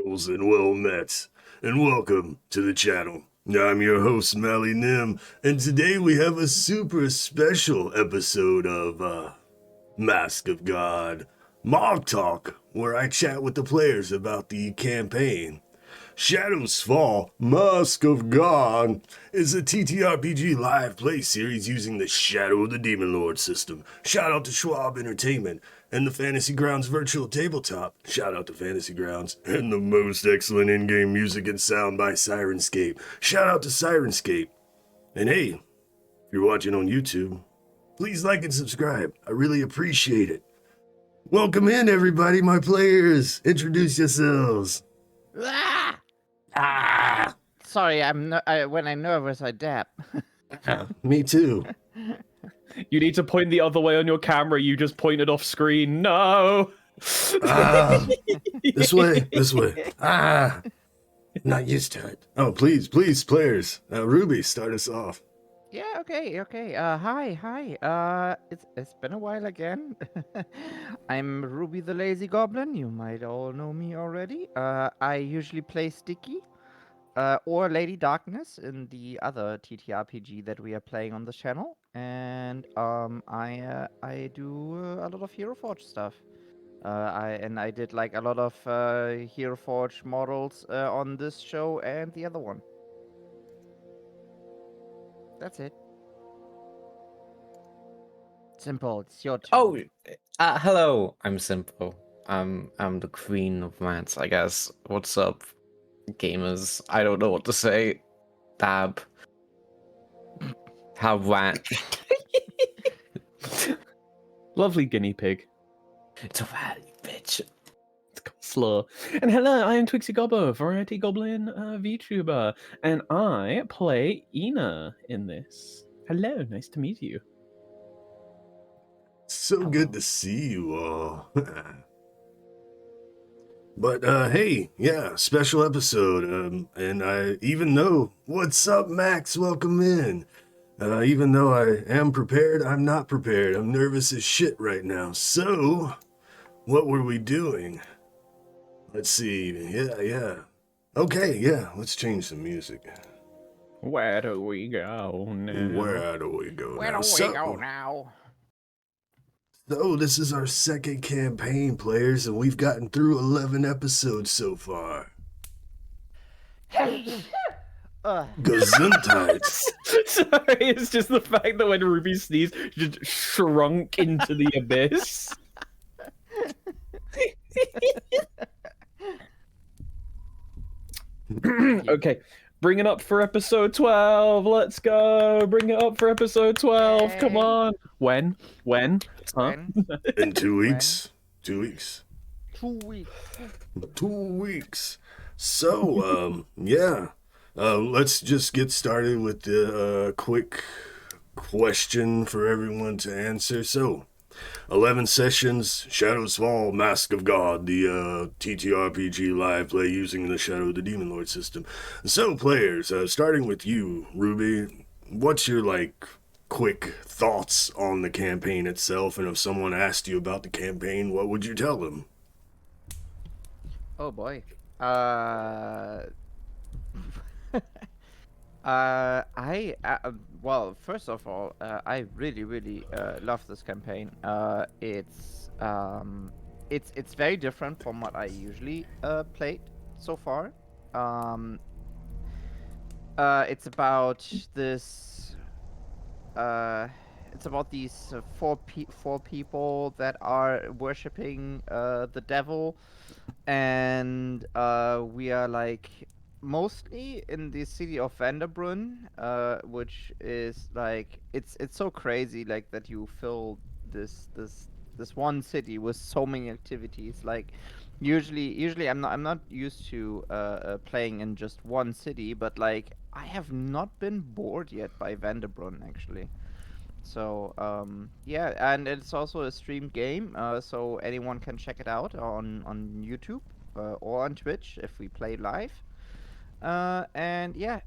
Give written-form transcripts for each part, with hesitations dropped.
Hails and well met, and welcome to the channel. I'm your host, Mally Nim, and today we have a super special episode of Mask of God, MoG Talk, where I chat with the players about the campaign. Shadows Fall, Mask of God is a TTRPG live play series using the Shadow of the Demon Lord system. Shout out to Schwab Entertainment and the Fantasy Grounds virtual tabletop. Shout out to Fantasy Grounds and the most excellent in-game music and sound by Syrinscape. Shout out to Syrinscape. And hey, if you're watching on YouTube, please like and subscribe. I really appreciate it. Welcome in, everybody, my players. Introduce yourselves. Ah! Ah! Sorry, when I'm nervous, I dab. Me too. You need to point the other way on your camera. You just pointed off screen. No. This way, this way. Not used to it. Oh, please, players. Ruby, start us off. Yeah, okay. Hi. It's been a while again. I'm Ruby the Lazy Goblin. You might all know me already. I usually play Sticky, or Lady Darkness in the other TTRPG that we are playing on the channel, and I do a lot of Hero Forge stuff. I did like a lot of Hero Forge models on this show and the other one. That's it. Simple, it's your turn. Oh, hello. I'm Simple. I'm the queen of rants, I guess. What's up, gamers? I don't know what to say. Dab. How rant. Lovely guinea pig. It's a rant, bitch. It's got slow. And hello, I am Twixie Gobbo, Variety Goblin VTuber, and I play Eena in this. Hello, nice to meet you. So good to see you all. But hey, yeah, special episode. And I even though, what's up, Max? Welcome in. Even though I am prepared, I'm not prepared. I'm nervous as shit right now. So, what were we doing? Let's see. Yeah. Okay, yeah. Let's change the music. Where do we go now? Where do we go Where now? do we go now? So this is our second campaign, players, and we've gotten through 11 episodes so far. Gesundheit. Sorry, it's just the fact that when Ruby sneezed, she just shrunk into the abyss. Okay, bring it up for episode 12. Let's go. Bring it up for episode 12. Yay. Come on. When? Huh? In 2 weeks. 2 weeks. 2 weeks. 2 weeks. So, yeah. Let's just get started with the quick question for everyone to answer. So, 11 sessions, Shadows Fall, Mask of God, the TTRPG live play using the Shadow of the Demon Lord system. So, players, starting with you, Ruby, what's your, quick thoughts on the campaign itself? And if someone asked you about the campaign, what would you tell them? Oh boy. Well, first of all, I really love this campaign. It's very different from what I usually played so far. It's about this. It's about these four people that are worshipping the devil, and we are like mostly in the city of Vanderbrunn, which is like it's so crazy like that you fill this one city with so many activities. Like usually I'm not used to playing in just one city, but like I have not been bored yet by Vanderbrunn actually. So yeah, and it's also a streamed game, so anyone can check it out on YouTube or on Twitch if we play live. And yeah,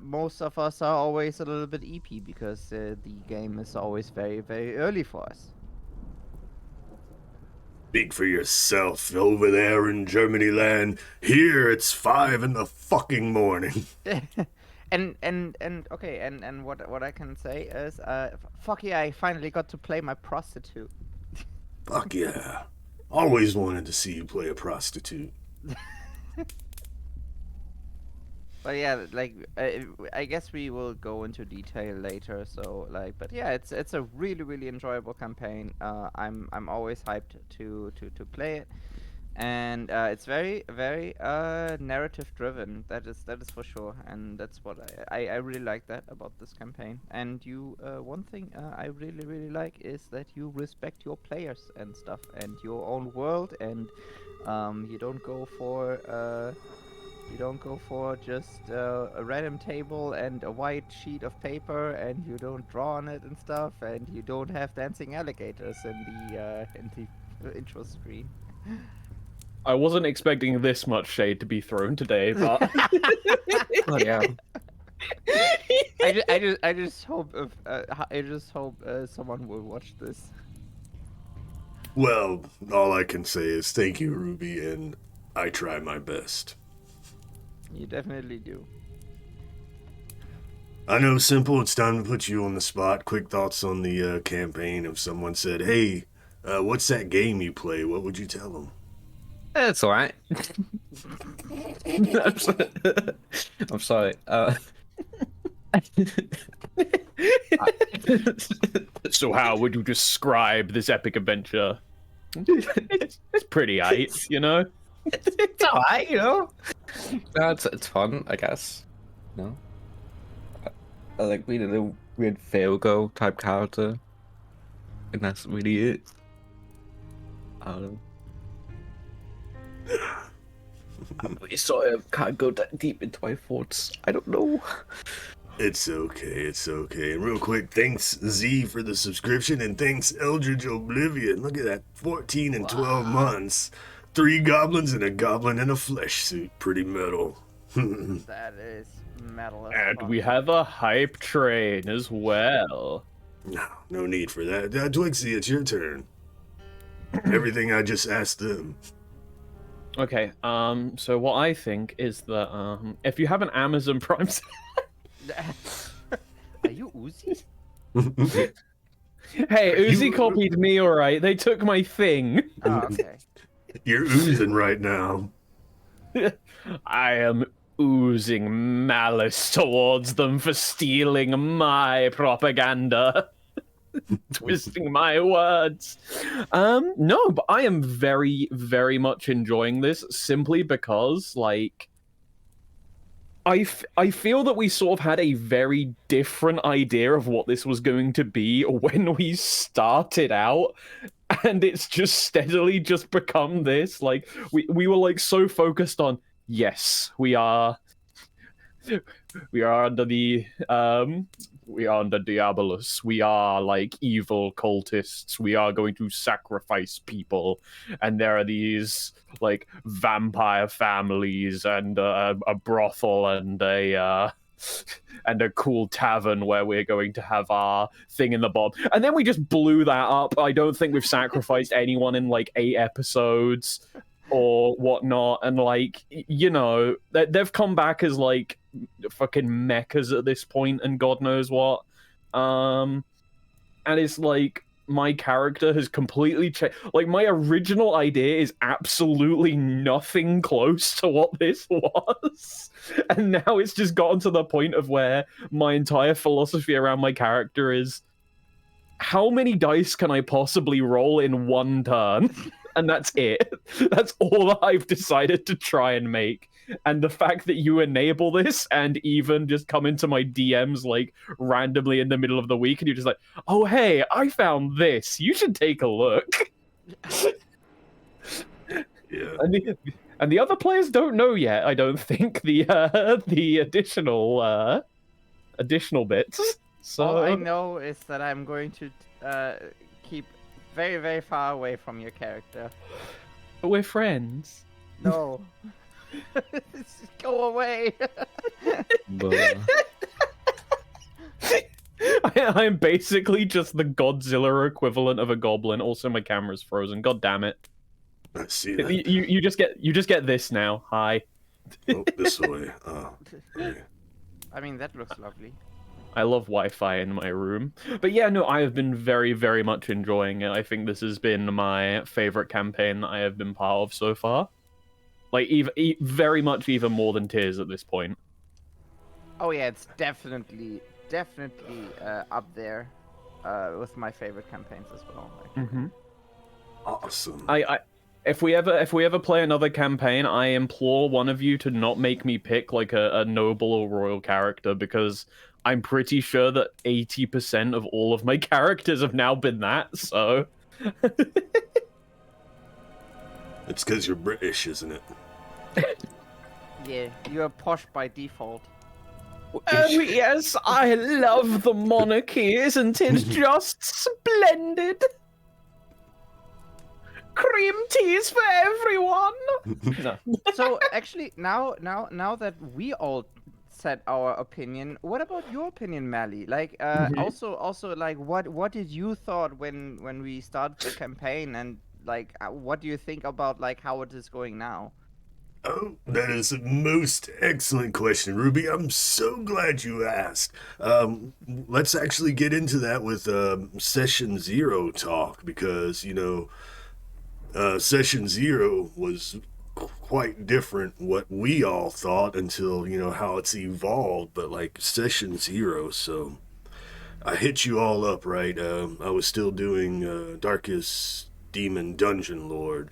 most of us are always a little bit EP because the game is always very early for us. Speak for yourself over there in Germany land. Here it's 5 in the fucking morning. and okay, and what I can say is, fuck yeah, I finally got to play my prostitute. Fuck yeah. Always wanted to see you play a prostitute. But yeah, like I guess we will go into detail later. So like, but yeah, it's a really enjoyable campaign. I'm always hyped to play it, and it's very narrative driven. That is for sure, and that's what I really like that about this campaign. And you one thing I really like is that you respect your players and stuff, and your own world, and you don't go for just a random table and a white sheet of paper, and you don't draw on it and stuff, and you don't have dancing alligators in the intro screen. I wasn't expecting this much shade to be thrown today, but Oh, yeah. I just hope someone will watch this. Well, all I can say is thank you, Ruby, and I try my best. You definitely do. I know, Simple, it's time to put you on the spot. Quick thoughts on the campaign. If someone said, hey, what's that game you play, what would you tell them? It's alright. I'm sorry. So how would you describe this epic adventure? It's pretty aight, you know? It's alright, you know? It's fun, I guess. No? I like being a little weird Fargo type character. And that's really it. I don't know. I'm really sorry, I can't go that deep into my thoughts. I don't know. It's okay. And real quick, thanks Z for the subscription, and thanks Eldridge Oblivion. Look at that, 14 and 12 months. 3 goblins and a goblin in a flesh suit. Pretty metal. That is metal. And we have a hype train as well. No need for that. Twixie, it's your turn. Everything I just asked them. Okay, so what I think is that if you have an Amazon Prime... Are you Uzi? Hey, Uzi copied me, alright. They took my thing. Oh, okay. You're oozing right now. I am oozing malice towards them for stealing my propaganda. Twisting my words. No, but I am very much enjoying this simply because, like, I feel that we sort of had a very different idea of what this was going to be when we started out, and it's just steadily just become this. Like, we were like so focused on, yes, we are under the we are under Diabolus. We are like evil cultists. We are going to sacrifice people, and there are these like vampire families and a brothel and a cool tavern where we're going to have our thing in the bob. And then we just blew that up. I don't think we've sacrificed anyone in like 8 episodes or whatnot, and like, you know, they've come back as like fucking mechas at this point and God knows what. And it's like my character has completely changed. Like, my original idea is absolutely nothing close to what this was, and now it's just gotten to the point of where my entire philosophy around my character is, how many dice can I possibly roll in one turn? And that's it. That's all that I've decided to try and make. And the fact that you enable this and even just come into my DMs like randomly in the middle of the week and you're just like, oh, hey, I found this. You should take a look. Yeah. And the other players don't know yet, I don't think, the additional bits. So all I know is that I'm going to keep very far away from your character. But we're friends. No. Just go away. I'm basically just the Godzilla equivalent of a goblin. Also, my camera's frozen. God damn it. I see You, that. you just get this now. Hi. Oh, this way. Okay. I mean, that looks lovely. I love Wi-Fi in my room. But yeah, no, I have been very, very much enjoying it. I think this has been my favorite campaign that I have been part of so far. Like, very much even more than Tears at this point. Oh yeah, it's definitely up there with my favorite campaigns as well. Actually. Awesome. If we ever play another campaign, I implore one of you to not make me pick like a noble or royal character, because I'm pretty sure that 80% of all of my characters have now been that, so... It's because you're British, isn't it? Yeah, you're posh by default. Yes, I love the monarchy, isn't it just splendid? Cream teas for everyone! No. So actually, now that we all said our opinion, what about your opinion, Mally? Like, also, like, what did you thought when we started the campaign, and like, what do you think about like how it is going now? Oh, that is a most excellent question, Ruby. I'm so glad you asked. Let's actually get into that with Session Zero talk, because, Session Zero was quite different what we all thought until, how it's evolved, but like Session Zero, so I hit you all up, right? I was still doing Darkest Demon Dungeon Lord,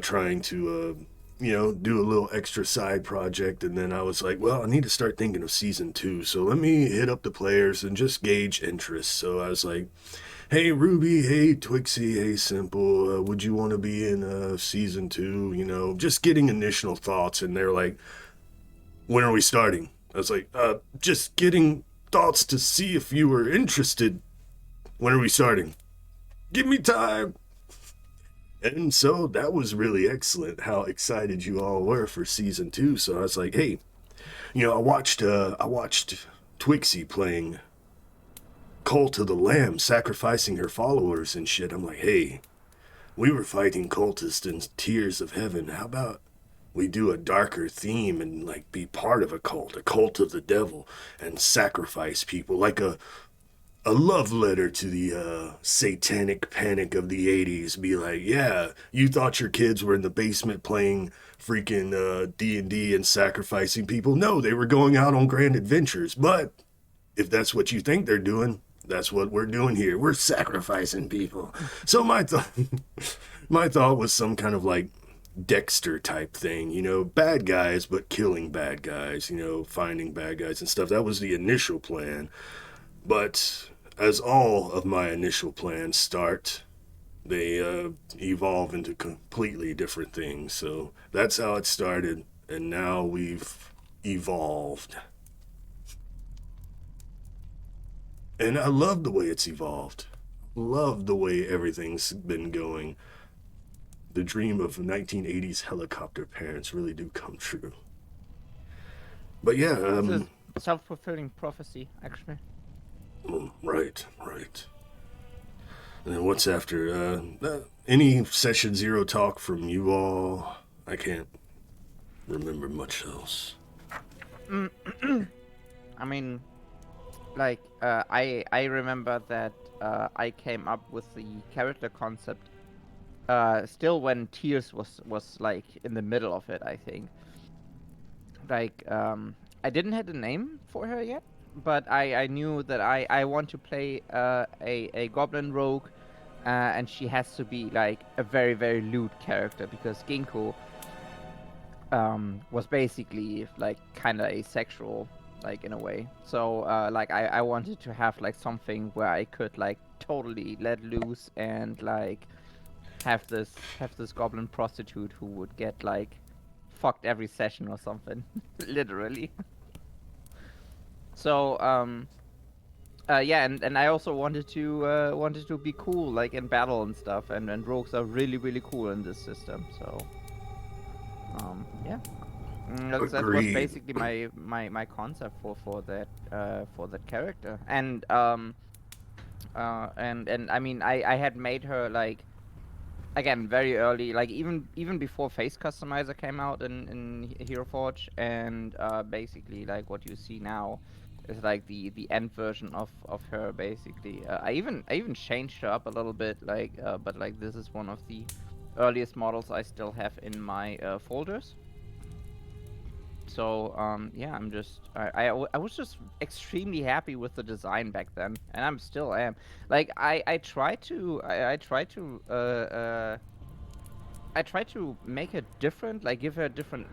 trying to do a little extra side project, and then I was like, well, I need to start thinking of Season 2, so let me hit up the players and just gauge interest. So I was like, hey, Ruby, hey, Twixie, hey, Simple, would you want to be in Season 2, just getting initial thoughts, and they're like, when are we starting? I was like, just getting thoughts to see if you were interested. When are we starting? Give me time. And so that was really excellent how excited you all were for Season 2. So I was like, hey, I watched Twixie playing Cult of the Lamb, sacrificing her followers and shit. I'm like, hey, we were fighting cultists in Tears of Heaven. How about we do a darker theme and like be part of a cult of the devil, and sacrifice people like a love letter to the satanic panic of the 80s. Be like, yeah, you thought your kids were in the basement playing freaking D&D and sacrificing people. No, they were going out on grand adventures. But if that's what you think they're doing, that's what we're doing here. We're sacrificing people. So my thought was some kind of like Dexter type thing, bad guys, but killing bad guys, finding bad guys and stuff. That was the initial plan. But as all of my initial plans start, they evolve into completely different things. So that's how it started, and now we've evolved. And I love the way it's evolved. Love the way everything's been going. The dream of 1980s helicopter parents really do come true. But yeah, It's a self-fulfilling prophecy, actually. Right. And then what's after? Any Session Zero talk from you all? I can't remember much else. I mean, like, I remember that I came up with the character concept still when Tears was like in the middle of it, I think. Like, I didn't have a name for her yet, but I knew that I want to play a Goblin rogue, and she has to be like a very, very lewd character, because Ginkgo was basically like kind of asexual, like, in a way. So like I wanted to have like something where I could like totally let loose and like have this Goblin prostitute who would get like fucked every session or something, literally. So yeah, and I also wanted to be cool, like in battle and stuff, and rogues are really, really cool in this system. So yeah, that was Agreed. basically my concept for that character. And I mean, I had made her like again, very early, like even before Face Customizer came out in Hero Forge, and basically like what you see now is like the end version of her basically. I even changed her up a little bit, like but like this is one of the earliest models I still have in my folders. So yeah, I was just extremely happy with the design back then, and I'm still am. Like I try to I try to make it different, like give her a different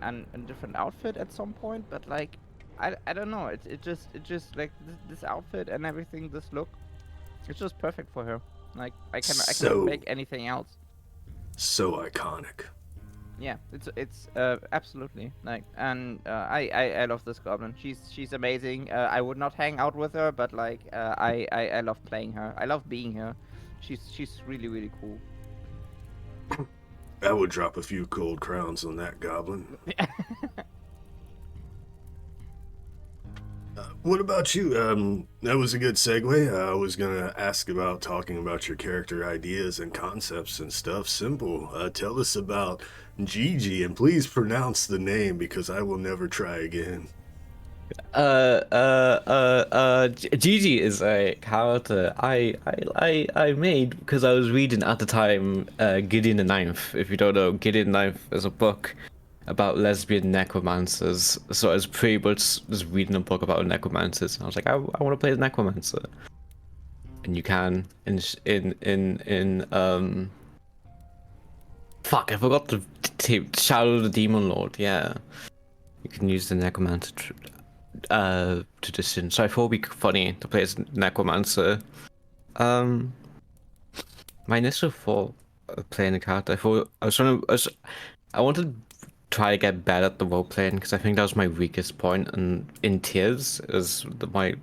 outfit at some point, but like I don't know, it just like this outfit and everything, this look, it's just perfect for her. Like I cannot So make anything else. so iconic. Yeah, it's absolutely like, and I love this goblin. She's amazing. I would not hang out with her, but like I love playing her. I love being her. She's really cool. I would drop a few cold crowns on that goblin. What about you? That was a good segue. I was gonna ask about talking about your character ideas and concepts and stuff. Simple. Tell us about GiGi, and please pronounce the name because I will never try again. GiGi is a character I made because I was reading at the time Gideon the Ninth. If you don't know, Gideon the Ninth is a book about lesbian necromancers. So I was pretty much just reading a book about necromancers. And I was like, I want to play the necromancer. And you can fuck, I forgot the Shadow of the Demon Lord. Yeah, you can use the necromancer tradition. So I thought it'd be funny to play as necromancer. My initial thought of playing the character, I wanted to try to get better at the role playing because I think that was my weakest point. And in Tears is my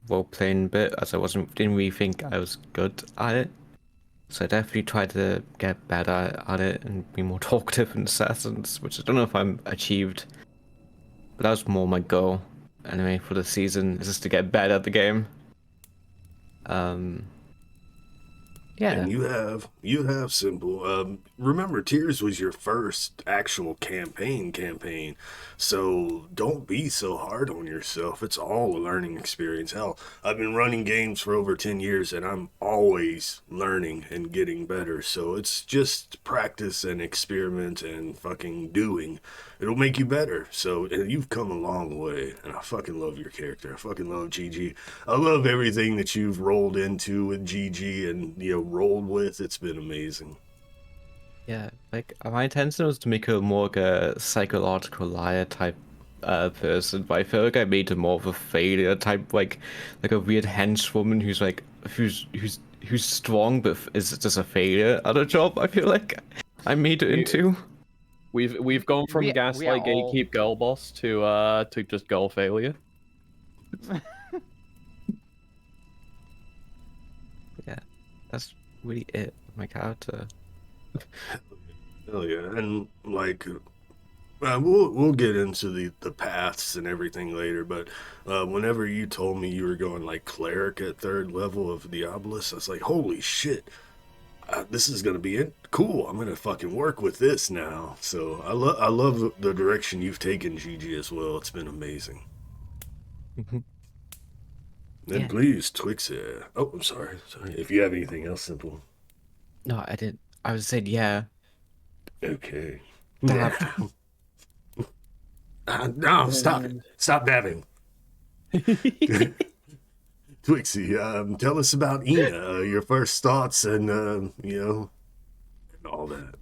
role playing bit, as didn't really think I was good at it. So I definitely tried to get better at it and be more talkative in sessions, which I don't know if I'm achieved. But that was more my goal anyway for the season, is just to get better at the game. Yeah. And you have simple. Remember, Tears was your first actual campaign. So don't be so hard on yourself. It's all a learning experience. Hell, I've been running games for over 10 years and I'm always learning and getting better. So it's just practice and experiment and fucking doing. It'll make you better. So, and you've come a long way. And I fucking love your character. I fucking love GiGi. I love everything that you've rolled into with GiGi and, rolled with. It's been amazing. Yeah, like my intention was to make her more like a psychological liar type person, but I feel like I made her more of a failure type, like a weird henchwoman who's strong but is just a failure at a job. I feel like I made her into. We've gone from We are gaslight all- gatekeep girl boss to just girl failure. Yeah, that's really it. My character. Hell yeah, and like, we'll get into the paths and everything later. But whenever you told me you were going like cleric at 3rd level of Diabolus, I was like, holy shit, this is gonna be cool. I'm gonna fucking work with this now. So I love the direction you've taken, GiGi, as well. It's been amazing. Then Yeah. please, Twixer. Oh, I'm sorry. If you have anything else, simple. No, I didn't. I was saying yeah. Okay. Dab. No, stop it. Stop dabbing. Twixie, tell us about Eena, your first thoughts and, and all that.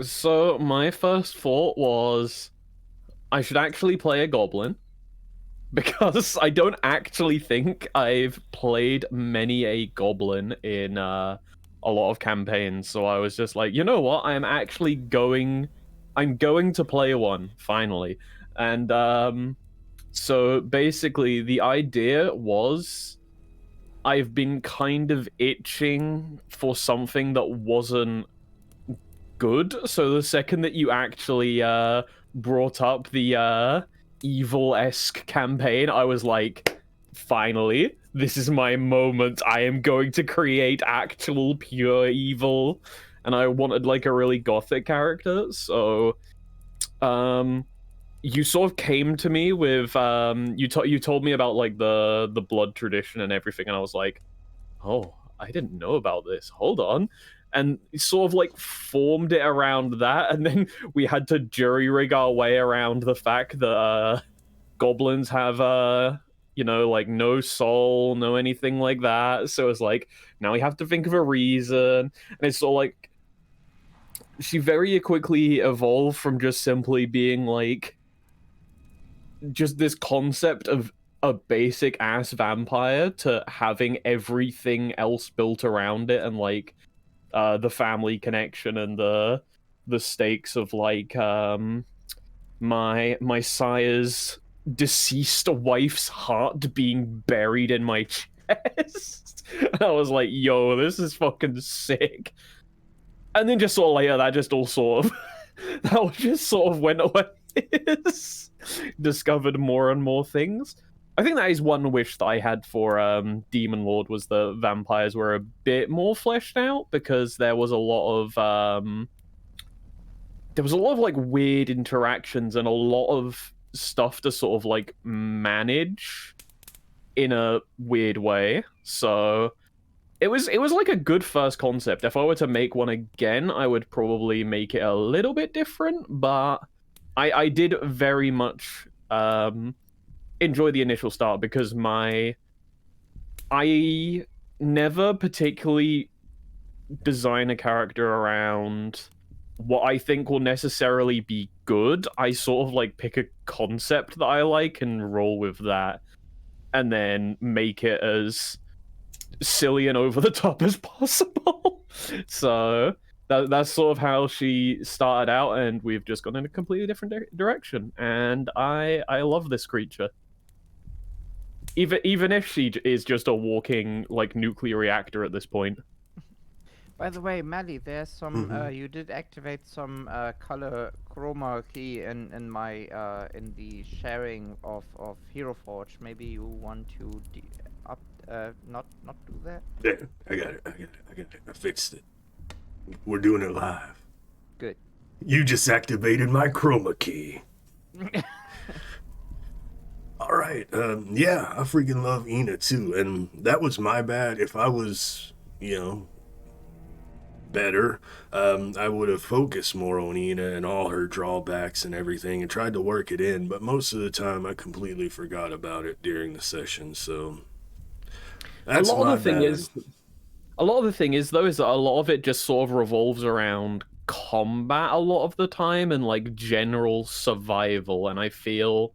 So my first thought was I should actually play a goblin, because I don't actually think I've played many a goblin in a lot of campaigns. So I was just like, you know what? I'm going to play one finally. And so basically the idea was I've been kind of itching for something that wasn't good. So the second that you actually brought up the evil-esque campaign, I was like, finally, this is my moment. I am going to create actual pure evil. and I wanted like a really gothic character. So, you sort of came to me with you told me about like the blood tradition and everything, and I was like, oh, I didn't know about this. Hold on. And sort of like formed it around that, and then we had to jury rig our way around the fact that goblins have like no soul, no anything like that. So it's like now we have to think of a reason, and it's sort of like she very quickly evolved from just simply being like just this concept of a basic ass vampire to having everything else built around it, and like the family connection and the stakes of like my sire's deceased wife's heart being buried in my chest. And I was like, yo, this is fucking sick. And then just sort of later that just all sort of that just sort of went away. Discovered more and more things. I think that is one wish that I had for Demon Lord, was the vampires were a bit more fleshed out, because there was a lot of like weird interactions and a lot of stuff to sort of like manage in a weird way. So it was like a good first concept. If I were to make one again, I would probably make it a little bit different, but I did very much enjoy the initial start, because I never particularly design a character around what I think will necessarily be good. I sort of like pick a concept that I like and roll with that, and then make it as silly and over the top as possible. So that's sort of how she started out, and we've just gone in a completely different direction. And I love this creature. Even if she is just a walking like nuclear reactor at this point. By the way, Mally, there's some. You did activate some color chroma key in my in the sharing of Hero Forge. Maybe you want to not do that. There, I got it. I fixed it. We're doing it live. Good. You just activated my chroma key. All right. Yeah, I freaking love Eena too, and that was my bad. If I was, better, I would have focused more on Eena and all her drawbacks and everything, and tried to work it in. But most of the time, I completely forgot about it during the session. So that's a lot of the thing is though, is that a lot of it just sort of revolves around combat a lot of the time, and like general survival, and I feel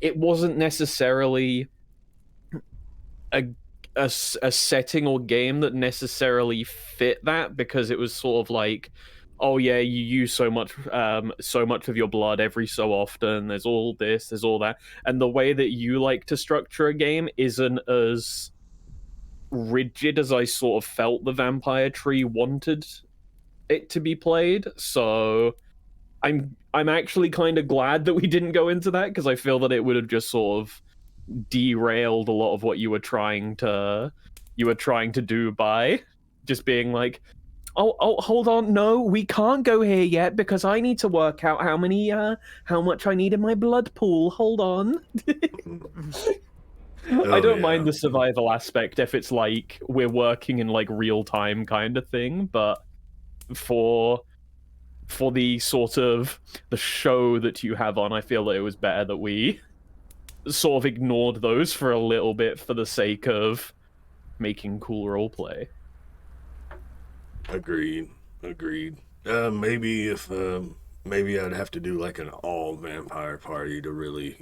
it wasn't necessarily a setting or game that necessarily fit that, because it was sort of like, oh yeah, you use so much of your blood every so often, there's all this, there's all that, and the way that you like to structure a game isn't as rigid as I sort of felt the vampire tree wanted it to be played. So I'm actually kind of glad that we didn't go into that, because I feel that it would have just sort of derailed a lot of what you were trying to do by just being like, oh hold on, no, we can't go here yet because I need to work out how much I need in my blood pool. Hold on. I don't mind the survival aspect if it's like we're working in like real time kind of thing, but for the sort of the show that you have on, I feel that it was better that we sort of ignored those for a little bit for the sake of making cool roleplay. Agreed. Maybe I'd have to do like an all vampire party to really,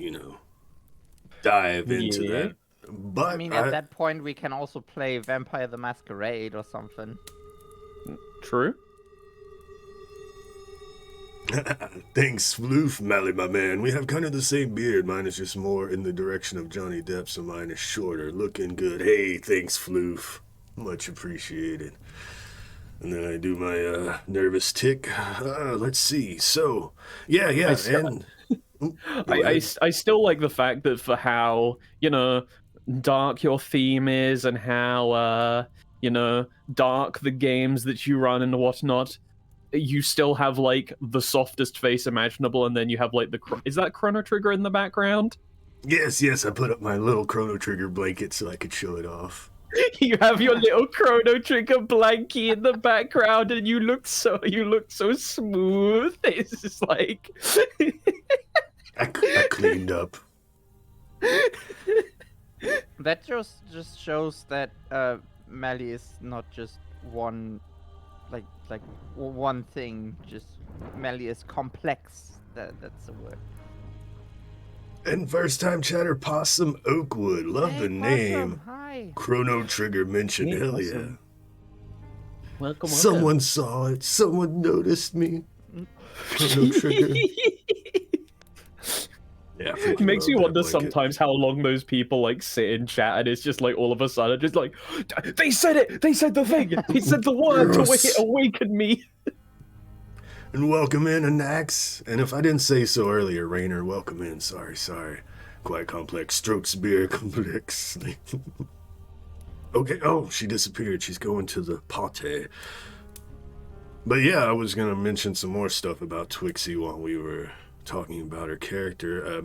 dive into that. But I mean, at that point, we can also play Vampire the Masquerade or something. True. Thanks, Floof, Mally, my man. We have kind of the same beard. Mine is just more in the direction of Johnny Depp, so mine is shorter. Looking good. Hey, thanks, Floof. Much appreciated. And then I do my nervous tick. Let's see. So, yeah. I still like the fact that for how, dark your theme is, and how Dark, the games that you run and whatnot, you still have like the softest face imaginable, and then you have like is that Chrono Trigger in the background? Yes, I put up my little Chrono Trigger blanket so I could show it off. You have your little Chrono Trigger blankie in the background, and you look so smooth. It's just like I cleaned up. That just shows that Mally is not just one, like one thing. Just Mally is complex. That's the word. And first time chatter Possum Oakwood. Love Hey, the Possum, name. Hi. Chrono Trigger mentioned. Hey, Hell yeah. Possum. Welcome. Someone saw it. Someone noticed me. Chrono Trigger. Yeah, It makes me wonder sometimes how long those people like sit in chat, and it's just like all of a sudden just like, they said it, they said the thing, they said the word to awaken me. And welcome in, Anax. And if I didn't say so earlier, Rainer, welcome in. Sorry. Quite complex. Strokes beer complex. Okay, oh, she disappeared. She's going to the pate. But yeah, I was going to mention some more stuff about Twixie while we were talking about her character.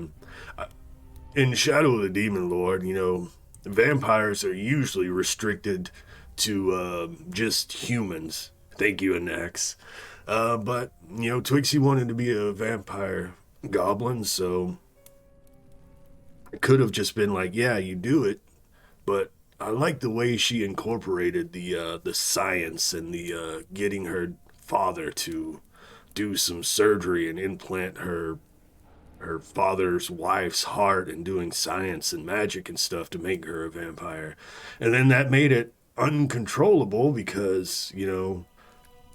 In Shadow of the Demon Lord, vampires are usually restricted to just humans. Thank you, Anax. But, Twixie wanted to be a vampire goblin, so it could have just been like, yeah, you do it. But I like the way she incorporated the science and the getting her father to do some surgery and implant her father's wife's heart and doing science and magic and stuff to make her a vampire. And then that made it uncontrollable because,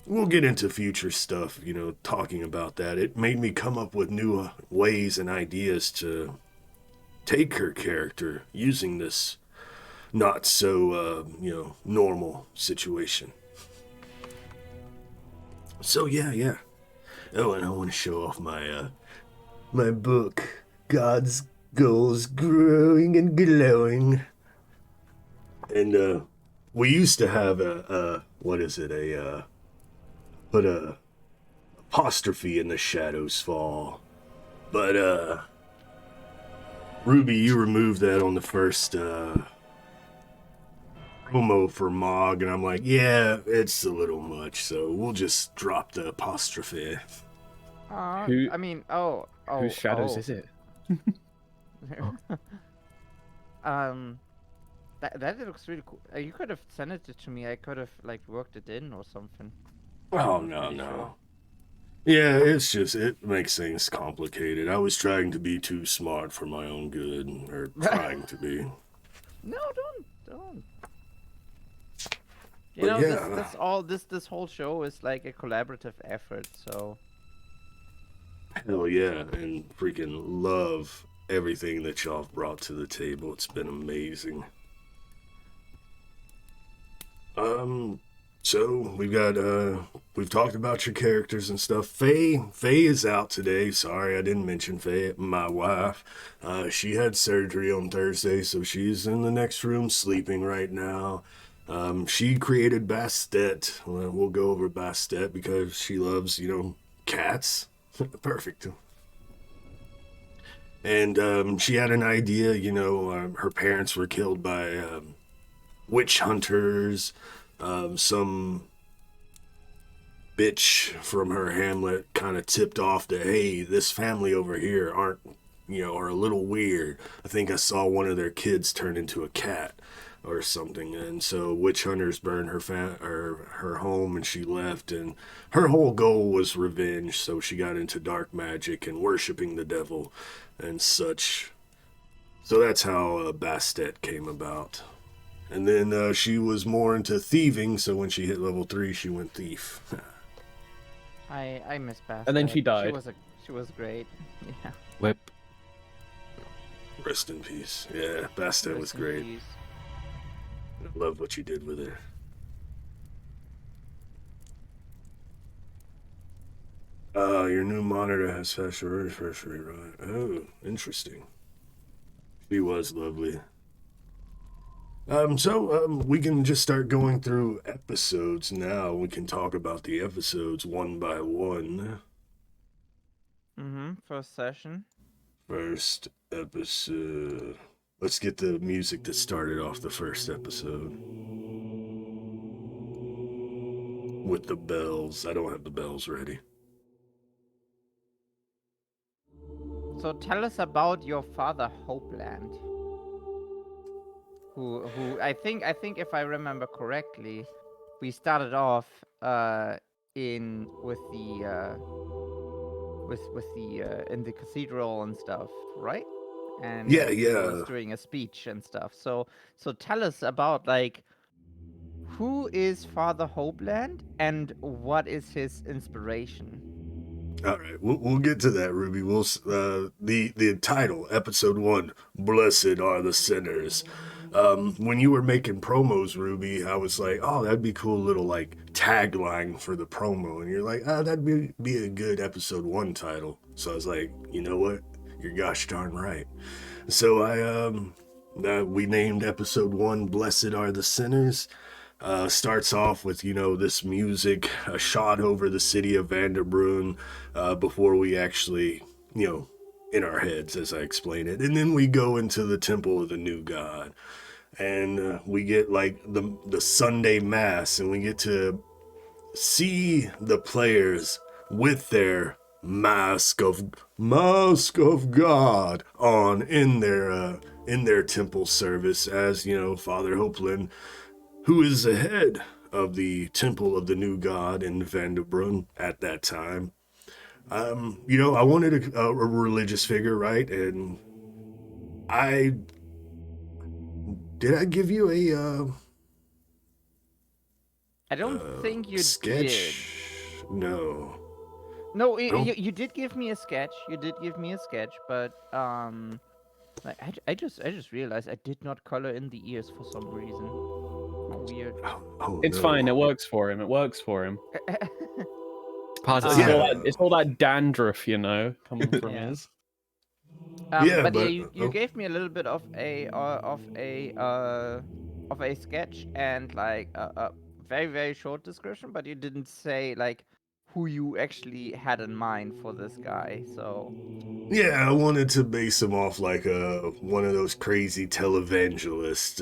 we'll get into future stuff, talking about that. It made me come up with new ways and ideas to take her character using this not so, normal situation. So, yeah. Oh, and I want to show off my book, God's Goals Growing and Glowing. And, we used to have put a apostrophe in the Shadows Fall. But, Ruby, you removed that on the first, promo for MoG, and I'm like, yeah, it's a little much, so we'll just drop the apostrophe. Whose shadows is it? That looks really cool. You could have sent it to me. I could have worked it in or something. Oh no. Sure. Yeah, it makes things complicated. I was trying to be too smart for my own good, or trying to be. No, don't. This whole show is like a collaborative effort, so. Hell yeah, and freaking love everything that y'all have brought to the table. It's been amazing. So we've talked about your characters and stuff. Faye is out today. Sorry, I didn't mention Faye, my wife. She had surgery on Thursday, so she's in the next room sleeping right now. She created Bastet. We'll go over Bastet because she loves, cats. Perfect. And she had an idea, her parents were killed by witch hunters. Some bitch from her hamlet kind of tipped off that, hey, this family over here are a little weird. I think I saw one of their kids turn into a cat or something, and so witch hunters burned her home, and she left, and her whole goal was revenge, so she got into dark magic and worshiping the devil and such. So that's how Bastet came about. And then she was more into thieving, so when she hit level 3, she went thief. I miss Bastet. And then she died. She was great. Yeah. Whip. Rest in peace. Yeah, Bastet was great. I love what you did with her. Your new monitor has faster refresh rate, right? Oh, interesting. She was lovely. We can just start going through episodes now. We can talk about the episodes one by one. First session. First episode. Let's get the music that started off the first episode. With the bells. I don't have the bells ready. So tell us about your father, Hopeland. Who I think if I remember correctly, we started off in with the in the cathedral and stuff, right? And Yeah, he was yeah. doing a speech and stuff. So tell us about like who is Father Hopeland and what is his inspiration? All right, we'll get to that, Ruby. The title, episode 1, Blessed Are the Sinners. When you were making promos, Ruby, I was like, oh, that'd be cool little like tagline for the promo, and you're like, oh, that'd be a good episode 1 title. So I was like, you know what, you're gosh darn right. So we named episode 1, Blessed Are the Sinners. Starts off with, this music, a shot over the city of Vanderbrunn before we actually, in our heads as I explain it. And then we go into the temple of the new god. And we get like the Sunday Mass, and we get to see the players with their mask of God on in their temple service as, Father Hopeland, who is the head of the Temple of the New God in Vanderbrunn at that time. I wanted a religious figure, right? And did I give you a I don't think you sketch? did. No. No, don't- you did give me a sketch. You did give me a sketch, but like I just realized I did not color in the ears for some reason. How weird. Oh, It's no. fine. It works for him. It works for him. Part of Yeah. the It's all that dandruff, coming from Yeah. his. Yeah, but yeah, but you gave me a little bit of a sketch and like a very very short description, but you didn't say like who you actually had in mind for this guy. So yeah, I wanted to base him off like one of those crazy televangelists.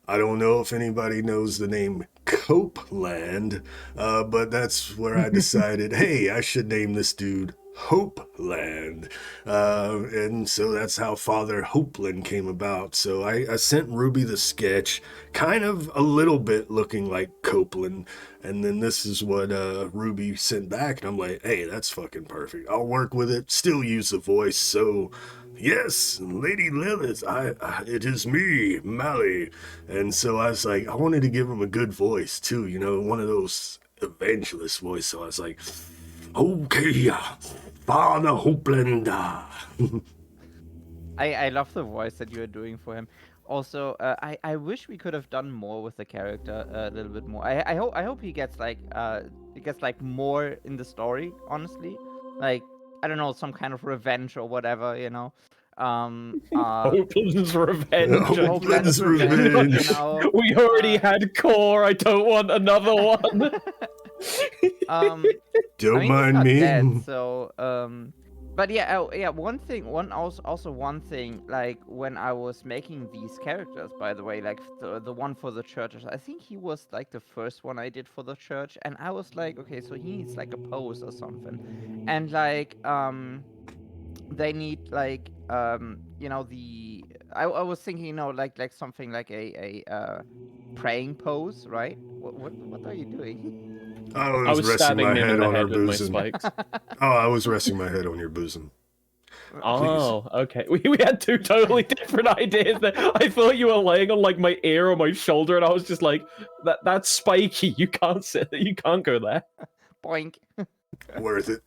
I don't know if anybody knows the name Copeland, but that's where I decided, hey, I should name this dude Hopeland. And so that's how Father Hopeland came about. So I sent Ruby the sketch, kind of a little bit looking like Copeland. And then this is what Ruby sent back. And I'm like, hey, that's fucking perfect. I'll work with it, still use the voice. So yes, Lady Lilith, it is me, Mally. And so I was like, I wanted to give him a good voice too, one of those evangelist voice. So I was like, okay, Father Hopeland. I love the voice that you are doing for him. Also, I wish we could have done more with the character a little bit more. I hope he gets like more in the story. Honestly, like I don't know, some kind of revenge or whatever. Hopeland's revenge. Hopeland's You revenge. know, We already had core. I don't want another one. um, Don't I mean, he's mind not me. dead, so but yeah, one thing, like when I was making these characters, by the way, like the one for the churches, I think he was like the first one I did for the church, and I was like, okay, so he needs like a pose or something, and like they need like I was thinking, like something like a praying pose, right? What are you doing? I I was was resting stabbing my him in head the on her head with my bosom. spikes. Oh, I was resting my head on your bosom. Oh, okay. We had two totally different ideas there. I thought you were laying on like my ear or my shoulder, and I was just like, that's spiky. You can't sit. You can't go there. Boink. Worth it.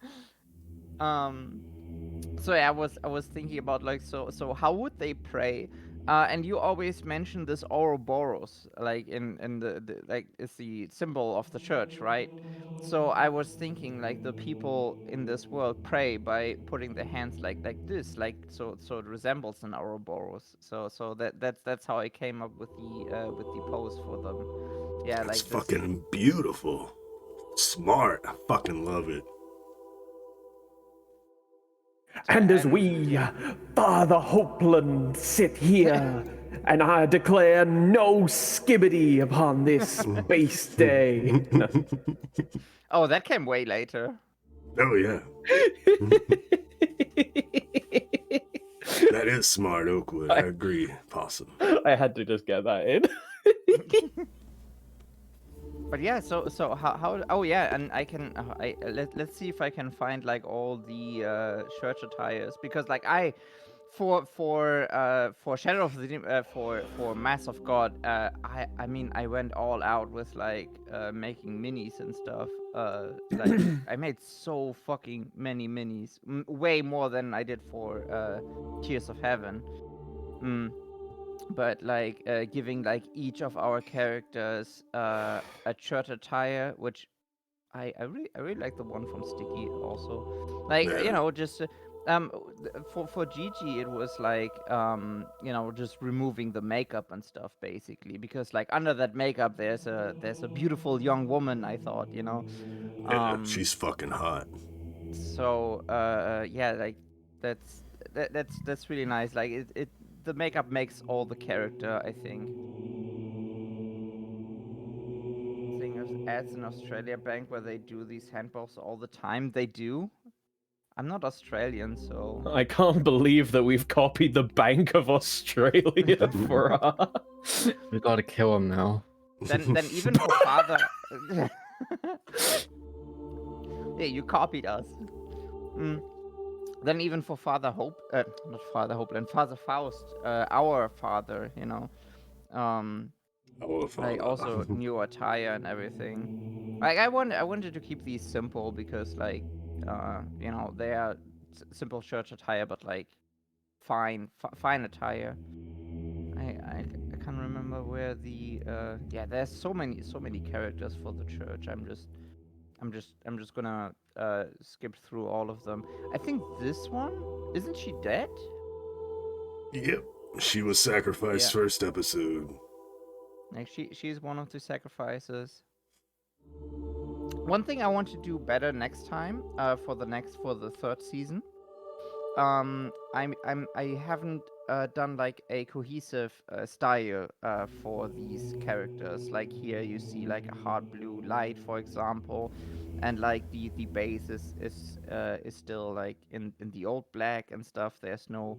So yeah, I was thinking about like so how would they pray? And you always mention this Ouroboros, like in the like it's the symbol of the church, right? So I was thinking like the people in this world pray by putting their hands like this, like so it resembles an Ouroboros. So that's how I came up with the pose for them. Yeah, That's like this. fucking beautiful. Smart. I fucking love it. And as And- we, yeah. Father Hopeland, sit here, and I declare no skibbity upon this space day. Oh, that came way later. Oh yeah. That is smart, Oakwood. I agree, Possum. I had to just get that in. But yeah, so how oh yeah, and I can let's see if I can find like all the church attires, because like for Shadow of the for Mass of God, I mean I went all out with like making minis and stuff. Like I made so fucking many minis, way more than I did for Tears of Heaven. But like giving like each of our characters a church attire, which I really like the one from Sticky also. Like Yeah. you know, just for GiGi it was like you know, just removing the makeup and stuff basically, because like under that makeup there's a beautiful young woman, I thought, you know. Yeah, she's fucking hot. So yeah, like that's really nice. Like it the makeup makes all the character, I think. Thing of ads in Australia Bank where they do these handballs all the time. They do. I'm not Australian, so I can't believe that we've copied the Bank of Australia for our... We gotta kill him now. then even for father. Yeah, you copied us. Then even for Father Hope, not Father Hopeland, Father Faust, our father, you know, like also new attire and everything. Like I wanted to keep these simple because like, you know, they are simple church attire, but like fine attire. I can't remember where the yeah. There's so many characters for the church. I'm just gonna skip through all of them. I think this one, isn't she dead? Yep. She was sacrificed Yeah. first episode. Like she's one of the sacrifices. One thing I want to do better next time, for the third season. I haven't done like a cohesive style for these characters. Like here you see like a hard blue light, for example, and like the base is still like in the old black and stuff. There's no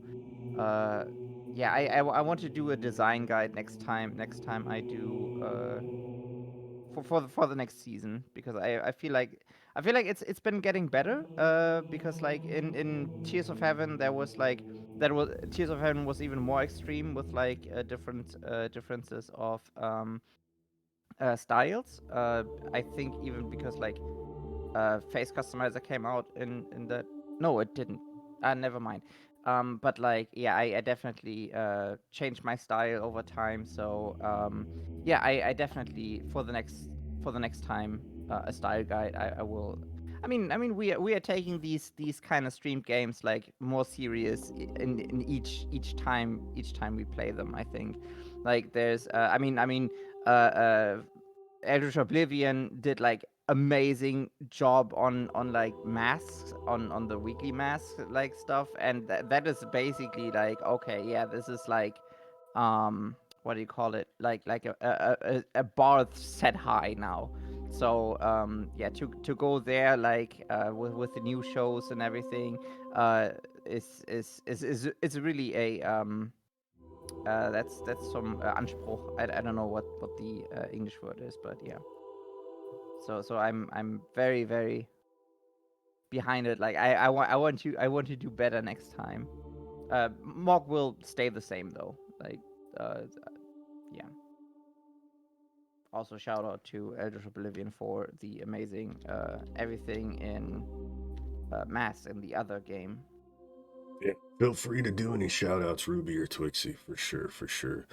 yeah, I want to do a design guide next time. Next time I do for the next season, because I feel like it's been getting better, because like in Tears of Heaven there was like Tears of Heaven was even more extreme with like different differences of styles. I think even because like face customizer came out in that. No, it didn't. Never mind. But like, yeah, I definitely changed my style over time. So yeah, I definitely for the next time a style guide I will. I mean, we are taking these kind of streamed games like more serious in each time we play them. I think, like there's Eldritch Oblivion did like amazing job on like masks on the weekly mask like stuff, and that is basically like, okay, yeah, this is like what do you call it, like a bar set high now. So yeah, to go there like with the new shows and everything is really a that's some Anspruch. I don't know what the English word is, but yeah. So I'm very behind it. Like I want to do better next time. MoG will stay the same though. Like yeah. Also shout out to Eldritch Oblivion for the amazing everything in Mass in the other game. Yeah, feel free to do any shout outs, Ruby or Twixie, for sure, for sure.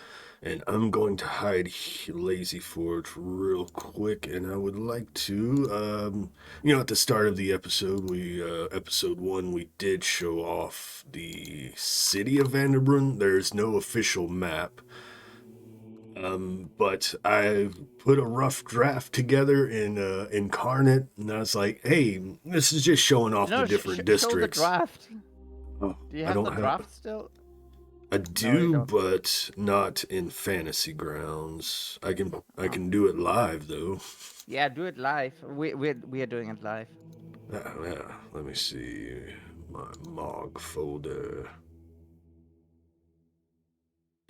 And I'm going to hide Lazy Forge real quick, and I would like to, at the start of the episode, episode 1, we did show off the city of Vanderbrunn. There's no official map, but I put a rough draft together in Incarnate, and I was like, hey, this is just showing off the different districts. Show the draft. Oh, Do you I have don't the draft still? I No, you do, don't. but not in Fantasy Grounds. I can do it live though. Yeah, do it live. We are doing it live. Yeah. Let me see my MoG folder.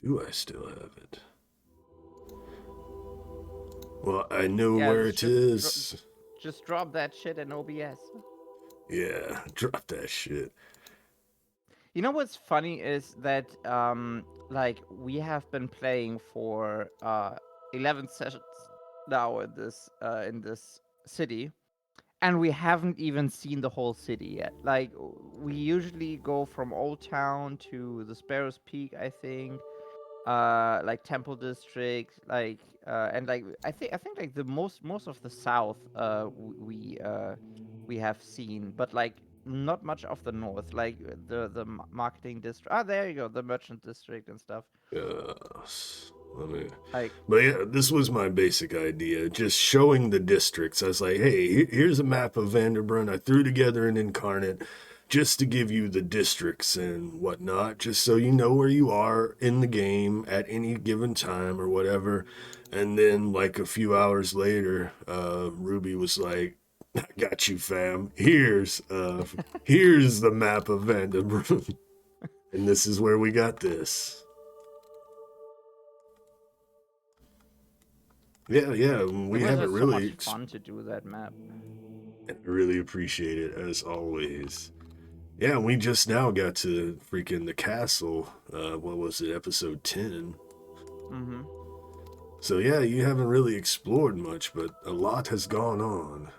Do I still have it? Well, I know Yeah, where it is. Just drop that shit in OBS. Yeah, drop that shit. You know what's funny is that like we have been playing for 11 sessions now in this city, and we haven't even seen the whole city yet. Like we usually go from Old Town to the Sparrow's Peak, I think, like Temple District, like and like I think like the most of the south we have seen, but like not much of the north, like the marketing district. Ah, there you go, the merchant district and stuff. Yes. Like, But yeah, this was my basic idea, just showing the districts. I was like, hey, here's a map of Vanderbrunn. I threw together an Incarnate just to give you the districts and whatnot, just so you know where you are in the game at any given time or whatever. And then, like a few hours later, Ruby was like, I got you, fam. Here's the map of Vanderbrunn. And this is where we got this. Yeah, we it was haven't just really. so much fun to do that map. I really appreciate it as always. Yeah, we just now got to freaking the castle. What was it, episode 10? Mm-hmm. So yeah, you haven't really explored much, but a lot has gone on.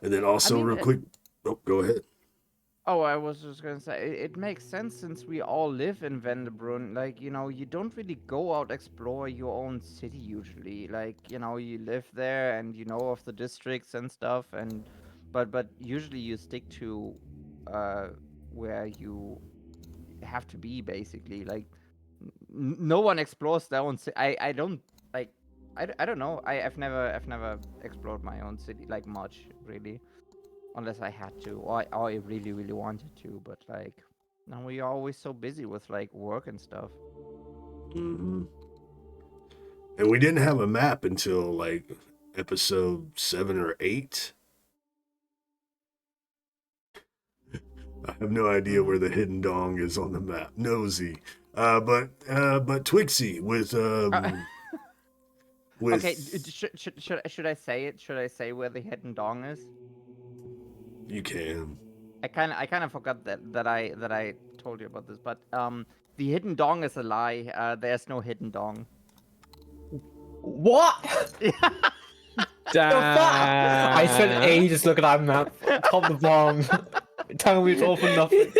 And then also, real quick, go ahead. Oh, I was just gonna say, it makes sense since we all live in Vendebrunn. Like, you don't really go out explore your own city usually. Like, you live there and you know of the districts and stuff, and but usually you stick to where you have to be basically. Like, no one explores their own city. I don't like. I don't know. I've never explored my own city like much really. Unless I had to, or I really, really wanted to, but like, now we are always so busy with like work and stuff. Mm-hmm. And we didn't have a map until like episode 7 or 8. I have no idea where the hidden dong is on the map. Nosy. But Twixie with Okay, should I say it? Should I say where the hidden dong is? You can. I kind of forgot that I told you about this, but the hidden dong is a lie. There's no hidden dong. What? Damn. I spent ages looking at that map, top to bottom, telling me it's all for nothing.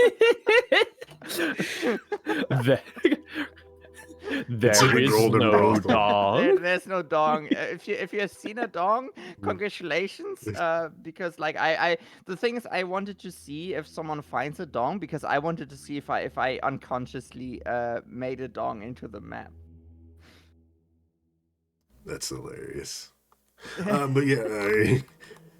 There is golden no brothel. dong. There's no dong. If you have seen a dong, congratulations. Because like the thing is, I wanted to see if someone finds a dong because I wanted to see if I unconsciously made a dong into the map. That's hilarious. But yeah,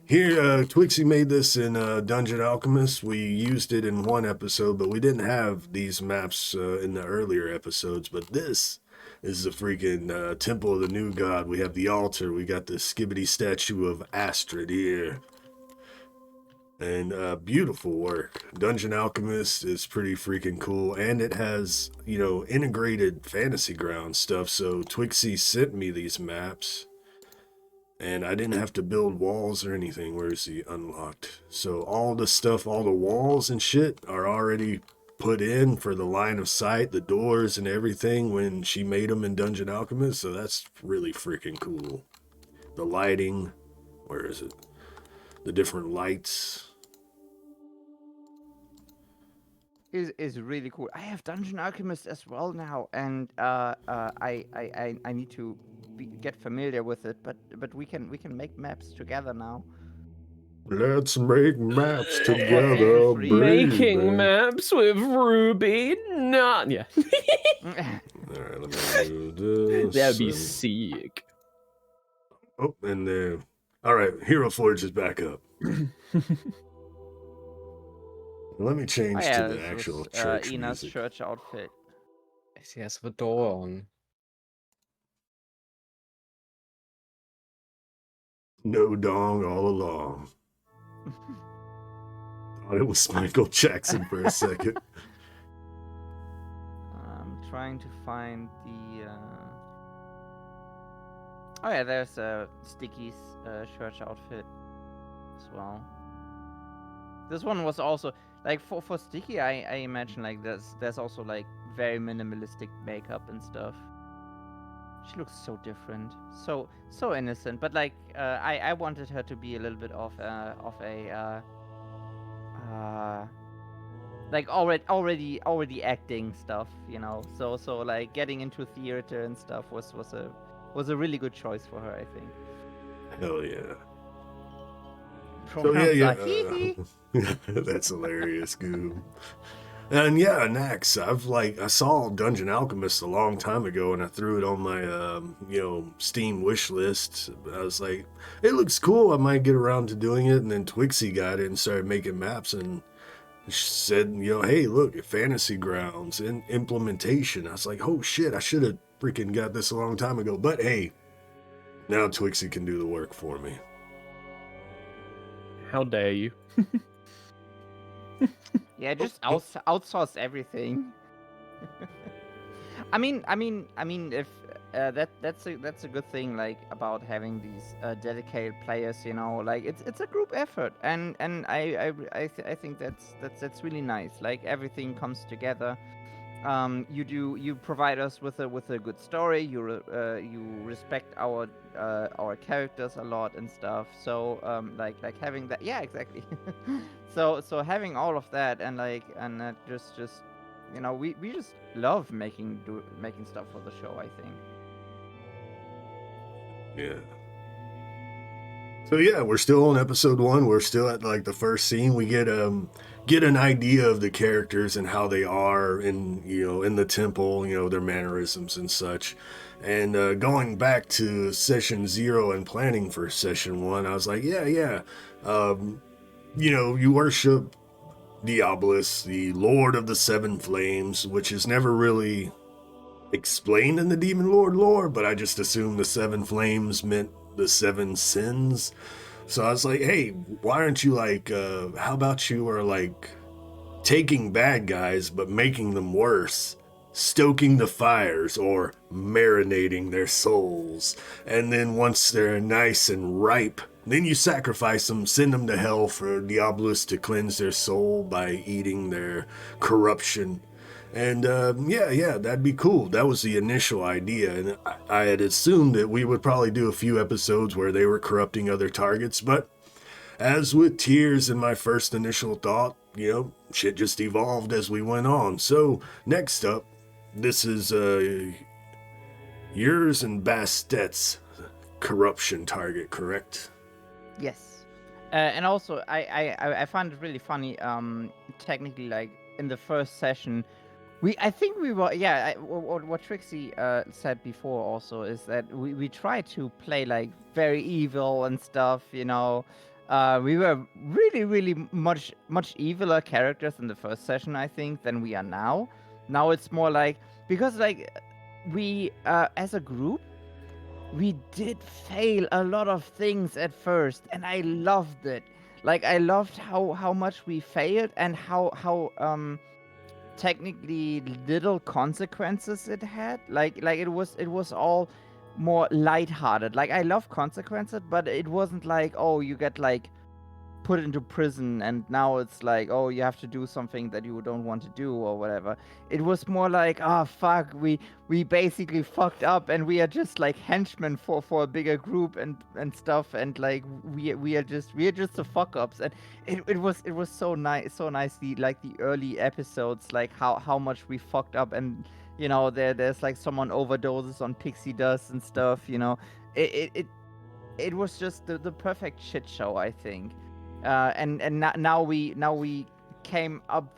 here Twixie made this in Dungeon Alchemist. We used it in one episode, but we didn't have these maps in the earlier episodes. But this is the freaking Temple of the New God. We have the altar. We got the skibbity statue of Astrid here. And beautiful work. Dungeon Alchemist is pretty freaking cool. And it has, integrated fantasy ground stuff. So Twixie sent me these maps. And I didn't have to build walls or anything. Where's the unlocked? So all the stuff, all the walls and shit are already put in for the line of sight, the doors and everything when she made them in Dungeon Alchemist. So that's really freaking cool. The lighting, where is it? The different lights. is really cool. I have Dungeon Alchemist as well now, and I need to get familiar with it. But we can make maps together now. Let's make maps For together, free. Making baby. maps with Ruby. Not yeah. All right, let me do this. That'd be and- sick. Oh, and there. All right, Hero Forge is back up. Let me change to the this actual was, church Ina's music. church outfit. She has the door on. No dong all along. Thought it was Michael Jackson for a second. I'm trying to find the. Oh yeah, there's Sticky's church outfit as well. This one was also like for Sticky. I imagine like there's also like very minimalistic makeup and stuff. She looks so different, so innocent. But like I wanted her to be a little bit of a like already acting stuff, you know. So like getting into theater and stuff was a really good choice for her, I think. Hell yeah. So Pronouns yeah, are hee yeah. That's hilarious, Goob. And yeah, Nax, I saw Dungeon Alchemist a long time ago, and I threw it on my Steam wish list. I was like, it looks cool. I might get around to doing it. And then Twixie got it and started making maps and said, hey, look, Fantasy Grounds and implementation. I was like, oh shit, I should have freaking got this a long time ago. But hey, now Twixie can do the work for me. How dare you? Yeah, just outsource everything. I mean, if that's a good thing, like about having these dedicated players, you know, like it's a group effort, and I think that's really nice. Like everything comes together. You provide us with a good story. You respect our characters a lot and stuff. So like having that, yeah, exactly. so having all of that and just you know, we just love making stuff for the show, I think. Yeah. So yeah, we're still on episode 1. We're still at like the first scene. We get an idea of the characters and how they are in the temple, their mannerisms and such. And going back to session 0 and planning for session 1, I was like, yeah. You worship Diabolus, the Lord of the Seven Flames, which is never really explained in the Demon Lord lore, but I just assumed the Seven Flames meant the 7 sins. So I was like, hey, why aren't you like, how about you are like taking bad guys but making them worse, stoking the fires or marinating their souls, and then once they're nice and ripe, then you sacrifice them, send them to hell for Diabolus to cleanse their soul by eating their corruption. And yeah, that'd be cool. That was the initial idea, and I had assumed that we would probably do a few episodes where they were corrupting other targets, but as with tears and my first initial thought, shit just evolved as we went on. So next up, this is yours and Bastet's corruption target, correct? Yes. And also, I find it really funny. Technically, like in the first session, I think we were, yeah. What Trixie said before also is that we tried to play like very evil and stuff. You know, we were really much eviler characters in the first session, I think, than we are now. Now it's more like, because like we as a group, we did fail a lot of things at first, and I loved it. Like I loved how much we failed and how technically little consequences it had. Like it was all more lighthearted. Like I love consequences, but it wasn't like, oh, you get like put into prison, and now it's like, oh, you have to do something that you don't want to do or whatever. It was more like, oh fuck, we basically fucked up, and we are just like henchmen for a bigger group and stuff, and like we are just the fuck ups. And it was so nice the early episodes, like how much we fucked up. And there's like someone overdoses on pixie dust and stuff. It was just the perfect shit show, I think. Now we came up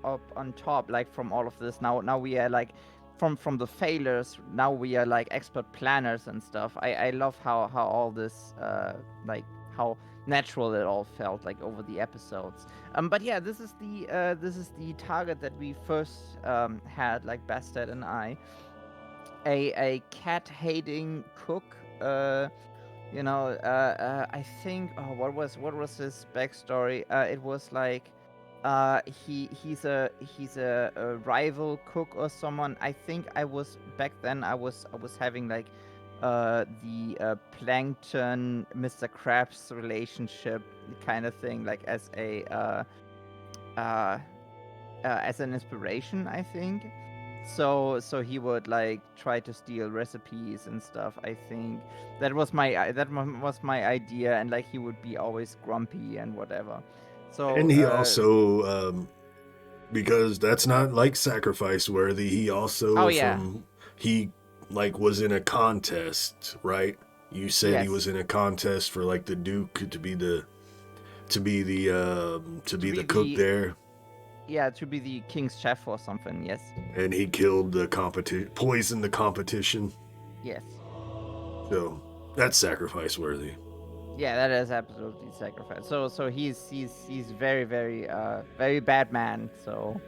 up on top, like, from all of this. Now we are like from the failures. Now we are like expert planners and stuff. I love how all this like how natural it all felt, like, over the episodes. But yeah, this is the target that we first had, like Bastet and I. A cat hating cook. I think, what was his backstory? It was like he's a rival cook or someone. I think back then I was having like the Plankton Mr. Krabs relationship kind of thing, like as an inspiration, I think. So he would like try to steal recipes and stuff. I think that was my idea, and like he would be always grumpy and whatever. So And he also, because that's not like sacrifice worthy, he also Oh, yeah. he like was in a contest, right? You said he Yes. was in a contest for like the Duke to be the cook the- there, yeah, to be the king's chef or something. Yes, and he killed the poisoned the competition. yes, So that's sacrifice worthy. yeah. That is absolutely sacrifice. So he's very very bad man. So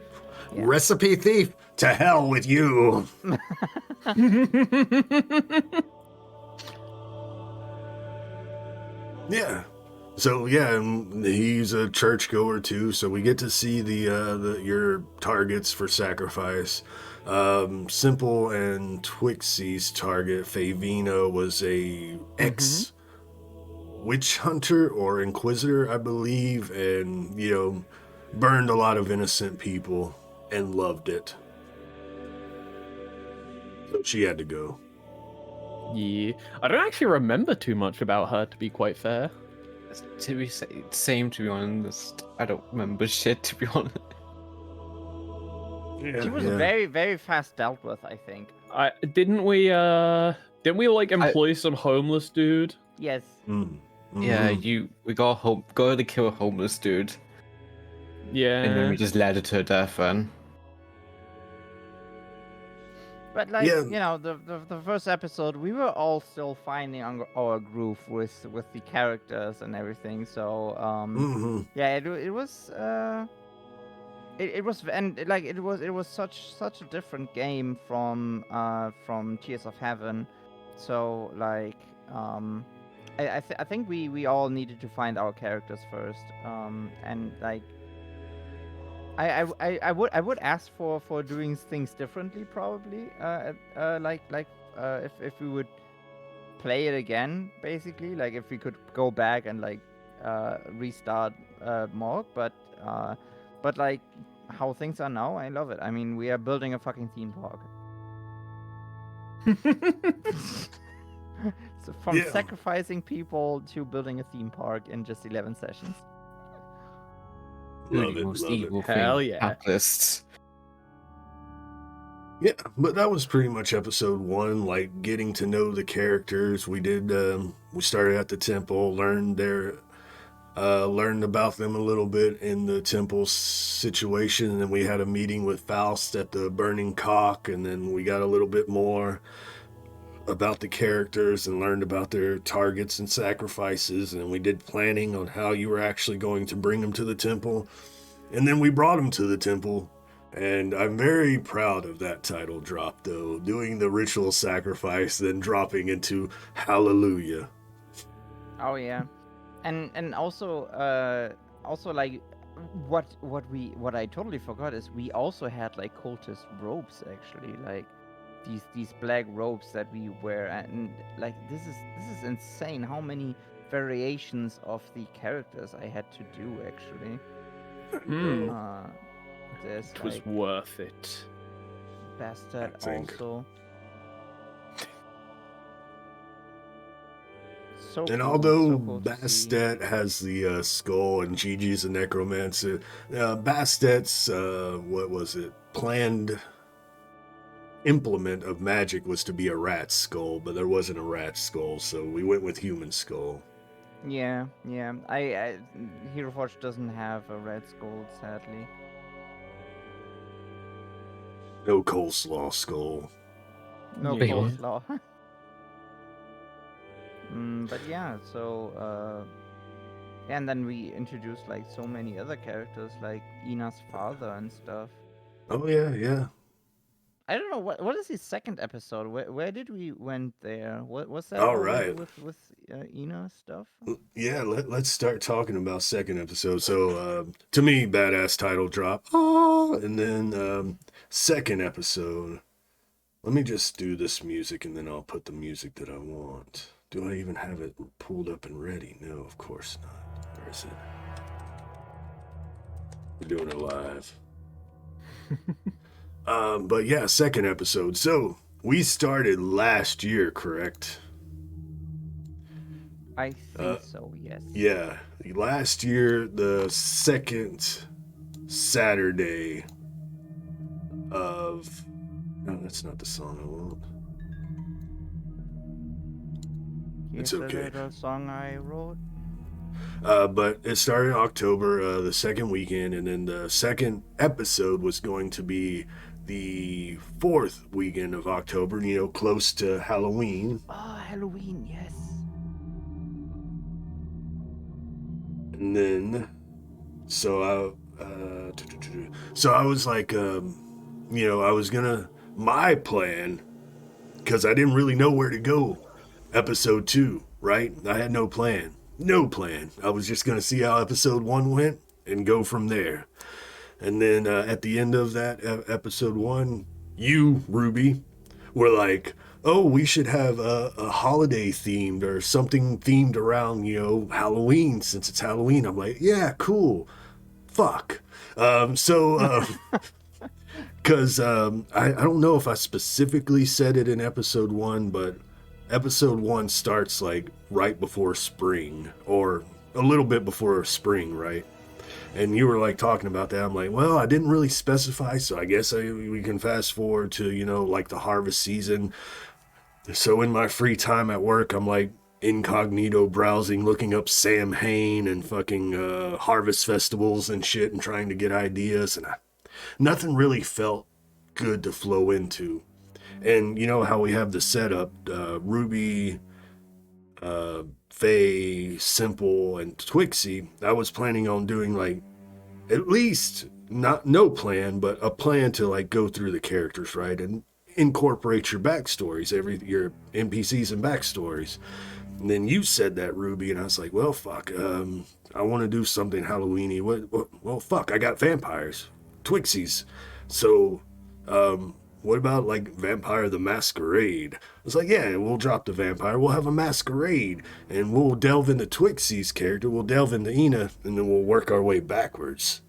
yeah. Recipe thief, to hell with you. Yeah. So yeah, and he's a churchgoer too. So we get to see the your targets for sacrifice. Simple and Twixie's target, Favina, was a ex witch hunter or inquisitor, I believe, and burned a lot of innocent people and loved it. So she had to go. Yeah, I don't actually remember too much about her, to be quite fair. To be same, to be honest. I don't remember shit, to be honest. Yeah, She was yeah. very very fast dealt with, I think. Didn't we like employ some homeless dude? Yes. Yeah, Mhm. we got to kill a homeless dude, Yeah. and then we just led her to her death. Then But like, Yeah. the first episode, we were all still finding our groove with the characters and everything. So Mhm. yeah, it was it was, and like it was such a different game from Tears of Heaven. So like I think we all needed to find our characters first. And like I would ask for doing things differently, probably. If we would play it again, basically, like if we could go back and like restart MoG, but like how things are now, I love it. I mean, we are building a fucking theme park. So from Yeah. sacrificing people to building a theme park in just 11 sessions. Love the it, most love it. evil Hell thing, yeah. capitalists. Yeah, but that was pretty much episode 1, like getting to know the characters. We did, we started at the temple, learned about them a little bit in the temple situation, and then we had a meeting with Faust at the Burning Cock, and then we got a little bit more about the characters and learned about their targets and sacrifices, and we did planning on how you were actually going to bring them to the temple, and then we brought them to the temple. And I'm very proud of that title drop, though, doing the ritual sacrifice, then dropping into Hallelujah. Oh yeah, and also like what I totally forgot is we also had like cultist robes, actually, like these black robes that we wear. And like this is insane how many variations of the characters I had to do actually. Hmm. There's It was like worth it. Bastard I think. also. So And cool, although so cool to see. Bastet has the skull and GiGi's a necromancer, Bastet's, what was it, planned implement of magic was to be a rat skull, but there wasn't a rat skull, so we went with human skull. Yeah. I Hero Forge doesn't have a red skull, sadly. No coleslaw skull. No Yeah. coleslaw. But yeah, so and then we introduced like so many other characters, like Ina's father and stuff. Oh yeah. I don't know what is the second episode. Where did we went there? What was that All already right. with Eena stuff? Yeah, let's start talking about second episode. So, to me, badass title drop. Ah, and then second episode. Let me just do this music, and then I'll put the music that I want. Do I even have it pulled up and ready? No, of course not. Where is it? We're doing it live. But yeah, second episode. So we started last year, correct? I think so. Yes. Yeah, last year, the second Saturday of... No, that's not the song I want. It's okay. The song I wrote. But it started in October, the second weekend, and then the second episode was going to be the fourth weekend of October, you know, close to Halloween. Oh, Halloween, yes. And then, so I was like, you know, I was gonna, my plan, because I didn't really know where to go, episode 2, right? I had no plan. I was just gonna see how episode 1 went and go from there. And then at the end of that episode 1, you, Ruby, were like, oh, we should have a holiday themed or something themed around, you know, Halloween, since it's Halloween. I'm like, yeah, cool. Fuck. Because I don't know if I specifically said it in episode 1, but episode 1 starts like right before spring, or a little bit before spring, right? And you were like talking about that. I'm like, well, I didn't really specify, so I guess we can fast forward to, you know, like the harvest season. So in my free time at work, I'm like incognito browsing, looking up Sam Hain and fucking harvest festivals and shit, and trying to get ideas, and nothing really felt good to flow into. And you know how we have the setup, Ruby, Faye, Simple, and Twixie. I was planning on doing like at least no plan, but a plan to like go through the characters, right, and incorporate your backstories, your NPCs and backstories. And then you said that, Ruby, and I was like, well, fuck, I want to do something Halloween-y. Well, fuck, I got vampires, Twixies. So, what about like Vampire the Masquerade? I was like, yeah, we'll drop the vampire, we'll have a masquerade, and we'll delve into Twixie's character, we'll delve into Eena, and then we'll work our way backwards.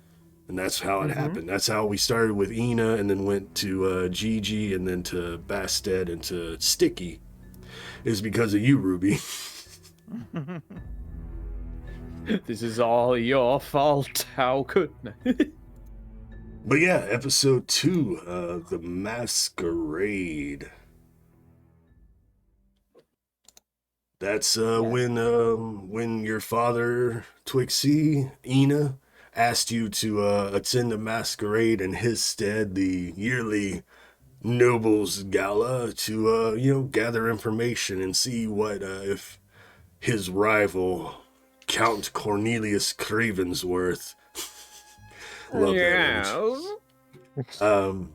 And that's how it happened. That's how we started with Eena, and then went to GiGi, and then to Bastet, and to Sticky. Is because of you, Ruby. This is all your fault. How could... But yeah, episode 2, the Masquerade. That's when your father, Twixie, Eena, asked you to attend the masquerade in his stead, the yearly Nobles Gala, to you know, gather information and see what if his rival, Count Cornelius Cravensworth, love that image.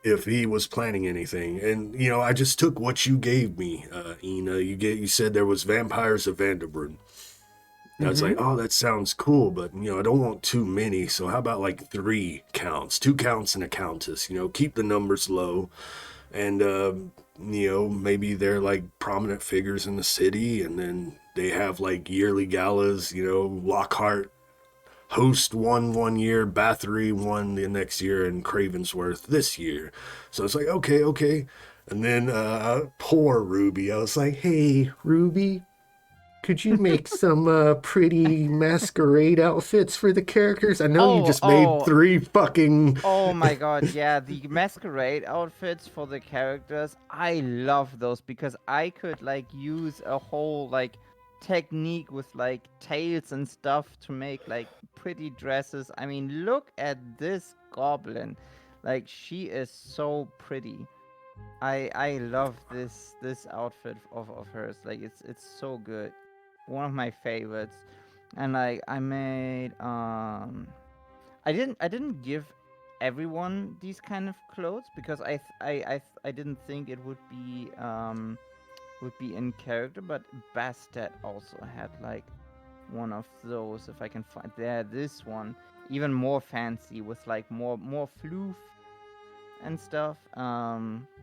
If he was planning anything. And you know, I just took what you gave me, Eena. You said there was vampires of Vanderbrunn. I was like, oh, that sounds cool, but, you know, I don't want too many, so how about, like, 3 counts? 2 counts and a countess, you know, keep the numbers low, and, you know, maybe they're, like, prominent figures in the city, and then they have like yearly galas, you know, Lockhart host one year, Bathory won the next year, and Cravensworth this year. So it's like, okay. And then poor Ruby, I was like, hey, Ruby, could you make some pretty masquerade outfits for the characters? I know you just made 3 fucking... Oh my god, yeah, the masquerade outfits for the characters, I love those because I could like use a whole like technique with like tails and stuff to make like pretty dresses. I mean, look at this goblin. Like, she is so pretty. I love this outfit of hers. Like, it's so good. One of my favorites. And like I made I didn't give everyone these kind of clothes because I didn't think it would be in character, but Bastet also had like one of those. If I can find this one even more fancy with like more floof and stuff.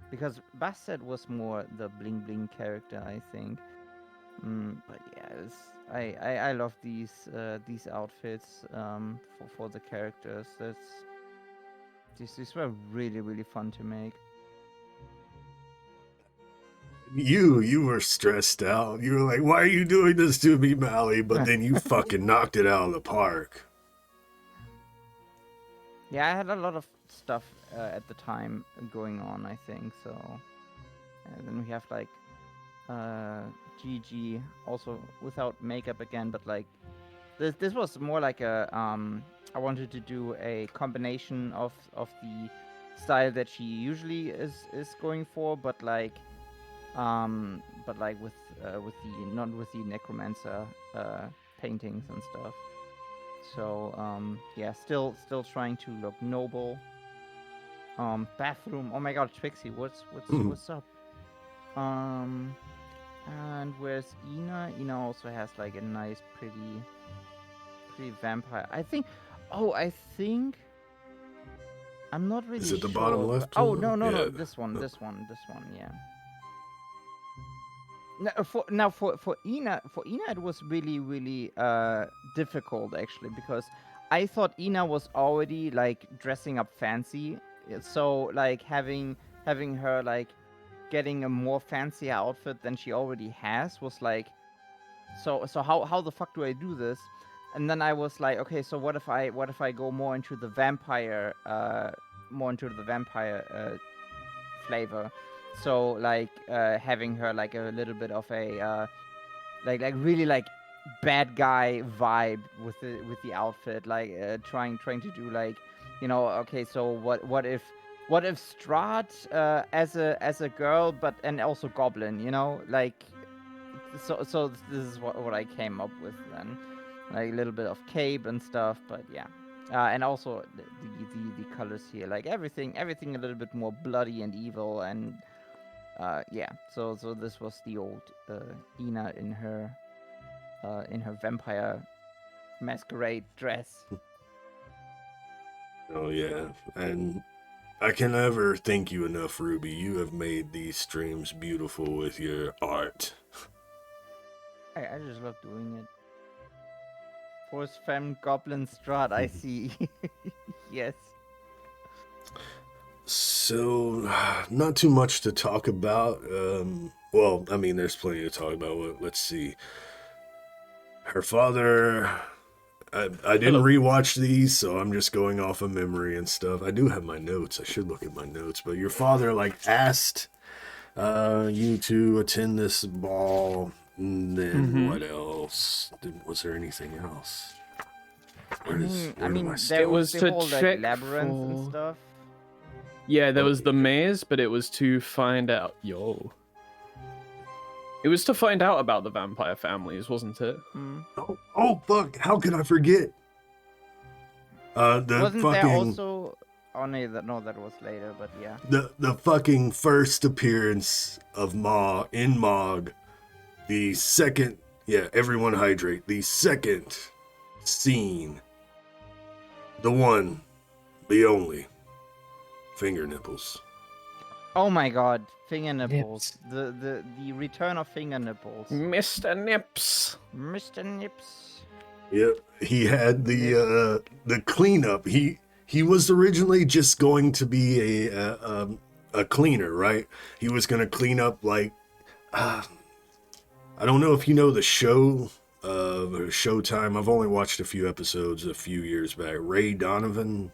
Because Bastet was more the bling bling character, I think. But yeah, I love these outfits for the characters. These were really fun to make. You were stressed out. You were like, why are you doing this to me, Mally? But then you fucking knocked it out of the park. Yeah, I had a lot of stuff at the time going on, I think. So, and then we have like GiGi also without makeup again, but like this was more like a I wanted to do a combination of the style that she usually is going for, but like with the not with the necromancer paintings and stuff. So yeah, still trying to look noble. Bathroom. Oh my god, Trixie, what's up? And where's Eena? Eena also has like a nice, pretty vampire. I think. Oh, I think. I'm not really sure. Is it the bottom left? Oh no, Yeah. this one. Yeah. For Eena, it was really difficult actually, because I thought Eena was already like dressing up fancy, so like having her like getting a more fancy outfit than she already has was like, so how the fuck do I do this? And then I was like, okay, so what if I go more into the vampire flavor? So like having her like a little bit of a like really like bad guy vibe with the outfit, like trying to do like, you know, okay, so what if Strahd as a girl, but and also Goblin, you know, like so this is what I came up with then, like a little bit of cape and stuff, but yeah. And also the colors here, like everything a little bit more bloody and evil, and yeah. So this was the old Eena in her vampire masquerade dress. Oh yeah, and I can never thank you enough, Ruby. You have made these streams beautiful with your art. I just love doing it. Force Femme Goblin Strahd, I see. Yes. So, not too much to talk about. Well, I mean, there's plenty to talk about. Let's see. Her father... I didn't rewatch these, so I'm just going off of memory and stuff. I do have my notes. I should look at my notes. But your father, like, asked you to attend this ball. And then what else? Was there anything else? There was the whole, like, labyrinth and stuff. Yeah, there was the maze, but it was to find out. It was to find out about the vampire families, wasn't it? Oh fuck! How could I forget? Wasn't there also? Oh no, that was later. But yeah. The fucking first appearance of MoG in MoG. The second, everyone hydrate. The second scene. The one, the only. Finger nipples. Oh my god, finger nipples. The return of finger nipples. Mr. Nips. Mr. Nips. Yep, he had the cleanup. He was originally just going to be a cleaner, right? He was going to clean up like I don't know if you know the show Showtime. I've only watched a few episodes a few years back. Ray Donovan.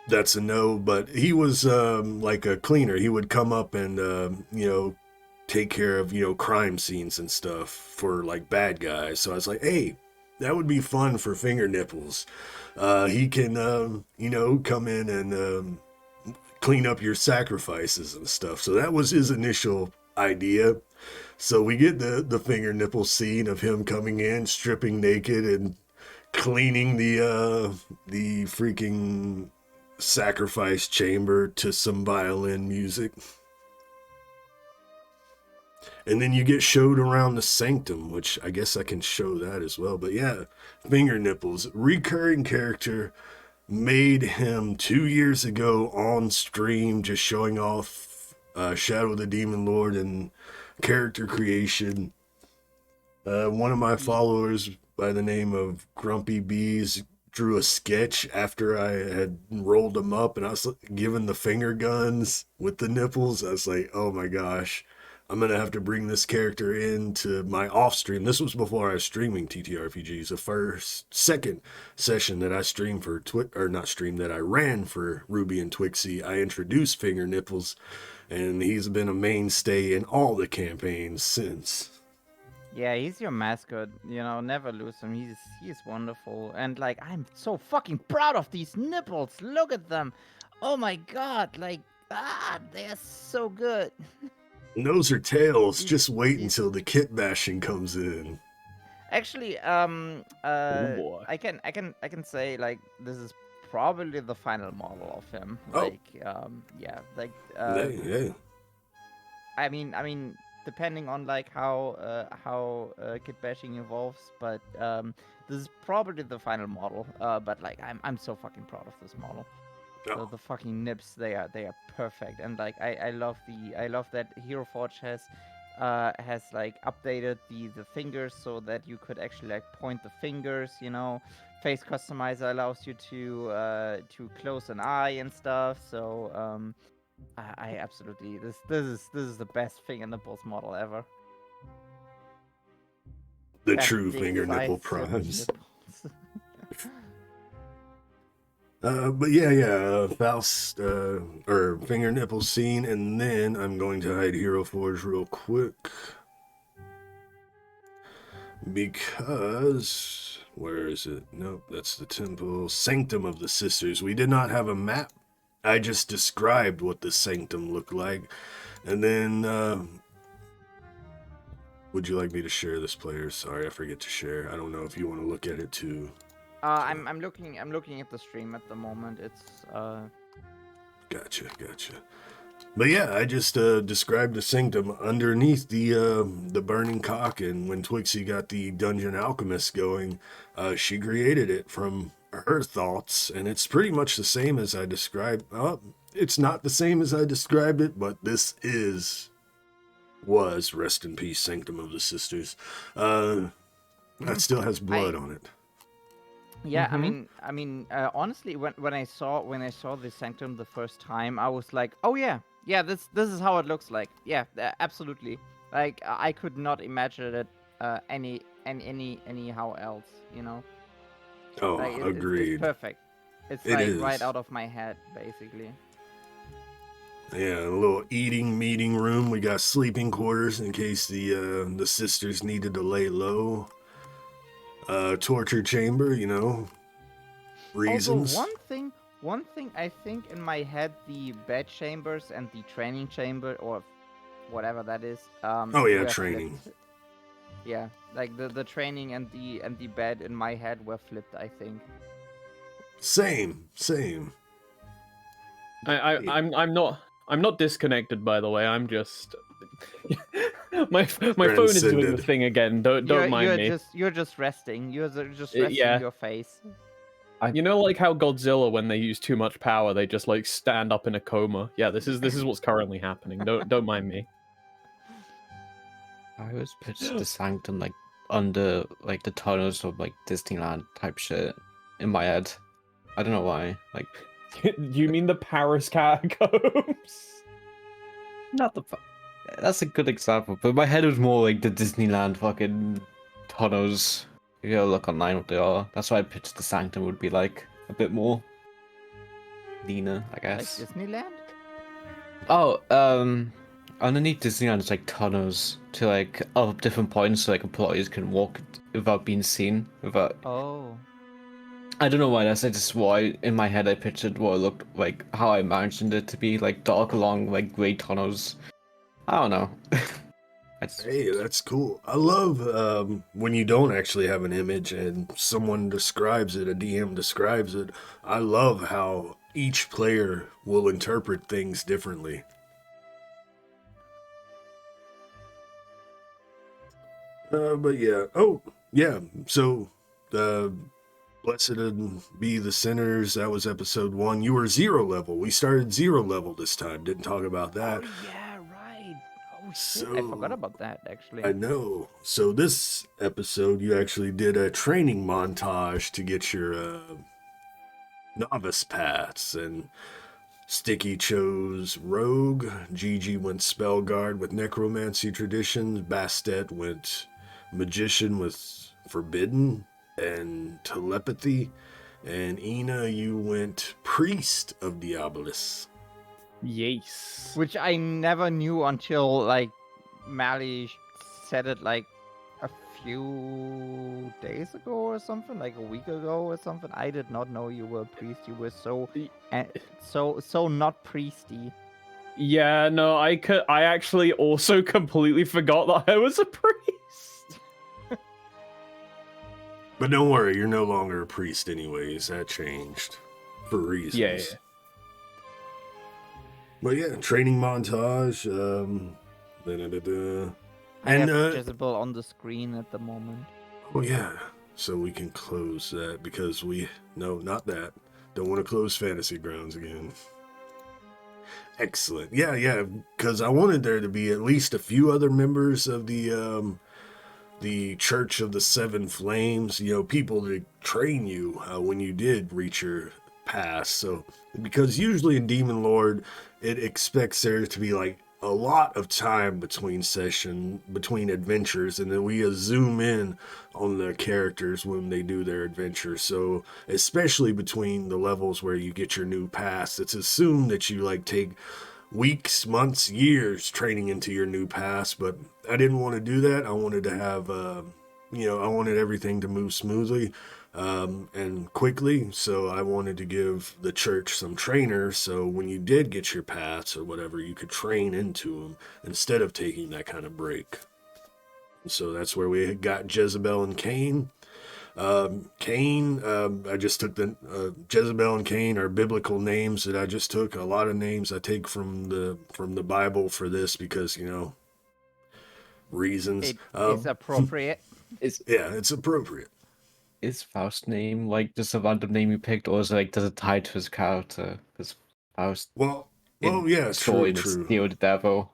That's a no, but he was like a cleaner. He would come up and take care of crime scenes and stuff for like bad guys. So I was like, hey, that would be fun for finger nipples. He can come in and clean up your sacrifices and stuff. So that was his initial idea. So we get the finger nipple scene of him coming in, stripping naked and cleaning the freaking sacrifice chamber to some violin music. And then you get showed around the sanctum, which I guess I can show that as well. But yeah, finger nipples, recurring character, made him 2 years ago on stream, just showing off Shadow of the Demon Lord and character creation. One of my followers by the name of Grumpy Bees drew a sketch after I had rolled them up, and I was given the finger guns with the nipples. I was like, oh my gosh, I'm going to have to bring this character into my off stream. This was before I was streaming TTRPGs. The second session that I streamed for that I ran for Ruby and Twixie, I introduced finger nipples, and he's been a mainstay in all the campaigns since. Yeah, he's your mascot. Never lose him. He's wonderful. And like, I'm so fucking proud of these nipples. Look at them. Oh my god, they're so good. Nose or tails, just wait until the kit bashing comes in. Actually, Oh boy. I can say like this is probably the final model of him. Oh. Yeah. I mean, depending on like how kit bashing evolves, but this is probably the final model. But like I'm so fucking proud of this model. Oh. The fucking nips, they are perfect, and like I love that Hero Forge has like updated the fingers so that you could actually like point the fingers. Face customizer allows you to close an eye and stuff. So I absolutely this is the best finger nipples model ever. The Best true big finger nipple size primes. nipples. But yeah, Faust, or finger nipple scene, and then I'm going to hide Hero Forge real quick. Because, where is it? Nope, that's the temple. Sanctum of the Sisters. We did not have a map. I just described what the sanctum looked like. And then, would you like me to share this, player? Sorry, I forget to share. I don't know if you want to look at it too. I'm looking at the stream at the moment. It's Gotcha. But yeah, I just described the sanctum underneath the burning cock, and when Twixie got the Dungeon Alchemist going, she created it from her thoughts, and it's pretty much the same as I described. It's not the same as I described it, but this was rest in peace, Sanctum of the Sisters. That still has blood on it. yeah. I mean, honestly, when I saw the sanctum the first time, I was like, oh yeah, this is how it looks like. Yeah, absolutely. Like I could not imagine it anyhow else. Oh, Like, agreed. It's perfect. It's It like is. right out of my head, basically. Yeah, a little meeting room. We got sleeping quarters in case the sisters needed to lay low. Torture chamber, reasons. Also, one thing I think in my head, the bed chambers and the training chamber, or whatever that is. Oh yeah, were training. flipped. Yeah, like the training and the bed in my head were flipped, I think. Same. I'm not disconnected, by the way. I'm just my phone is doing the Transcended. thing again. Don't mind me. You're just resting. You're just resting Yeah. your face. You know, like how Godzilla, when they use too much power, they just like stand up in a coma. Yeah, this is what's currently happening. Don't mind me. I was pitched the Sanctum like under like the tunnels of like Disneyland type shit in my head. I don't know why. Like, You mean the Paris catacombs? not the. That's a good example, but my head was more like the Disneyland fucking tunnels. You gotta look online what they are. That's why I pitched the Sanctum would be like a bit more leaner, I Like guess. Disneyland? Oh, underneath Disneyland is like tunnels to like other different points so like employees can walk without being seen. Without Oh. I don't know why that's just why in my head I pictured what it looked like, how I imagined it to be like dark along like grey tunnels. I don't know. Hey, that's cool. I love when you don't actually have an image and someone describes it, a DM describes it. I love how each player will interpret things differently. But yeah. Oh, yeah. So, Blessed be the sinners. That was episode 1. You were 0 level. We started 0 level this time. Didn't talk about that. Oh yeah, right. Oh shit, So, I forgot about that actually. I know. So this episode, you actually did a training montage to get your novice paths, and Sticky chose Rogue, GiGi went Spellguard with Necromancy traditions, Bastet went Magician with Forbidden and Telepathy, and Eena, you went Priest of Diabolus. Yes. Which I never knew until like Mally said it like a few days ago or something, like a week ago or something. I did not know you were a priest. You were so not priesty. Yeah, no, I actually also completely forgot that I was a priest. But don't worry, you're no longer a priest anyways. That changed for reasons. Yeah. But yeah, training montage. I have And Jezebel on the screen at the moment. oh yeah, so we can close that because no, not that. Don't want to close Fantasy Grounds again. Excellent. Yeah, because I wanted there to be at least a few other members of the Church of the Seven Flames, people to train you when you did reach your pass. So, because usually in Demon Lord, it expects there to be like a lot of time between adventures, and then we zoom in on the characters when they do their adventure. So, especially between the levels where you get your new pass, it's assumed that you like take weeks, months, years training into your new pass, but I didn't want to do that. I wanted to have, I wanted everything to move smoothly and quickly, so I wanted to give the church some trainers, so when you did get your pass or whatever, you could train into them instead of taking that kind of break. So that's where we got Jezebel and Cain. Cain, I just took the Jezebel and Cain are biblical names that I just took. A lot of names I take from the Bible for this because reasons. It is appropriate. It's appropriate. Is Faust's name like just a random name you picked, or is it like does it tie to his character? Because Faust. Well, in yeah, story true. Steal the devil.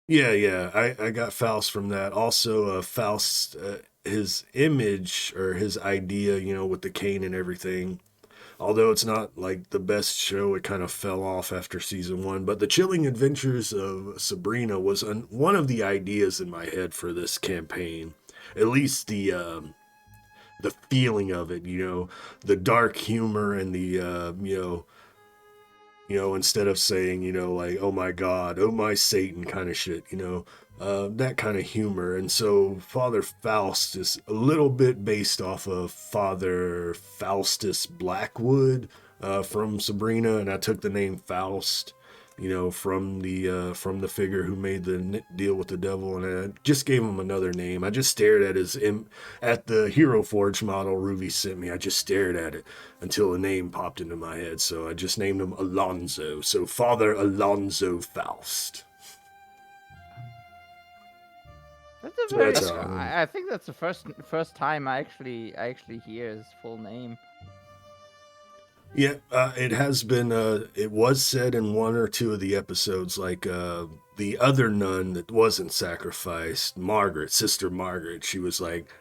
Yeah. I got Faust from that. Also, Faust, his image or his idea, with the cane and everything. Although it's not like the best show, it kind of fell off after season 1. But the Chilling Adventures of Sabrina was one of the ideas in my head for this campaign. At least the feeling of it, the dark humor and the instead of saying, like, oh my God, oh my Satan kind of shit, that kind of humor. And so Father Faust is a little bit based off of Father Faustus Blackwood from Sabrina, and I took the name Faust, from the figure who made the deal with the devil, and I just gave him another name. I just stared at the Hero Forge model Ruby sent me. I just stared at it until a name popped into my head, so I just named him Alonzo. So Father Alonzo Faust. That's a So very. that's, I think that's the first time I actually hear his full name. Yeah, it has been. It was said in one or two of the episodes, like the other nun that wasn't sacrificed, Margaret, Sister Margaret. She was like,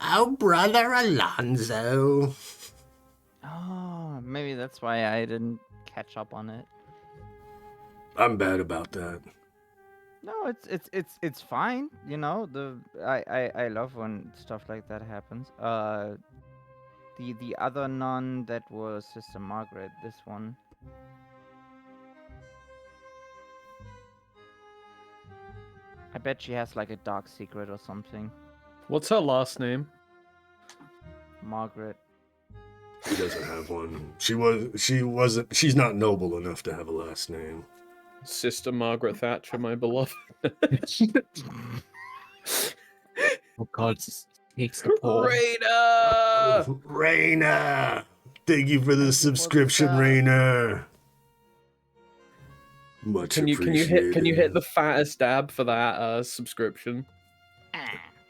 "Oh, brother Alonzo." Oh, maybe that's why I didn't catch up on it. I'm bad about that. No, it's fine. You know, I love when stuff like that happens. The other nun that was Sister Margaret. This one. I bet she has like a dark secret or something. What's her last name? Margaret. She doesn't have one. Wasn't. She's not noble enough to have a last name. Sister Margaret Thatcher, my beloved. Oh God, takes the poor. Raina! Raina! Thank you for the Thank you for the subscription, sub. Raina. Much Can you appreciated. hit the fattest dab for that subscription?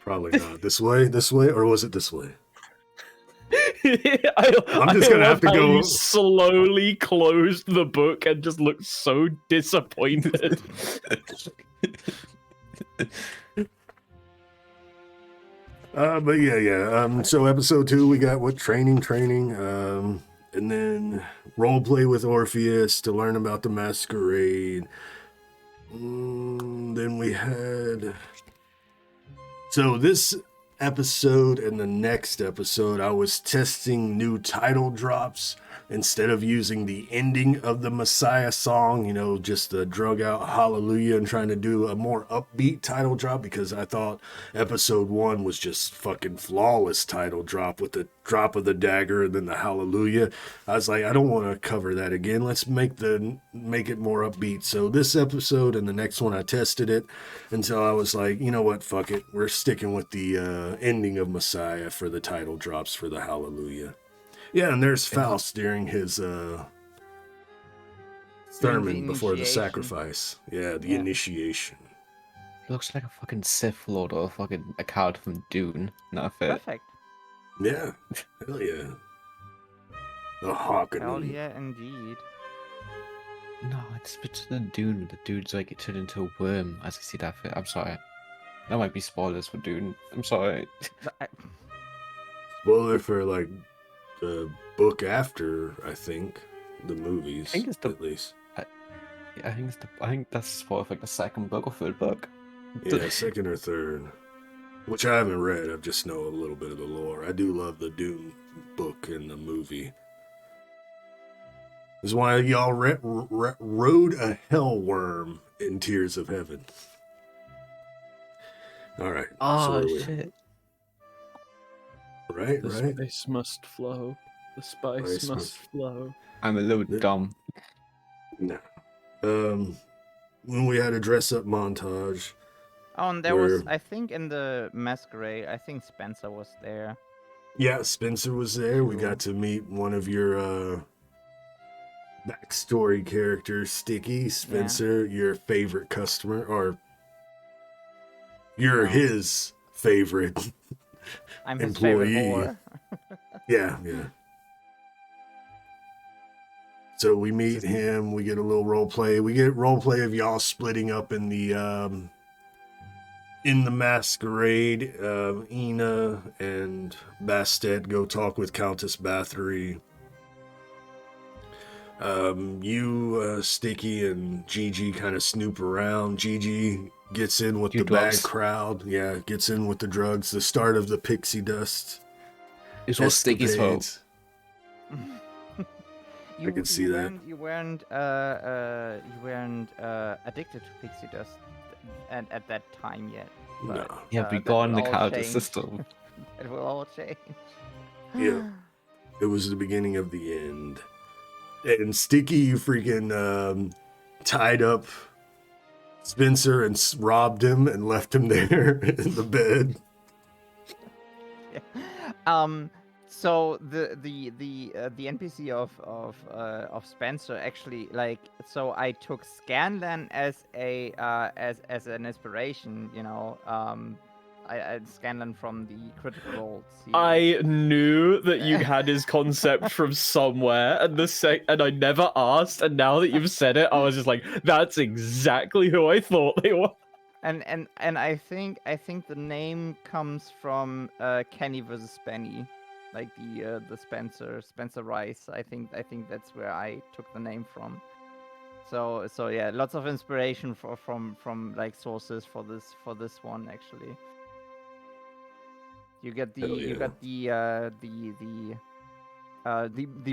Probably not. This way, or was it this way? I'm just gonna have to how go- You slowly closed the book and just looked so disappointed. But yeah. So episode 2, we got what training, and then role play with Orpheus to learn about the masquerade. Then we had. So this episode and the next episode, I was testing new title drops instead of using the ending of the Messiah song, just the drug out hallelujah, and trying to do a more upbeat title drop because I thought episode 1 was just fucking flawless title drop with the drop of the dagger and then the hallelujah. I was like, I don't want to cover that again. Let's make it more upbeat. So this episode and the next one, I tested it until I was like, you know what, fuck it. We're sticking with the ending of Messiah for the title drops for the hallelujah. Yeah, and there's Faust during his sermon before the initiation. sacrifice. Yeah, the initiation. He looks like a fucking Sith Lord or a card from Dune. Not fit. Perfect. Yeah, hell yeah. The Hawk. Hell yeah, indeed. No, it's the Dune. The dude's like it turned into a worm as I see that fit. I'm sorry. That might be spoilers for Dune. I'm sorry. Spoiler for like the book after, I think, the movies. I think it's at least. I think that's spoiled for like the second book or third book. Yeah, second or third. Which I haven't read. I just know a little bit of the lore. I do love the Dune book and the movie. This is why y'all rode a hell worm in Tears of Heaven. All right. Oh so shit! Right. The spice must flow. The spice must flow. I'm a little dumb. No. When we had a dress-up montage. Oh, and there was, I think, in the masquerade, I think Spencer was there. Yeah, Spencer was there. We got to meet one of your backstory characters, Sticky. Spencer, your favorite customer, or you're his favorite I'm his employee. favorite whore. Yeah. So we meet him. We get a little role play. We get role play of y'all splitting up in the masquerade. Eena and Bastet go talk with Countess Bathory. You, Sticky, and GiGi kind of snoop around. GiGi gets in with the drugs. bad crowd. Yeah, gets in with the drugs. The start of the pixie dust. It's all Sticky's fault. escapades. I can see that. You weren't addicted to pixie dust at that time yet. No. But, Yeah, we that got in will the all character change. system. It will all change. Yeah. It was the beginning of the end. And Sticky, you freaking tied up Spencer and robbed him and left him there in the bed. So the NPC of Spencer actually, like, so I took Scanlan as a as an inspiration, Scanlan from the Critical Role series. I knew that you had his concept from somewhere, and and I never asked, and now that you've said it, I was just like, that's exactly who I thought they were. And I think the name comes from Kenny versus Benny, like the Spencer Rice. I think that's where I took the name from. So yeah, lots of inspiration from like sources for this one actually. You get the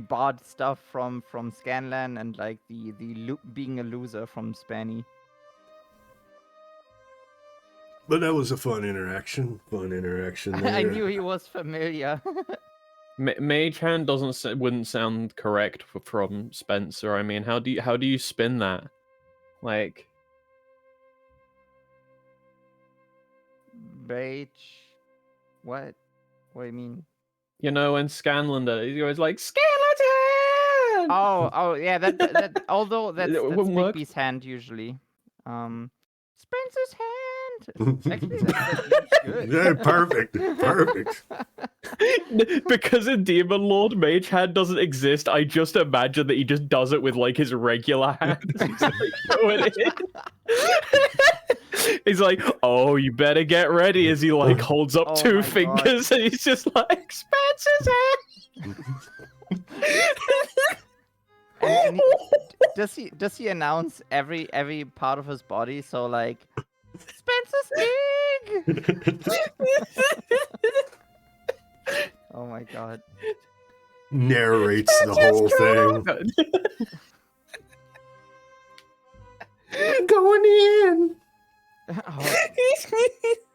bard stuff from Scanlan, and like the being a loser from Spanny. But that was a fun interaction. There. I knew he was familiar. Mage Hand wouldn't sound correct from Spencer. I mean, how do you spin that? Like, Mage. What? What do you mean? you know, when Scanlan does it, he goes like, Skeleton! Oh, yeah. That although that's wouldn't work. Bigby's hand usually. Spencer's hand. Actually, that's good. Yeah, perfect. Because in Demon Lord, Mage Hand doesn't exist. I just imagine that he just does it with like his regular hands. He's like, going in. He's like, oh, you better get ready, as he like holds up two fingers, and he's just like, Spencer's hand. And does he announce every part of his body? So like, Spencer's dig. Oh my god. Narrates the whole thing. Going in. Oh.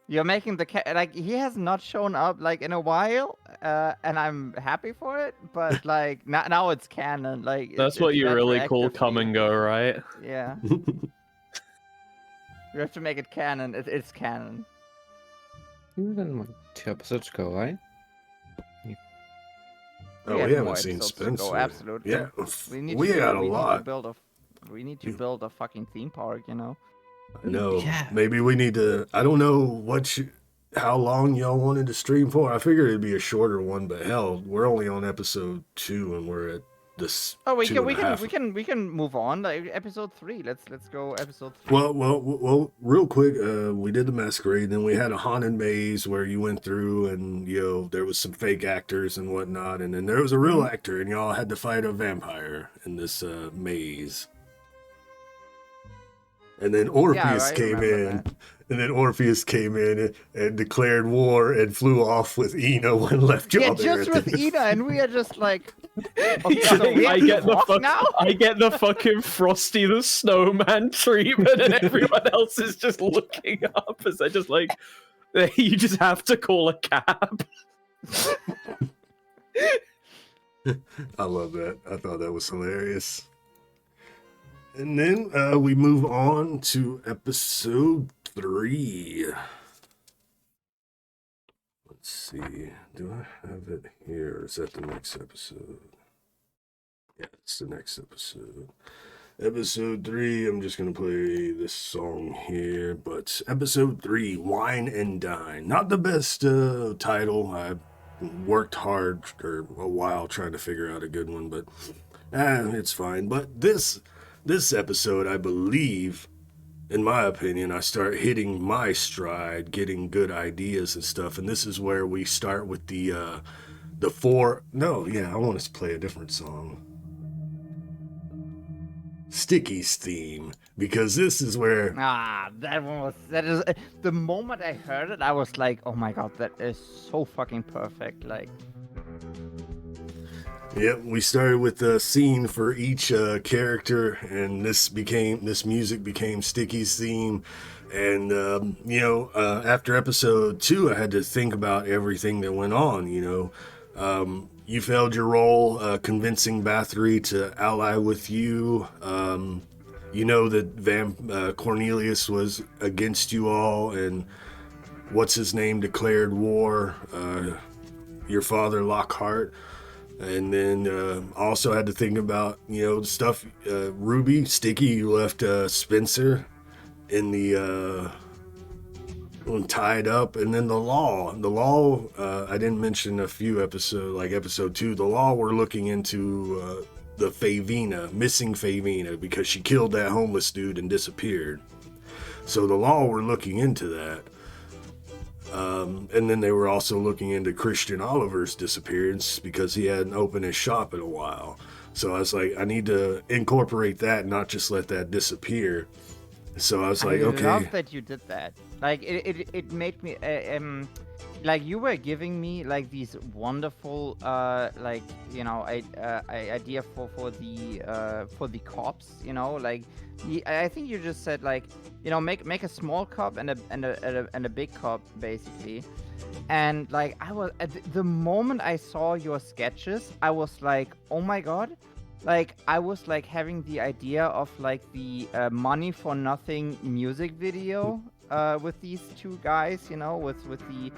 You're making the like he has not shown up like in a while, and I'm happy for it. But like now it's canon. Like that's what you really call come and go, right? Yeah. You have to make it canon. It's canon. Even like 2 episodes ago, right? Oh, we haven't seen Spencer. Oh, absolutely. Yeah, we had a lot. We need to build a fucking theme park, you know. I know. Yeah. Maybe we need to. I don't know how long y'all wanted to stream for. I figured it'd be a shorter one, but hell, we're only on episode 2 and we're at this. Oh, we can move on. Like episode 3. Let's go episode 3. Well. Real quick, we did the masquerade. Then we had a haunted maze where you went through, and there was some fake actors and whatnot, and then there was a real actor, and y'all had to fight a vampire in this maze. And then Orpheus came in. And then Orpheus came in and declared war and flew off with Eena when left y'all there. Yeah, just with Eena, and we are just like, okay, so I get the now? fucking Frosty the Snowman treatment, and everyone else is just looking up as they're just like, you just have to call a cab. I love that. I thought that was hilarious. And then we move on to episode 3. Let's see. Do I have it here? Or is that the next episode? Yeah, it's the next episode. Episode 3, I'm just going to play this song here. But episode 3, Wine and Dine. Not the best title. I worked hard for a while trying to figure out a good one, but it's fine. But this episode, I believe, in my opinion, I start hitting my stride, getting good ideas and stuff. And this is where we start with I want us to play a different song. Sticky's theme, because this is where... that is the moment I heard it, I was like, oh my god, that is so fucking perfect. Like... Yep, we started with a scene for each character, and this music became Sticky's theme. And after episode 2, I had to think about everything that went on. You failed your role, convincing Bathory to ally with you. That Cornelius was against you all, and what's his name declared war. Your father Lockhart. And then also had to think about, stuff. Ruby, Sticky, you left Spencer in the tied up. And then the law, I didn't mention a few episodes, like episode 2, the law were looking into the Favina, missing Favina, because she killed that homeless dude and disappeared. So the law were looking into that. And then they were also looking into Christian Oliver's disappearance because he hadn't opened his shop in a while. So I was like, I need to incorporate that and not just let that disappear. So I was like, okay. I love that you did that. Like it made me like you were giving me like these wonderful like you know idea for the cops, you know, like I think you just said like, you know, make a small cop and a big cop basically. And like I was at the moment I saw your sketches, I was like, oh my god. Like I was like having the idea of like the Money for Nothing music video with these two guys, you know, with the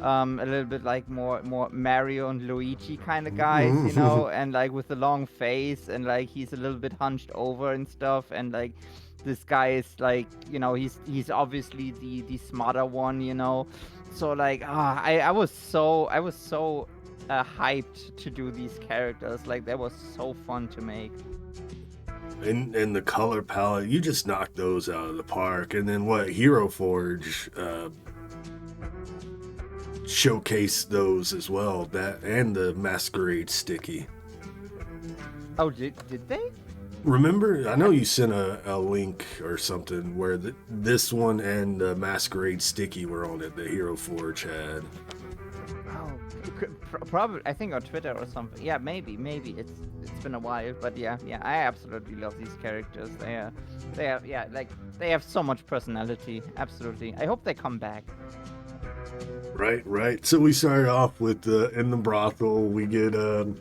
a little bit like more Mario and Luigi kind of guys, you know, and like with the long face and like he's a little bit hunched over and stuff, and like this guy is like, you know, he's obviously the smarter one, you know. So like I was so hyped to do these characters. Like that was so fun to make. And the color palette, you just knocked those out of the park. And then what, Hero Forge showcased those as well, that and the Masquerade Sticky. Oh, did they? Remember, I know you sent a link or something where this one and the Masquerade Sticky were on it, the Hero Forge had. Oh, probably, I think on Twitter or something. Yeah, maybe. It's been a while, but yeah, I absolutely love these characters. They have so much personality. Absolutely. I hope they come back. Right. So we started off with in the brothel. We get you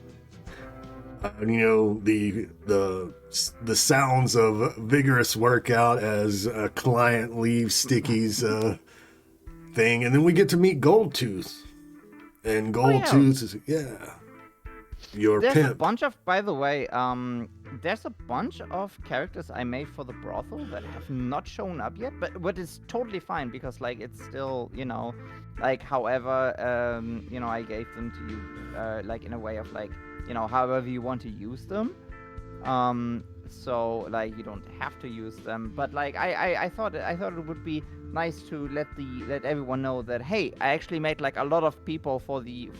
know, the sounds of vigorous workout as a client leaves Sticky's thing, and then we get to meet Goldtooth. And Goldtooth is your there's pimp. A bunch of, by the way, there's a bunch of characters I made for the brothel that have not shown up yet, but it's totally fine because like it's still, you know, like however you know, I gave them to you like in a way of like, you know, however you want to use them. So like you don't have to use them, but like I thought it would be nice to let everyone know that, hey, I actually made like a lot of people for the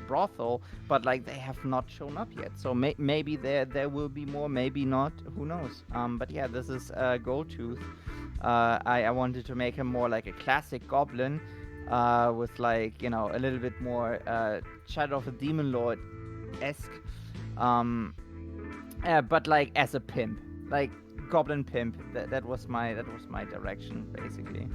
brothel, but like they have not shown up yet. So maybe there will be more, maybe not, who knows. But yeah, this is Goldtooth. I wanted to make him more like a classic goblin, with like, you know, a little bit more Shadow of the Demon Lord-esque. But like as a pimp, like goblin pimp. That was my direction basically.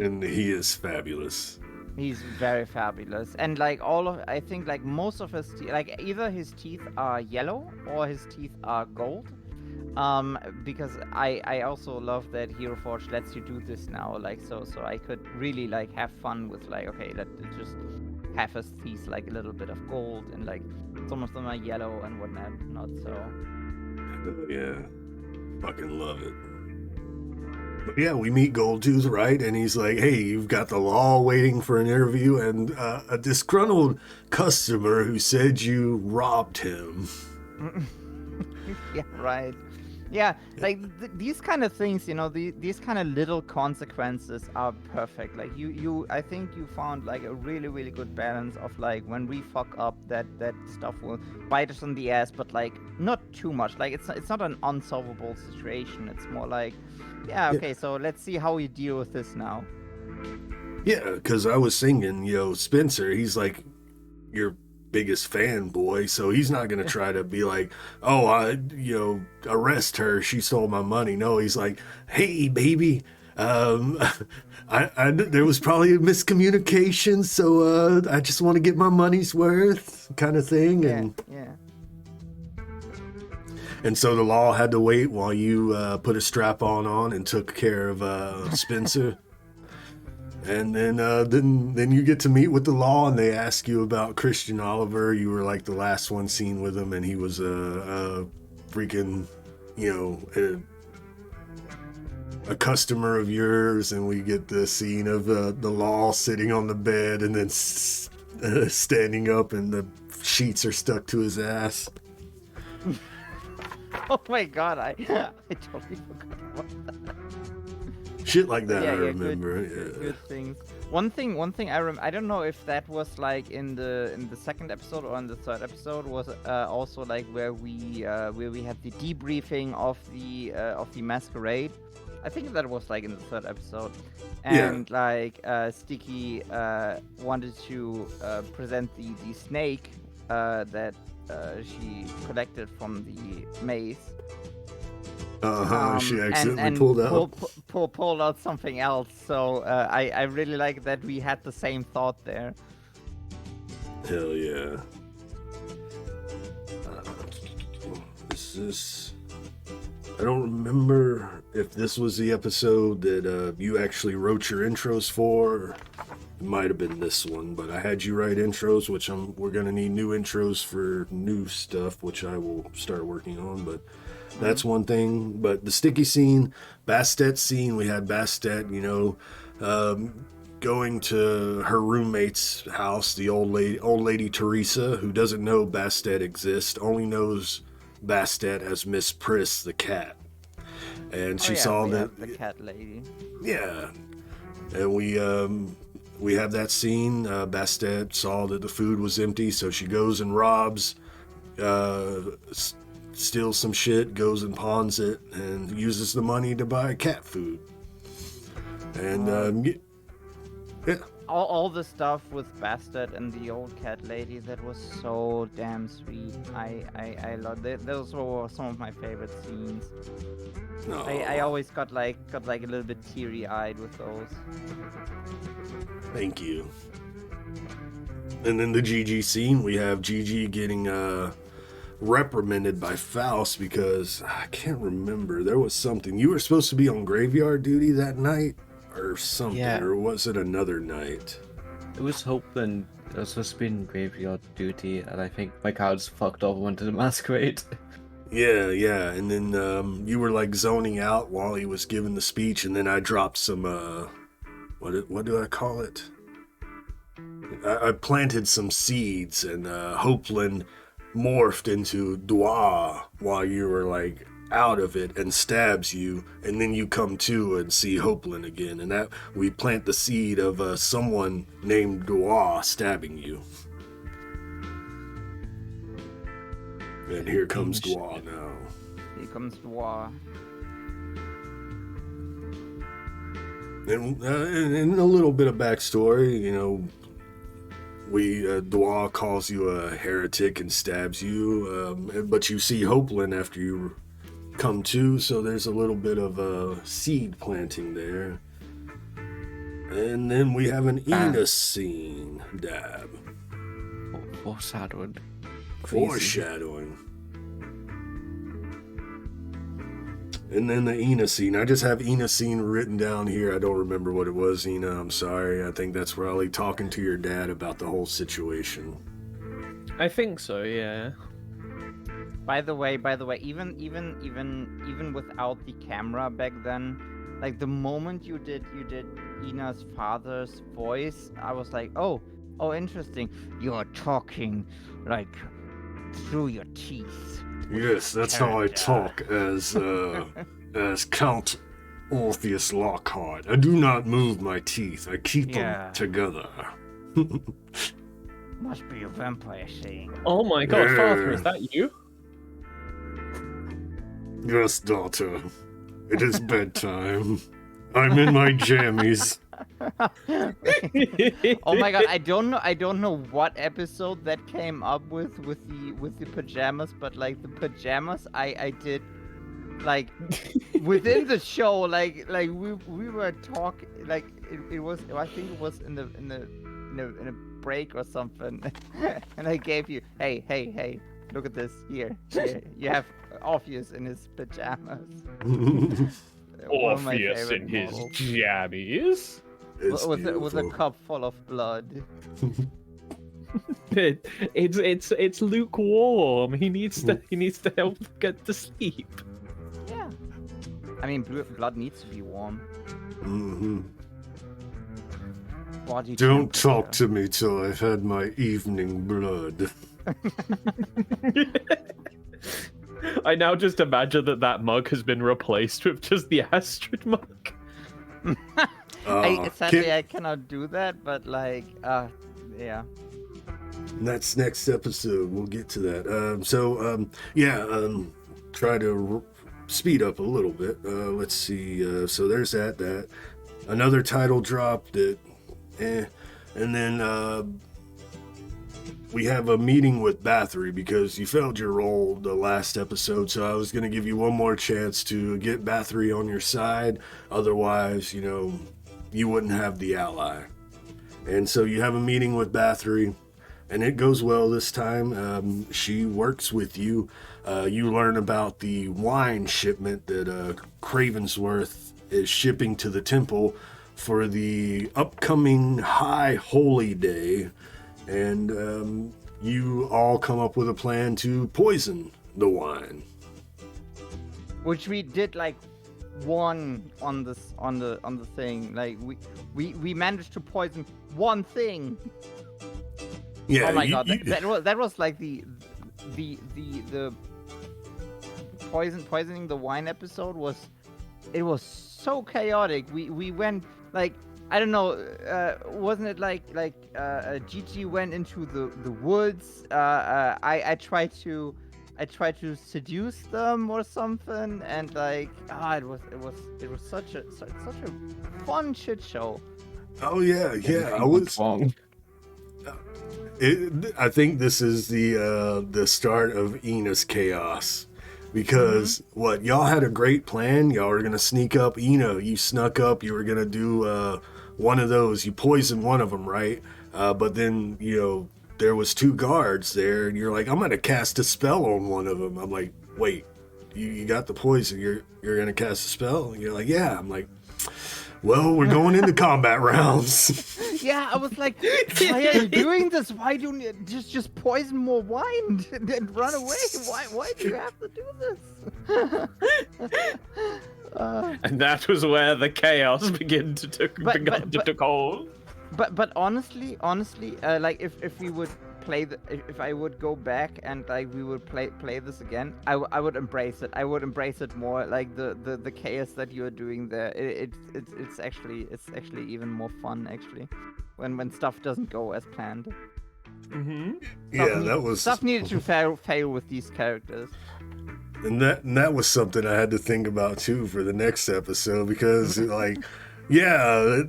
And he is fabulous. He's very fabulous, and like I think like most of his like either his teeth are yellow or his teeth are gold. Because I also love that Hero Forge lets you do this now, like so I could really like have fun with like, okay, let's just have his teeth like a little bit of gold, and like some of them are yellow and whatnot, not so. Yeah, fucking love it. But yeah, we meet Goldtooth, right? And he's like, hey, you've got the law waiting for an interview, and a disgruntled customer who said you robbed him. Yeah, right. Yeah, like these kind of things, you know, these kind of little consequences are perfect. Like I think you found like a really, really good balance of like when we fuck up, that stuff will bite us on the ass, but like not too much. Like it's not an unsolvable situation. It's more like, yeah, okay, so let's see how we deal with this now. Yeah, because I was singing, you know, Spencer, he's like your biggest fanboy, so he's not gonna try to be like, oh, arrest her, she stole my money. No, he's like, hey baby, I there was probably a miscommunication, so I just want to get my money's worth, kind of thing. Yeah. And so the law had to wait while you put a strap-on and took care of Spencer. And then you get to meet with the law, and they ask you about Christian Oliver. You were like the last one seen with him, and he was a freaking, you know, a customer of yours, and we get the scene of the law sitting on the bed and then standing up, and the sheets are stuck to his ass. Oh my god, I totally forgot about that. Shit like that, Yeah, I yeah, remember. Good things. One thing I don't know if that was like in the second episode or in the third episode, was also like where we had the debriefing of the masquerade. I think that was like in the third episode, and like Sticky wanted to present the snake that she collected from the maze. She accidentally pulled out. Pulled out something else. So I really like that we had the same thought there. Hell yeah. Is this... I don't remember if this was the episode that you actually wrote your intros for. It might have been this one, but I had you write intros, which we're going to need new intros for new stuff, which I will start working on, but that's one thing. But the Sticky scene, Bastet's scene, we had Bastet, going to her roommate's house, the old lady Teresa, who doesn't know Bastet exists, only knows Bastet as Miss Priss the cat. And she saw that the cat lady. Yeah. And we have that scene. Bastet saw that the food was empty, so she goes and robs, steals some shit, goes and pawns it, and uses the money to buy cat food. And yeah. All the stuff with Bastet and the old cat lady, that was so damn sweet. I loved it. Those were some of my favorite scenes. No. I always got like a little bit teary-eyed with those. Thank you. And then the GiGi scene, we have GiGi getting reprimanded by Faust because I can't remember. There was something. You were supposed to be on graveyard duty that night or something, or was it another night? It was Hopeland. I was supposed to be in graveyard duty, and I think my cards fucked off and went to the masquerade. Yeah. And then you were like zoning out while he was giving the speech, and then I dropped some, what do I call it? I planted some seeds, and Hopeland morphed into Dwa while you were like out of it and stabs you, and then you come to and see Hopeland again, and that we plant the seed of someone named Dwa stabbing you. And here comes Dwa now. Here comes Dwa. And a little bit of backstory, Dwa calls you a heretic and stabs you, but you see Hopeland after you come to, so there's a little bit of seed planting there. And then we have an Eena scene, Dab. Foreshadowing. And then the Eena scene. I just have Eena scene written down here. I don't remember what it was, Eena. I'm sorry. I think that's probably talking to your dad about the whole situation. I think so, yeah. By the way, even without the camera back then, like the moment you did Eena's father's voice, I was like, oh, interesting. You're talking like through your teeth. Yes, that's how I talk as Count Orpheus Lockhart. I do not move my teeth. I keep them together. Must be a vampire thing. Oh my god, Father, is that you? Yes, daughter. It is bedtime. I'm in my jammies. Oh my god, I don't know what episode that came up with the pajamas, but like the pajamas I did like within the show, like we were talking, like it was, I think it was in a break or something, and I gave you, hey, look at this, here you have Orpheus in his pajamas. Orpheus in his jammies? With a cup full of blood. It's lukewarm. He needs to help get to sleep. Yeah. I mean, blood needs to be warm. Mm-hmm. Body Don't talk temperature. to me till I've had my evening blood. I now just imagine that mug has been replaced with just the Astrid mug. Sadly, I cannot do that, but like, yeah. That's next episode. We'll get to that. Try to speed up a little bit. Let's see. So there's that. Another title drop that, and then we have a meeting with Bathory because you failed your role the last episode. So I was going to give you one more chance to get Bathory on your side. Otherwise, you wouldn't have the ally. And so you have a meeting with Bathory. And it goes well this time. She works with you. You learn about the wine shipment that Cravensworth is shipping to the temple for the upcoming High Holy Day. And you all come up with a plan to poison the wine. Which we did like one on the thing. Like we managed to poison one thing. Yeah. Oh my god, that was like the poisoning the wine episode was so chaotic. We went like, I don't know, wasn't it like GiGi went into the woods. I tried to seduce them or something, and like it was such a fun shit show. Oh yeah. I was wrong. I think this is the start of Eena's chaos, because y'all had a great plan. Y'all were gonna sneak up. Eena, you snuck up. You were gonna do one of those. You poisoned one of them, right? But then there was 2 guards there, and you're like, I'm gonna cast a spell on one of them. I'm like, wait, you got the poison. You're gonna cast a spell? And you're like, yeah. I'm like, well, we're going into combat rounds. Yeah, I was like, why are you doing this? Why don't you just poison more wine and run away? Why do you have to do this? And that was where the chaos began to take hold. But honestly, like if we would if I would go back and like we would play this again, I would embrace it. I would embrace it more. Like the chaos that you are doing there. It's actually even more fun actually, when stuff doesn't go as planned. Stuff needed to fail with these characters. And that was something I had to think about too for the next episode, because like, yeah,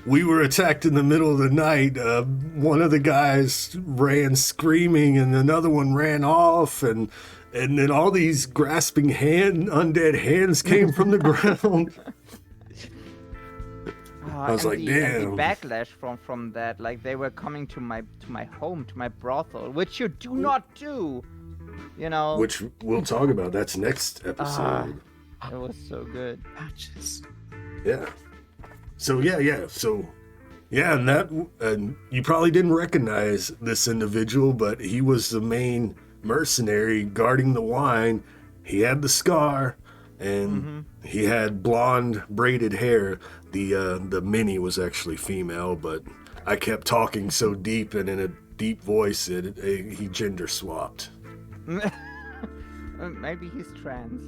we were attacked in the middle of the night. One of the guys ran screaming, and another one ran off, and then all these grasping undead hands came from the ground. I was like, damn. And the backlash from that, like they were coming to my home, to my brothel, which you do not do, Which we'll talk about. That's next episode. It was so good. Yeah. So and you probably didn't recognize this individual, but he was the main mercenary guarding the wine. He had the scar, and he had blonde braided hair. The mini was actually female, but I kept talking so deep and in a deep voice that he gender swapped. Maybe he's trans.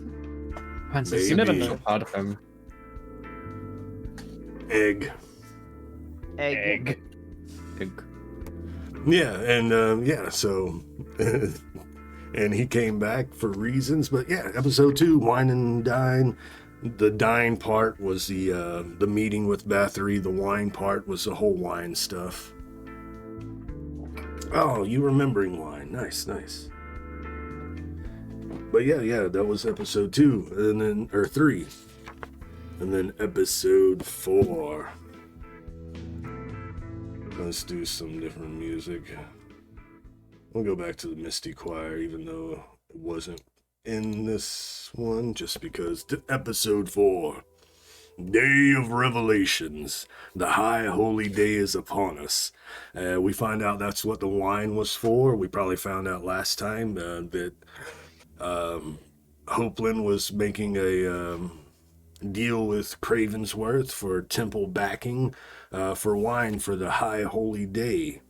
Maybe. You never know part of him. Egg. Yeah, and so and he came back for reasons, but yeah, episode 2, Wine and Dine. The dine part was the meeting with Bathory. The wine part was the whole wine stuff. Oh, you remembering wine? Nice. But yeah, that was episode 2, and then 3, and then episode 4. Let's do some different music. We'll go back to the Misty Choir, even though it wasn't in this one, just because episode 4. Day of Revelations. The High Holy Day is upon us. We find out that's what the wine was for. We probably found out last time that Hopelin was making a deal with Cravensworth for temple backing for wine for the High Holy Day.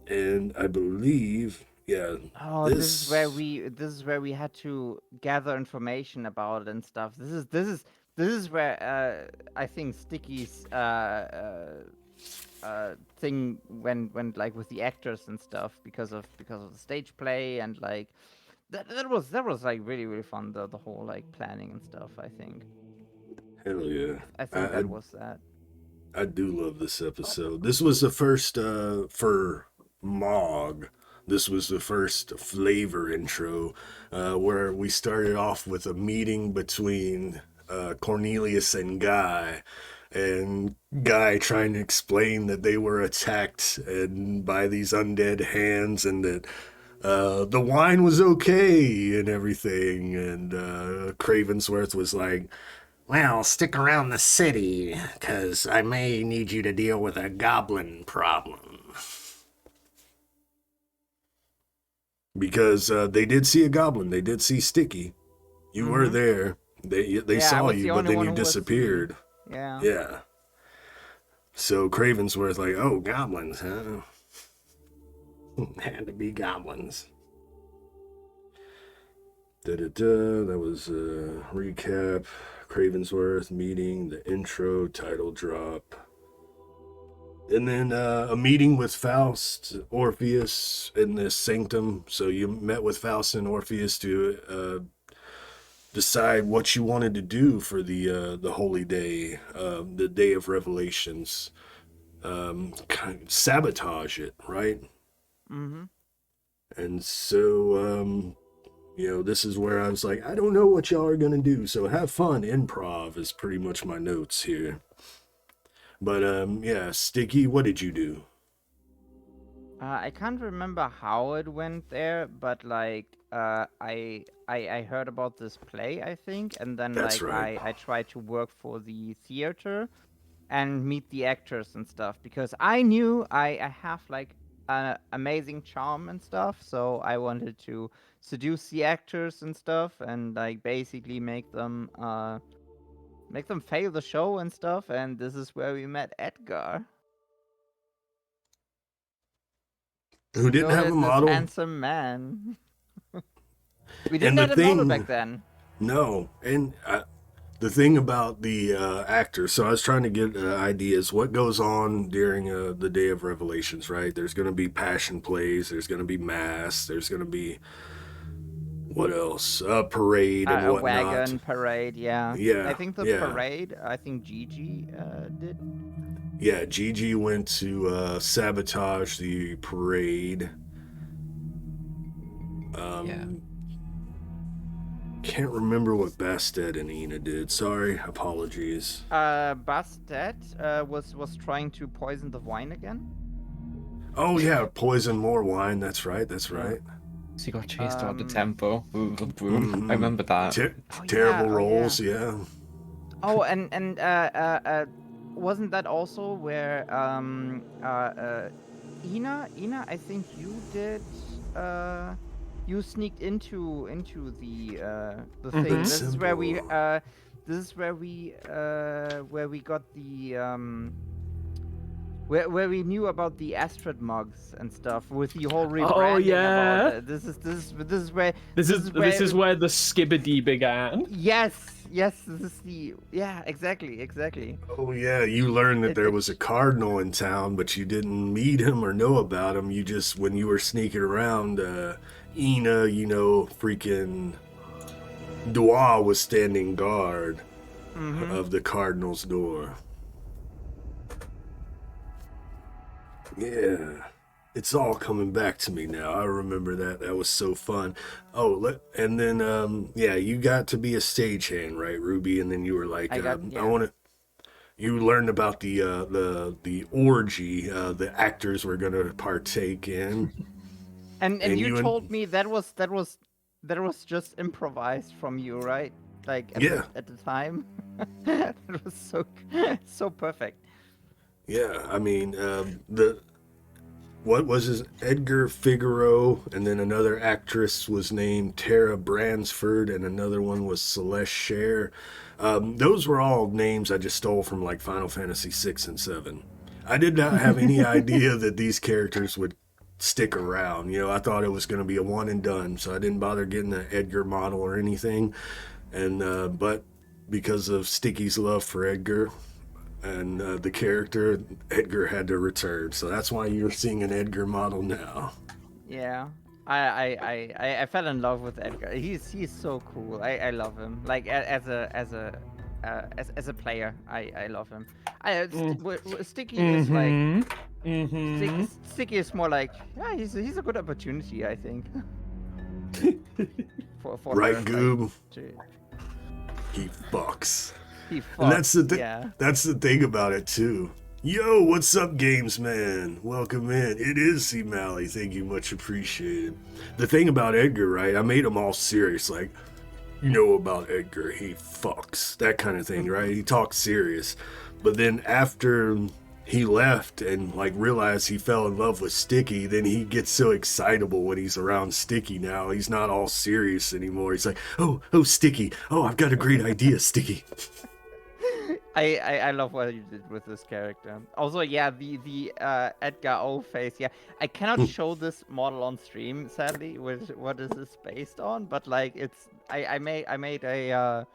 And I believe, yeah. Oh, this is where we had to gather information about it and stuff. This is where I think Sticky's thing went like with the actors and stuff because of the stage play and like that was like really fun, the whole like planning and stuff, I think. Hell yeah. I think that was that. I do love this episode. This was the first for MoG. This was the first flavor intro where we started off with a meeting between Cornelius and Guy trying to explain that they were attacked and by these undead hands and that the wine was okay and everything. And Cravensworth was like, well, stick around the city, because I may need you to deal with a goblin problem. Because they did see a goblin. They did see Sticky. You were there. They saw you, but then you disappeared. Yeah. Yeah. So Cravensworth like, oh, goblins, huh? Had to be goblins. That was a recap. Cravensworth meeting, the intro, title drop. And then a meeting with Faust, Orpheus in this sanctum. So you met with Faust and Orpheus to decide what you wanted to do for the holy day, the day of revelations. Kind of sabotage it, right? Mm-hmm. And so, this is where I was like, I don't know what y'all are going to do, so have fun. Improv is pretty much my notes here. But, yeah, Sticky, what did you do? I can't remember how it went there, but like I heard about this play, I think, and then That's like right. I tried to work for the theater and meet the actors and stuff because I knew I have like an amazing charm and stuff, so I wanted to seduce the actors and stuff and like basically make them fail the show and stuff, and this is where we met Edgar. Who didn't have a This model? handsome man. We And didn't the have a model thing- back then. No, and the thing about the actors, so I was trying to get ideas. What goes on during the Day of Revelations, right? There's going to be passion plays. There's going to be mass. There's going to be, what else? A parade and A whatnot. wagon parade, yeah. Yeah, I think the yeah. parade, I think GiGi did. Yeah, GiGi went to sabotage the parade. Yeah. Can't remember what Bastet and Eena did. Sorry, apologies. Bastet was trying to poison the wine again. Oh yeah, poison more wine. That's right. That's right. So he got chased out the temple. I remember that. Terrible yeah, rolls. Yeah. Oh, and wasn't that also where Eena, I think you did you sneaked into the thing. This is where we got the where we knew about the Astrid mugs and stuff with the whole rebranding. Oh yeah. About it. This is where This is where the skibbity began. Yes, this is exactly. Oh yeah, you learned that there was a cardinal in town, but you didn't meet him or know about him. You just, when you were sneaking around, Eena, freaking Dua was standing guard of the cardinal's door. Yeah, it's all coming back to me now. I remember that. That was so fun. Oh, and then you got to be a stagehand, right, Ruby? And then you were like, I want to. You learned about the orgy the actors were gonna partake in. And you told me that was just improvised from you, right? Like at the time. That was so perfect. Yeah, I mean, what was his Edgar Figaro, and then another actress was named Tara Bransford, and another one was Celeste Cher. Those were all names I just stole from like Final Fantasy 6 and 7. I did not have any idea that these characters would stick around. You know, I thought it was going to be a one and done, so I didn't bother getting an Edgar model or anything. And but because of Sticky's love for Edgar and the character, Edgar had to return. So that's why you're seeing an Edgar model now. Yeah. I fell in love with Edgar. He's so cool. I love him. Like as a player, I love him. Sticky is like Sticky is more like, yeah, he's a good opportunity, I think. for Right, her, Goob? like, He fucks. he fucks, And that's the thing. yeah. That's the thing about it too. Yo, what's up, games man? Welcome in. It is C Malley. Thank you, much appreciated. The thing about Edgar, right? I made him all serious, like, you know about Edgar, he fucks, that kind of thing, right? He talks serious. But then after he left and like realized he fell in love with Sticky, then he gets so excitable when he's around Sticky now. He's not all serious anymore. He's like, oh, Sticky. Oh, I've got a great idea, Sticky. I love what you did with this character. Also, yeah, the Edgar O face. Yeah, I cannot show this model on stream, sadly. With what is this based on? But like, it's I made a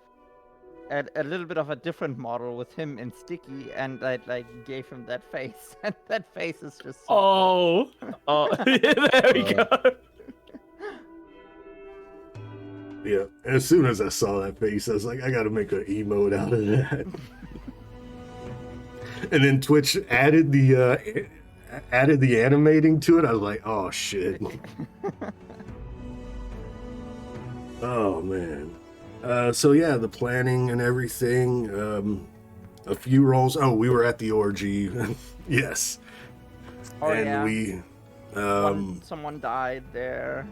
little bit of a different model with him and Sticky, and I like gave him that face, and that face is just. So There we go. Yeah, and as soon as I saw that face, I was like, I gotta make an emote out of that. And then Twitch added the animating to it. I was like, oh shit. Oh man. So yeah, the planning and everything. A few rolls. Oh, we were at the orgy. Yes. Oh, and yeah. we Someone died there.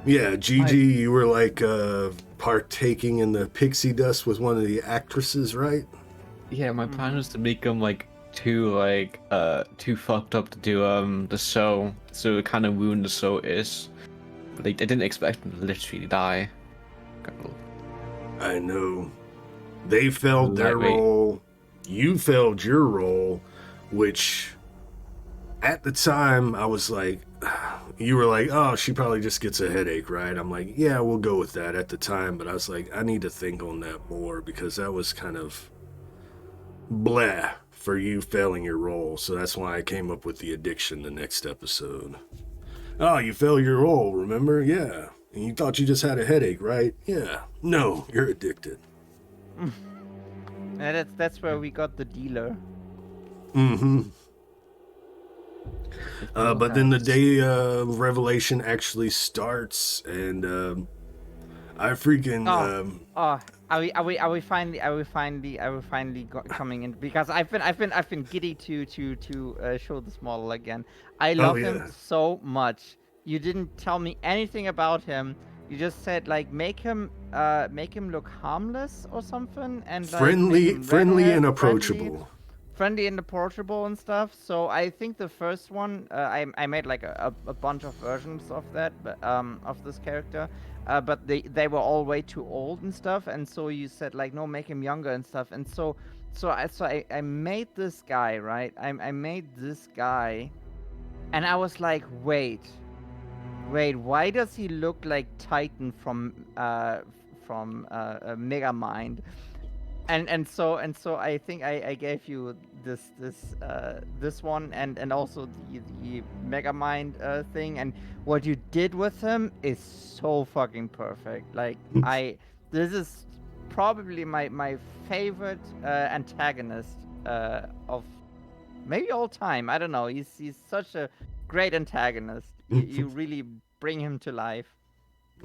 yeah, GiGi, you were like partaking in the pixie dust with one of the actresses, right? Yeah, my plan was to make them like too fucked up to do the show, so kind of ruin the show is. But they didn't expect them to literally die. I know. They failed their Lightweight. role. You failed your role, which at the time I was like, you were like, oh, she probably just gets a headache, right? I'm like, yeah, we'll go with that at the time. But I was like, I need to think on that more because that was kind of blah for you failing your role. So that's why I came up with the addiction the next episode. Oh, you failed your role, remember? Yeah. And you thought you just had a headache, right? Yeah. No, you're addicted. And that's where we got the dealer. Mm-hmm. But then the day of Revelation actually starts, and I freaking Are we finally coming in? Because I've been giddy to show this model again. I love yeah. him so much. You didn't tell me anything about him. You just said like make him look harmless or something, and like, friendly make him and redhead, approachable. friendly and approachable and stuff. So I think the first one, I made like a bunch of versions of that, of this character, but they were all way too old and stuff. And so you said like, no, make him younger and stuff. And so I made this guy, right? I made this guy, and I was like, wait, why does he look like Titan from Megamind? And so I think I gave you this one and also the Megamind thing, and what you did with him is so fucking perfect. Like this is probably my favorite antagonist of maybe all time. I don't know. He's such a great antagonist. You really bring him to life.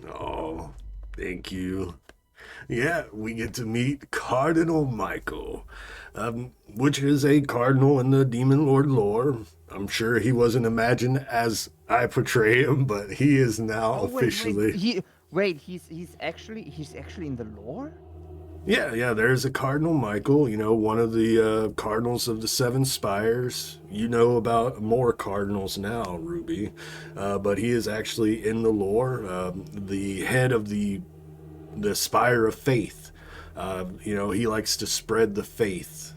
Oh, thank you. Yeah, we get to meet Cardinal Michael, which is a cardinal in the Demon Lord lore. I'm sure he wasn't imagined as I portray him, but he is now officially. He's actually in the lore? Yeah, there's a Cardinal Michael, one of the cardinals of the Seven Spires. You know about more cardinals now, Ruby, but he is actually in the lore, the head of the Spire of Faith. He likes to spread the faith.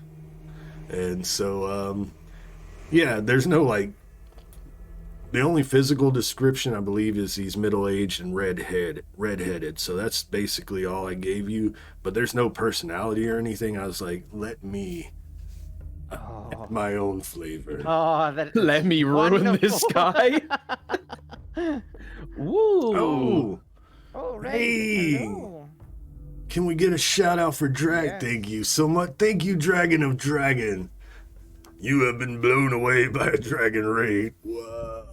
And so, there's no, the only physical description, I believe, is he's middle-aged and redheaded. So that's basically all I gave you. But there's no personality or anything. I was like, let me add my own flavor. Oh, that Let me ruin this wonderful. guy. Woo! Oh, right. Hey. Hello. Can we get a shout out for Drag? Yes. Thank you so much. Thank you, Dragon of Dragon. You have been blown away by a dragon raid. Wow.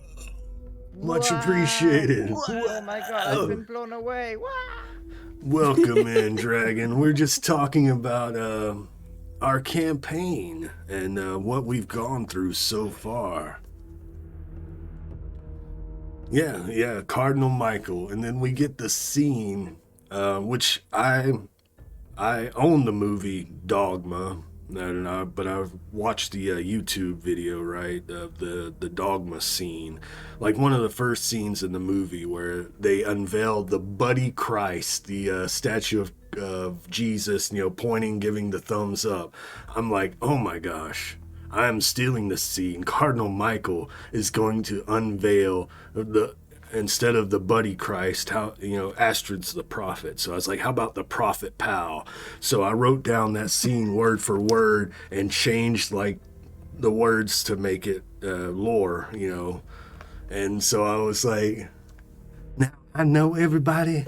Much Wow. appreciated. Oh my god, I've been blown away. Wow. Welcome in, Dragon. We're just talking about our campaign and what we've gone through so far. Yeah, Cardinal Michael. And then we get the scene, which I own the movie Dogma. But I've watched the YouTube video, right, of the Dogma scene. Like one of the first scenes in the movie where they unveiled the Buddy Christ, the statue of Jesus, pointing, giving the thumbs up. I'm like, oh my gosh, I am stealing this scene. Cardinal Michael is going to unveil instead of the Buddy Christ, Astrid's the prophet. So I was like, how about the prophet pal? So I wrote down that scene word for word and changed the words to make it lore, And so I was like, now I know everybody.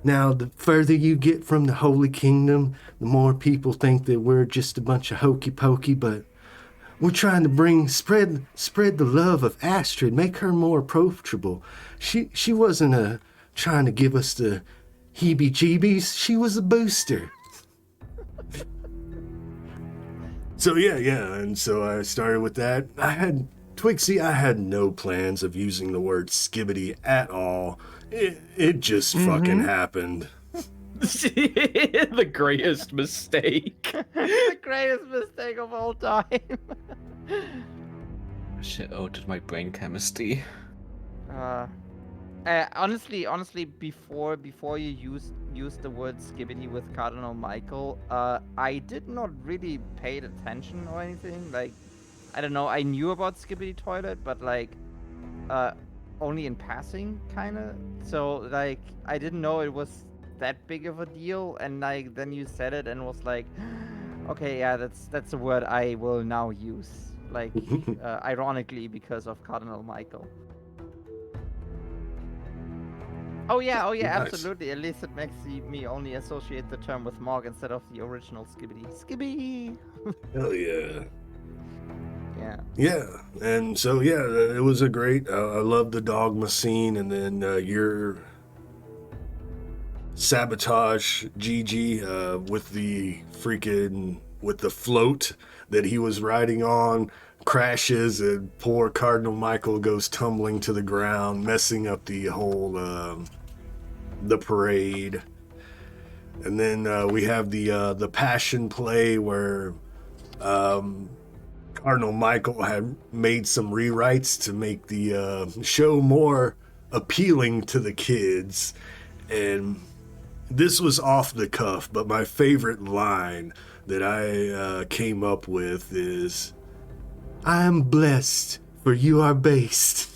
Now the further you get from the Holy Kingdom, the more people think that we're just a bunch of hokey pokey, but we're trying to spread the love of Astrid, make her more approachable. She wasn't trying to give us the heebie-jeebies. She was a booster. So yeah, and so I started with that. I had no plans of using the word skibbity at all. It just fucking happened. The greatest mistake. The greatest mistake of all time. Shit altered my brain chemistry. Honestly, before you used the word skibbity with Cardinal Michael, I did not really pay attention or anything. Like, I don't know, I knew about Skibbity Toilet, but only in passing, kinda. So I didn't know it was that big of a deal, and then you said it and was like, okay, yeah, that's a word I will now use. Ironically, because of Cardinal Michael. Oh yeah, Nice. absolutely. At least it makes me only associate the term with MoG instead of the original Skibbity. Skibby! Hell yeah. Yeah. Yeah, and so it was a great. I love the Dogma scene, and then your sabotage, GiGi, with the float that he was riding on, crashes, and poor Cardinal Michael goes tumbling to the ground, messing up the whole the parade. And then we have the passion play where Cardinal Michael had made some rewrites to make the show more appealing to the kids. And this was off the cuff, but my favorite line that I came up with is, I am blessed, for you are based.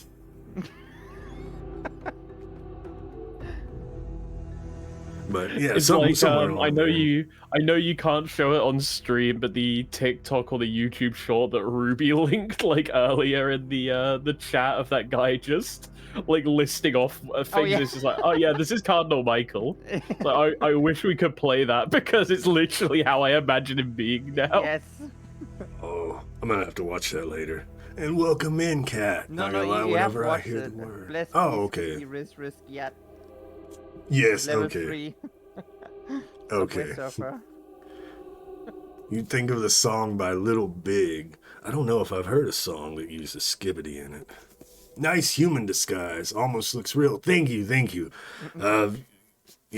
But yeah, It's somewhere along I know there. you can't show it on stream, but the TikTok or the YouTube short that Ruby linked earlier in the chat of that guy just listing off things. yeah. It's just like, oh yeah, this is Cardinal Michael. I wish we could play that because it's literally how I imagine him being now. Yes. Oh, I'm gonna have to watch that later. And welcome in, Cat. No, Not gonna lie, you have whenever I watched hear it. the word. Bless Oh, me, okay. Risk yet. Yes, Level okay. 3. Okay. Subway Surfer. You think of the song by Little Big. I don't know if I've heard a song that uses skibbity in it. Nice human disguise. Almost looks real. Thank you.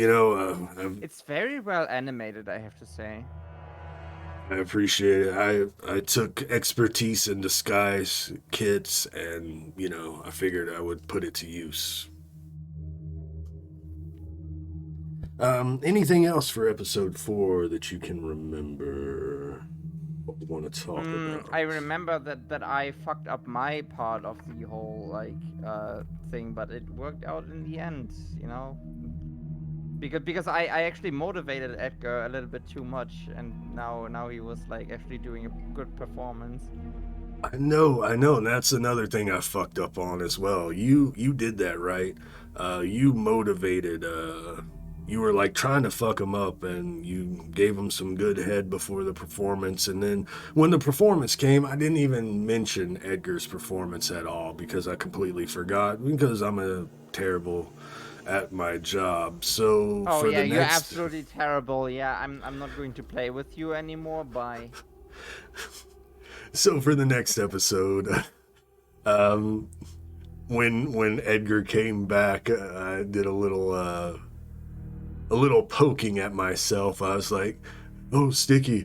It's very well animated, I have to say. I appreciate it. I took expertise in disguise kits, and I figured I would put it to use. Anything else for episode 4 that you can remember? What you want to talk about? I remember that I fucked up my part of the whole thing, but it worked out in the end, Because I actually motivated Edgar a little bit too much, and now he was like actually doing a good performance. I know, and that's another thing I fucked up on as well. You did that, right? You motivated, you were like trying to fuck him up, and you gave him some good head before the performance, and then when the performance came, I didn't even mention Edgar's performance at all, because I completely forgot, because I'm a terrible at my job. So oh for yeah, the you're next... absolutely terrible. Yeah, I'm not going to play with you anymore. Bye. So for the next episode, when Edgar came back, I did a little poking at myself. I was like, "Oh, Sticky,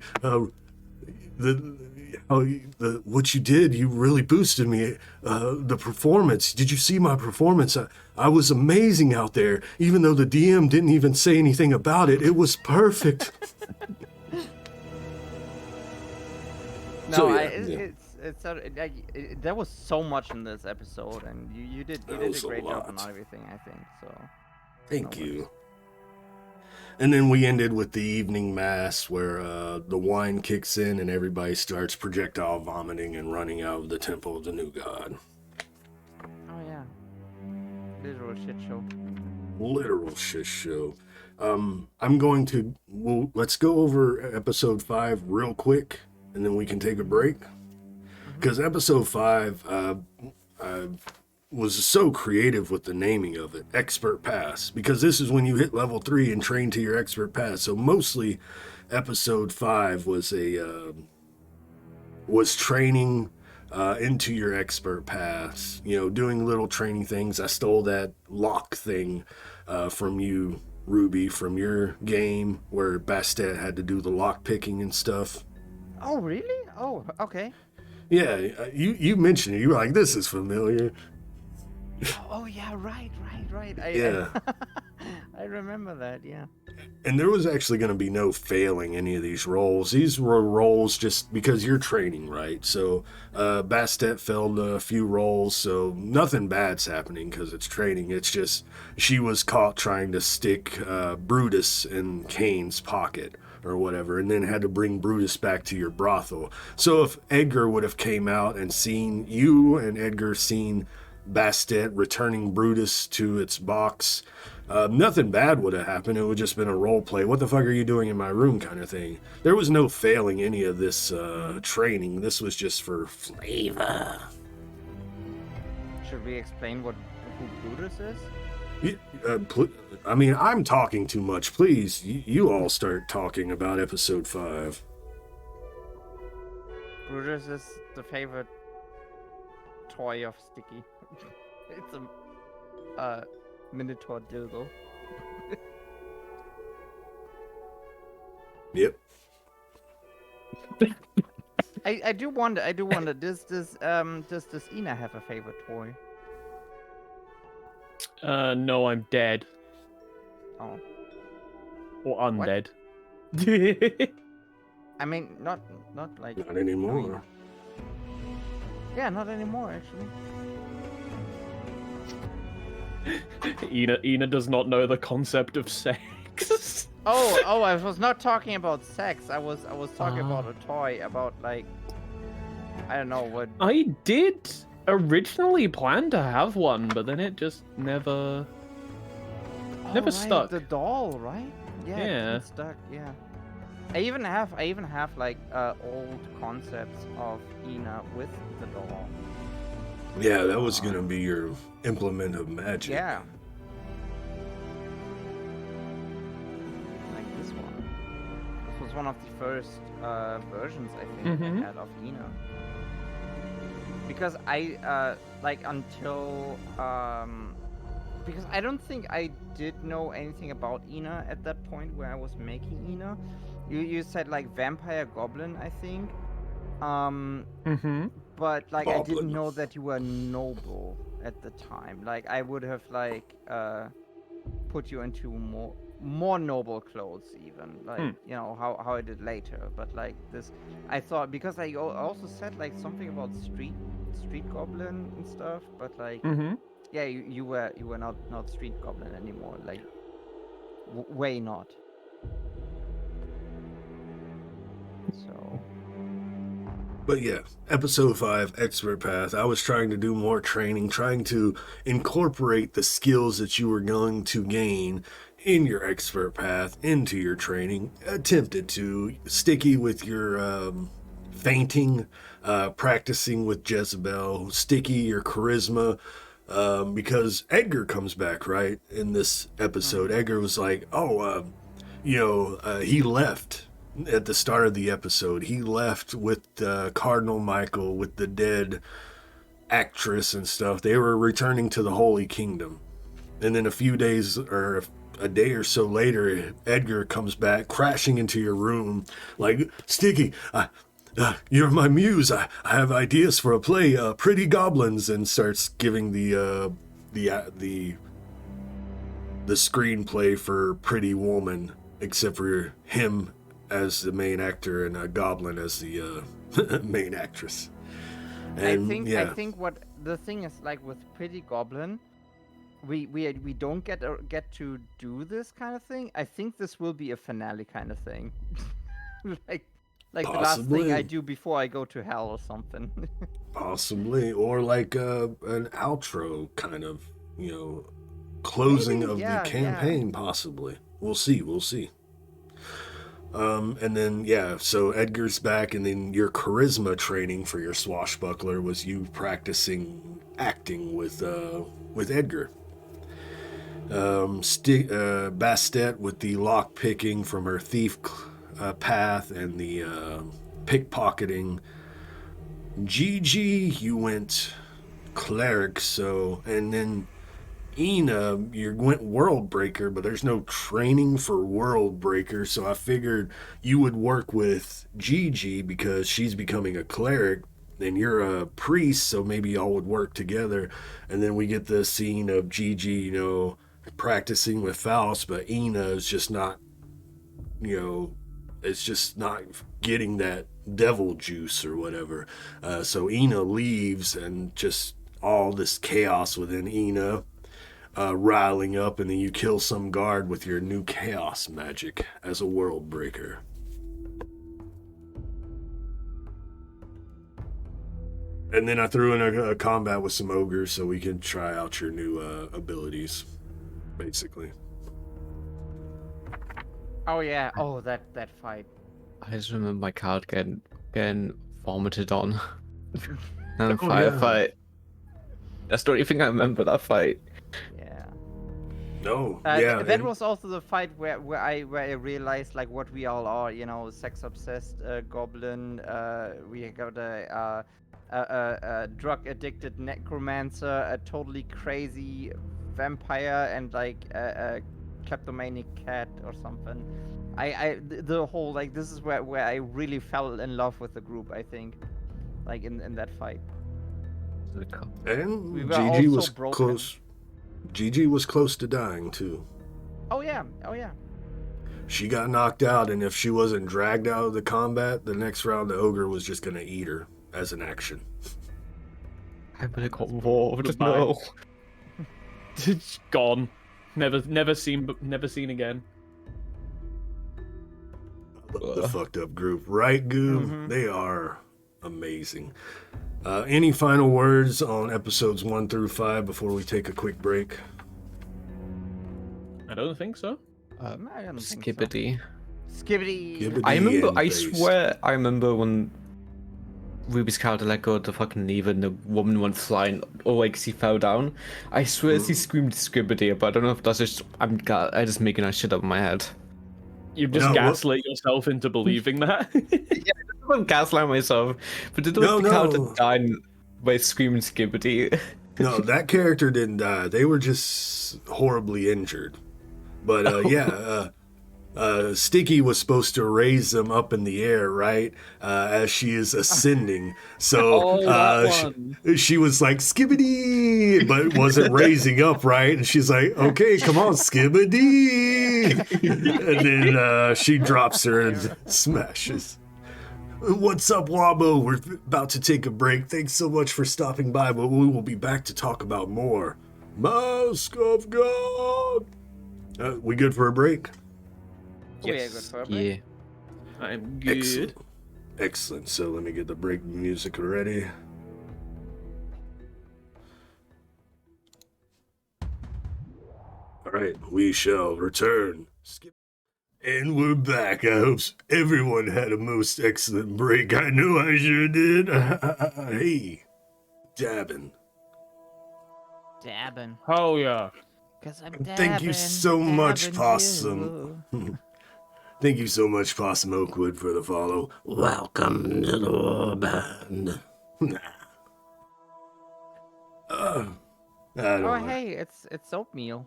what you did, you really boosted me. The performance. Did you see my performance? I was amazing out there. Even though the DM didn't even say anything about it, it was perfect." No, So, yeah, there was so much in this episode, and you did a great job on everything, I think. So Thank you. And then we ended with the evening mass, where the wine kicks in and everybody starts projectile vomiting and running out of the temple of the new god. Oh yeah, literal shit show. Literal shit show. Let's go over episode 5 real quick, and then we can take a break. Because episode 5, I was so creative with the naming of it, Expert Pass, because this is when you hit level 3 and train to your Expert Pass. So mostly episode 5 was training into your Expert Pass, doing little training things. I stole that lock thing from you, Ruby, from your game, where Bastet had to do the lock picking and stuff. Oh really? Oh, okay. Yeah, you mentioned it. You were like, "This is familiar." Oh yeah, right. Yeah. I remember that, yeah. And there was actually going to be no failing any of these rolls. These were rolls just because you're training, right? So Bastet failed a few rolls, so nothing bad's happening because it's training. It's just she was caught trying to stick Brutus in Kane's pocket or whatever, and then had to bring Brutus back to your brothel. So if Edgar would have came out and seen you and Edgar seen Bastet returning Brutus to its box, nothing bad would have happened. It would just been a role play. What the fuck are you doing in my room kind of thing. There was no failing any of this training. This was just for flavor. Should we explain who Brutus is? I'm talking too much. Please, you all start talking about episode 5. Brutus is the favorite toy of Sticky. It's a Minotaur dildo. Yep. I do wonder. Does Eena have a favorite toy? No, I'm dead. Oh. Or undead. I mean, not like. Not anymore. Yeah, not anymore actually. Eena does not know the concept of sex. Oh, I was not talking about sex. I was talking about a toy, about like, I don't know what. I did originally plan to have one, but then it just never Right, stuck. the doll, right? Yeah. It's stuck. Yeah. I even have like old concepts of Eena with the doll. Yeah, that was gonna be your implement of magic. Yeah. Like this one. This was one of the first versions I think I had of Eena. Because I like until because I don't think I did know anything about Eena at that point where I was making Eena. You said like vampire goblin, I think. Mm-hmm. But like I Goblin. didn't know that you were noble at the time. Like I would have like put you into more noble clothes even, like you know how I did later. But like this, I thought because I also said like something about street goblin and stuff. But like Mm-hmm. yeah, you were not street goblin anymore. Like way not. So. But yeah, episode 5, Expert Path. I was trying to do more training, trying to incorporate the skills that you were going to gain in your Expert Path into your training. Attempted to. Sticky with your fainting, practicing with Jezebel. Sticky your charisma. Because Edgar comes back, right? In this episode, Edgar was like, he left. At the start of the episode, he left with Cardinal Michael, with the dead actress and stuff. They were returning to the Holy Kingdom. And then a few days or a day or so later, Edgar comes back crashing into your room like, Sticky, you're my muse. I have ideas for a play, Pretty Goblins, and starts giving the screenplay for Pretty Woman, except for him as the main actor and Goblin as the main actress. And, I think what the thing is, like with Pretty Goblin, we don't get to do this kind of thing. I think this will be a finale kind of thing, like the last thing I do before I go to hell or something. Possibly, or like an outro kind of, closing Maybe, of yeah, the campaign. Possibly, we'll see. And then, so Edgar's back, and then your charisma training for your Swashbuckler was you practicing acting with Edgar. Bastet with the lock picking from her thief path and the pickpocketing. GiGi, you went Cleric, and then Eena, you went World Breaker, but there's no training for World Breaker, so I figured you would work with GiGi because she's becoming a cleric, and you're a priest, so maybe y'all would work together. And then we get the scene of GiGi, practicing with Faust, but Eena is just not, it's just not getting that devil juice or whatever. So Eena leaves, and just all this chaos within Eena. Riling up, and then you kill some guard with your new chaos magic as a world breaker. And then I threw in a combat with some ogres so we can try out your new abilities, basically. Oh yeah, that fight. I just remember my card getting vomited on. And firefight. That's the only thing I remember, that fight. Yeah. No, that was also the fight where I realized like what we all are, sex obsessed goblin. We got a drug addicted necromancer, a totally crazy vampire, and like a kleptomaniac cat or something. The whole like this is where I really fell in love with the group. I think, like in that fight. And We were GiGi all was so broken. close. GiGi was close to dying too. Oh yeah. She got knocked out, and if she wasn't dragged out of the combat, the next round the ogre was just gonna eat her as an action. I would have got involved. Goodbye. No. It's gone. Never seen again. The fucked up group, right, Goo? Mhm. They are amazing. Any final words on episodes 1 through 5 before we take a quick break? I don't think so. I don't think so. Skibbity. Skibbity. Skibbity. I remember. and I based. swear. I remember when Ruby's character let go of the fucking lever and the woman went flying. Oh, like she fell down. I swear she screamed Skibbity, but I don't know if that's just. I just making that shit up in my head. You've just No, gaslit yourself into believing that. I'm gaslighting myself, but did the No. character die by screaming Skibbity? No, that character didn't die. They were just horribly injured. But Sticky was supposed to raise them up in the air, right? As she is ascending. So she was like, skibbity, but wasn't raising up, right? And she's like, okay, come on, skibbity. And then she drops her and smashes. What's up, Wabo? We're about to take a break. Thanks so much for stopping by, but we will be back to talk about more Mask of God. We good for a break? Yeah, good for a break. Yeah. I'm good. Excellent. So let me get the break music ready. All right, we shall return. And we're back. I hope everyone had a most excellent break. I know I sure did. Hey, dabbing. Oh, yeah. 'Cause I'm dabbing. Thank you so much, dabbing Possum. you. Thank you so much, Possum Oakwood, for the follow. Welcome to the warband. I don't Oh, know. hey, it's oatmeal.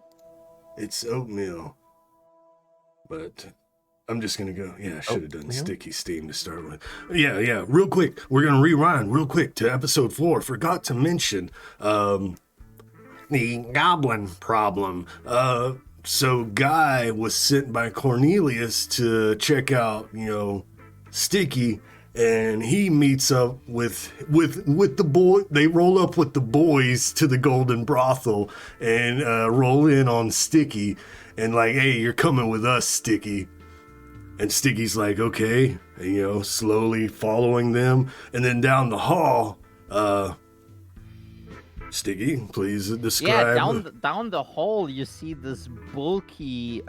It's oatmeal. But I'm just going to go. Yeah, I should have done Sticky Steam to start with. Yeah. Real quick. We're going to rewind real quick to episode 4. Forgot to mention the goblin problem. So Guy was sent by Cornelius to check out, Sticky. And he meets up with the boy. They roll up with the boys to the Golden Brothel and roll in on Sticky. And like, hey, you're coming with us, Sticky. And Sticky's like, okay, and, slowly following them. And then down the hall, Sticky, please describe. Yeah, down the hall, you see this bulky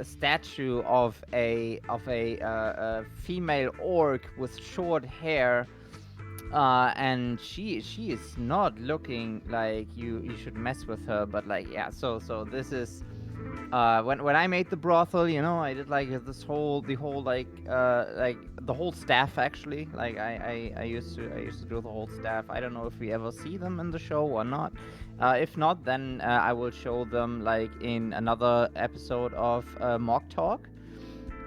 statue of a female orc with short hair. And she is not looking like you should mess with her, but like, yeah, so this is when I made the brothel, I did like the whole staff actually. Like I used to do the whole staff. I don't know if we ever see them in the show or not. If not, then I will show them like in another episode of MoG Talk.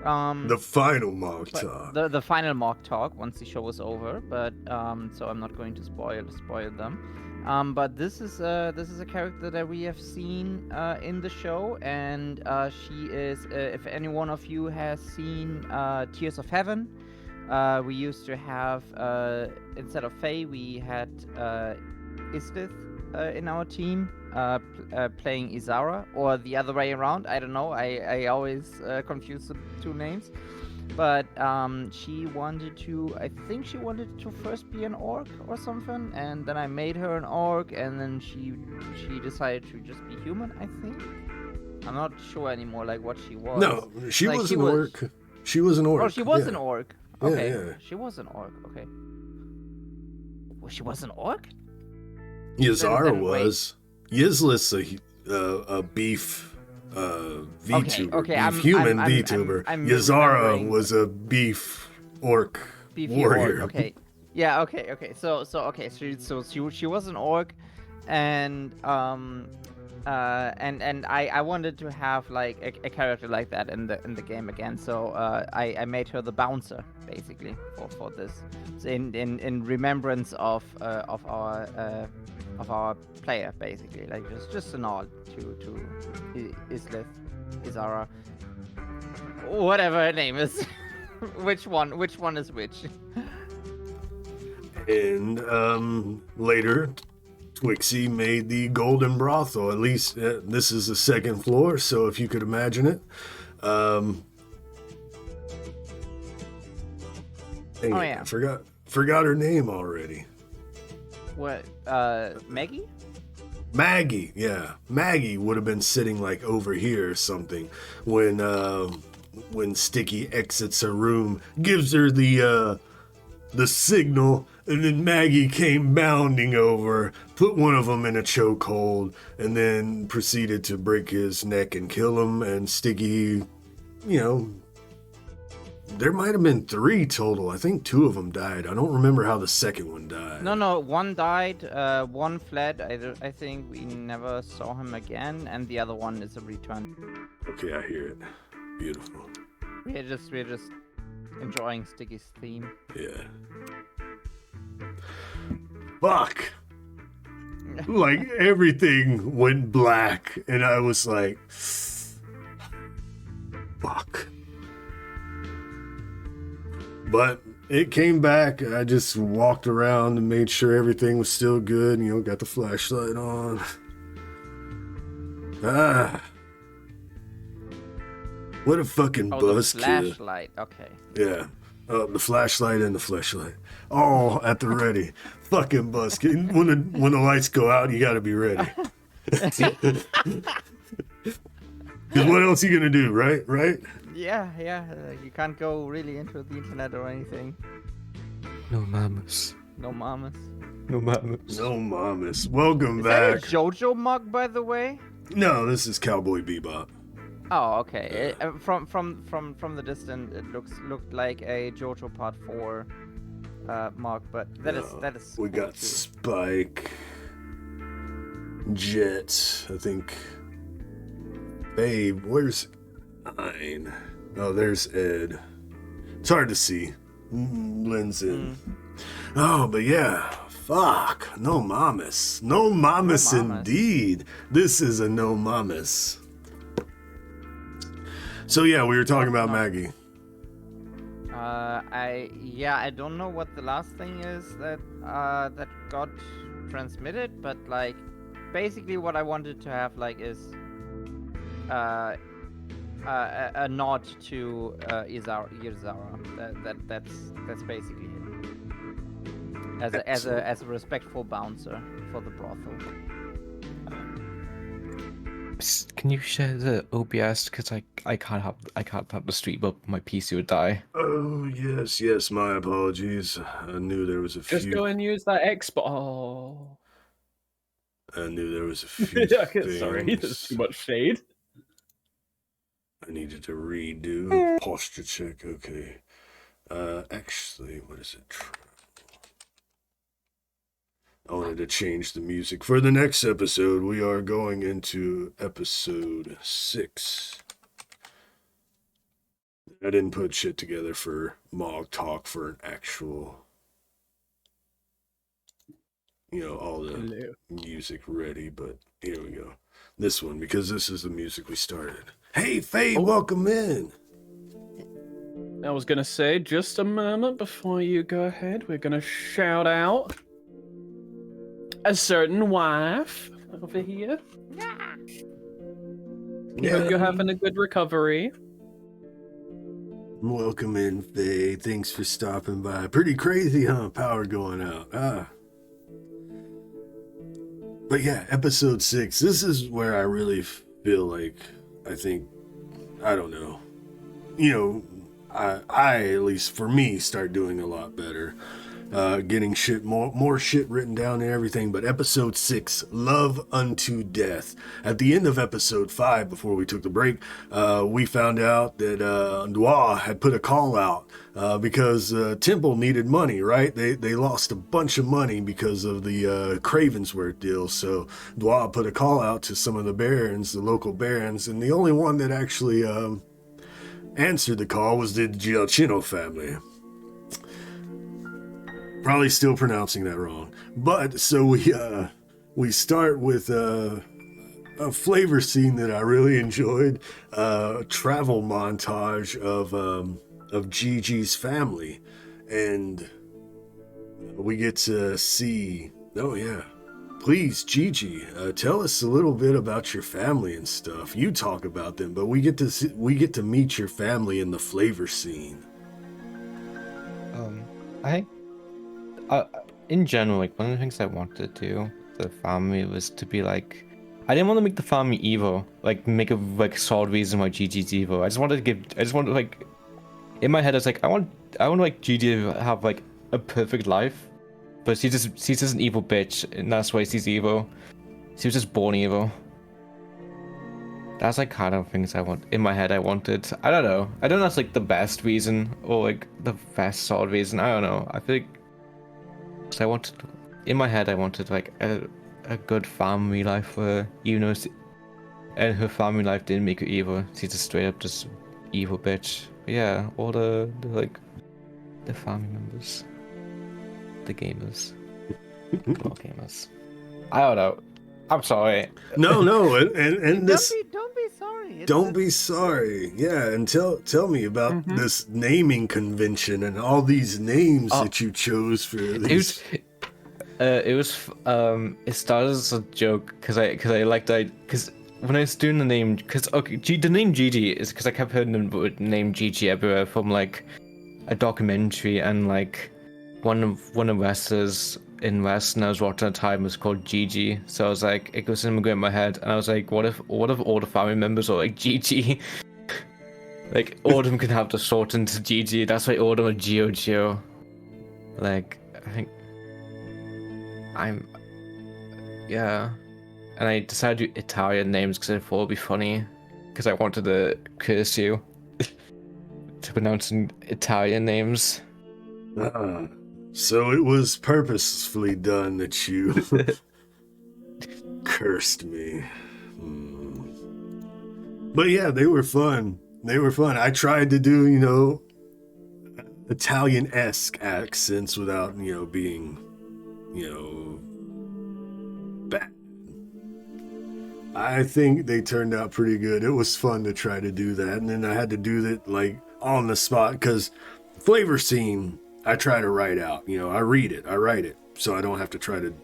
The final MoG Talk. The final MoG Talk once the show is over, but so I'm not going to spoil them. But this is a character that we have seen in the show, and she is. If any one of you has seen Tears of Heaven, we used to have instead of Faye, we had Istith in our team. Playing Izara, or the other way around. I don't know. I always confuse the two names. But she wanted to. I think she wanted to first be an orc or something, and then I made her an orc, and then she decided to just be human. I think. I'm not sure anymore. Like what she was. No, she was an orc. She was an orc. Oh, she was an orc. Okay. Yeah. She was an orc. Okay. Well, she was an orc. Yazara was. Yizlis a beef VTuber. Okay, beef human VTuber. Yazara was a beef orc warrior. Orc. Okay. Yeah. Okay. So she was an orc, and I wanted to have like a character like that in the game again. So I made her the bouncer basically for this, so in remembrance of our player, basically, like just a nod to Islith, Izara, whatever her name is. which one is which? And later, Twixie made the Golden Brothel. At least this is the second floor, so if you could imagine it. I forgot her name already. What? Maggie? Maggie, yeah. Maggie would have been sitting like over here or something when Sticky exits her room, gives her the signal, and then Maggie came bounding over, put one of them in a chokehold, and then proceeded to break his neck and kill him. And Sticky, there might have been 3 total. I think 2 of them died. I don't remember how the second one died. No, one died, one fled. I think we never saw him again, and the other one is a return. Okay, I hear it. Beautiful. We're just enjoying Sticky's theme. Yeah. Fuck. Like, everything went black, and I was like, fuck. But it came back. I just walked around and made sure everything was still good. You know, got the flashlight on. What a fucking buzzkill. The flashlight. Okay. Yeah. The flashlight and the flashlight. All at the ready. Fucking buzzkill. When the lights go out, you gotta be ready. Because what else are you gonna do, right? Right? Yeah. You can't go really into the internet or anything. No mamas. No mamas. No mamas. No mamas. Welcome Is back. that a JoJo mug, by the way? No, this is Cowboy Bebop. Oh, okay. From the distance, it looked like a JoJo Part 4 mug, but that is. We cool got too. Spike, Jet, I think. Babe, where's Ein? Oh, there's Ed. It's hard to see. Blends in. Oh, but yeah. Fuck. No mamas. No mamas indeed. This is a no mamas. So yeah, we were talking about Maggie. I don't know what the last thing is that got transmitted, but like basically what I wanted to have like is a nod to Irzara. That's basically it. As a respectful bouncer for the brothel. Can you share the OBS? Because I can't have the stream, but my PC would die. Oh yes, my apologies. I knew there was a few. Just go and use that Xbox. Oh. I knew there was a few things. Sorry, there's too much shade. I needed to redo posture check. Okay. Actually, what is it? I wanted to change the music. For the next episode, we are going into episode 6. I didn't put shit together for MoG Talk for an actual, all the music ready, but here we go. This one, because this is the music we started. Hey, Faye, welcome in. I was going to say, just a moment before you go ahead, we're going to shout out a certain wife over here. Hope you're having a good recovery. Welcome in, Faye. Thanks for stopping by. Pretty crazy, huh? Power going out. But yeah, episode 6. This is where I really feel like, I don't know. I at least for me, start doing a lot better. Getting more shit written down and everything. But episode 6, Love Unto Death. At the end of episode 5, before we took the break, we found out that Dwa had put a call out because Temple needed money, right? They lost a bunch of money because of the Cravensworth deal. So Dwa put a call out to some of the barons, the local barons, and the only one that actually answered the call was the Gioacchino family. Probably still pronouncing that wrong. But so we start with a flavor scene that I really enjoyed, a travel montage of GiGi's family, and we get to see. Oh yeah, please, GiGi, tell us a little bit about your family and stuff. You talk about them, but we get to meet your family in the flavor scene. In general, like one of the things I wanted to do the family was to be like, I didn't want to make the family evil, like make a solid reason why GiGi's evil. I just wanted like, in my head I was like, I want like GiGi to have like a perfect life, but she's just an evil bitch, and that's why she's evil. She was just born evil. That's like kind of things I want in my head. I wanted. I don't know. I don't know. That's like the best reason or like the best solid reason. I don't know. I think. Cause I wanted in my head. I wanted like a good family life where and her family life didn't make her evil. She's just straight up just evil bitch. But yeah, all the like the family members, the gamers, all gamers. I don't know. I'm sorry. No, and this. Don't be sorry. Don't be sorry. Yeah, and tell me about this naming convention and all these names that you chose for these. It started as a joke because I liked because when I was doing the name the name GiGi is because I kept hearing the name GiGi everywhere from like a documentary, and like one of wrestlers in wrestling I was watching at the time was called GiGi, so I was like, it was going in my head, and I was like, what if all the family members are like GiGi? Like all of them can have the sort into GiGi. That's why all of them are Gio. Like I think and I decided to do Italian names because I thought it'd be funny, because I wanted to curse you to pronouncing Italian names. So it was purposefully done that you cursed me. But yeah, they were fun. I tried to do, Italian-esque accents without, being, bad. I think they turned out pretty good. It was fun to try to do that. And then I had to do that, like, on the spot, because flavor scene, I try to write out. I read it, I write it, so I don't have to try to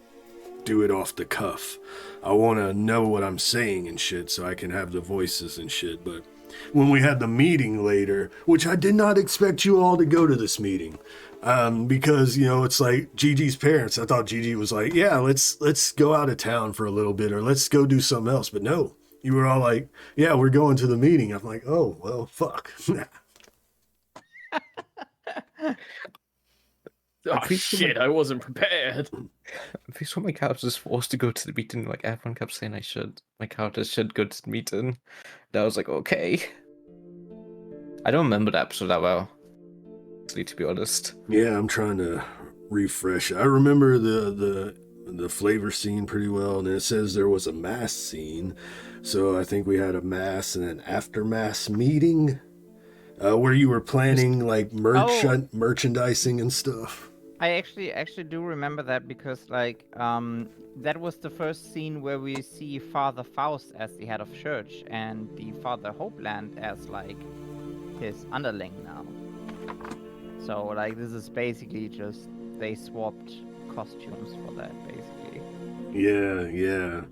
do it off the cuff. I want to know what I'm saying and shit, so I can have the voices and shit. But when we had the meeting later, which I did not expect you all to go to this meeting, because it's like Gigi's parents. I thought Gigi was like, yeah, let's go out of town for a little bit, or let's go do something else. But no, you were all like, yeah, we're going to the meeting. I'm like, oh well, fuck. Oh shit, I wasn't prepared. I think some of my characters was forced to go to the meeting. Like everyone kept saying my characters should go to the meeting. And I was like, okay. I don't remember the episode that well, to be honest. Yeah, I'm trying to refresh. I remember the flavor scene pretty well, and it says there was a mass scene. So I think we had a mass and an after mass meeting, where you were planning like merchandising and stuff. I actually do remember that, because like that was the first scene where we see Father Faust as the head of church and the Father Hopeland as like his underling now. So like this is basically just they swapped costumes for that basically. Yeah.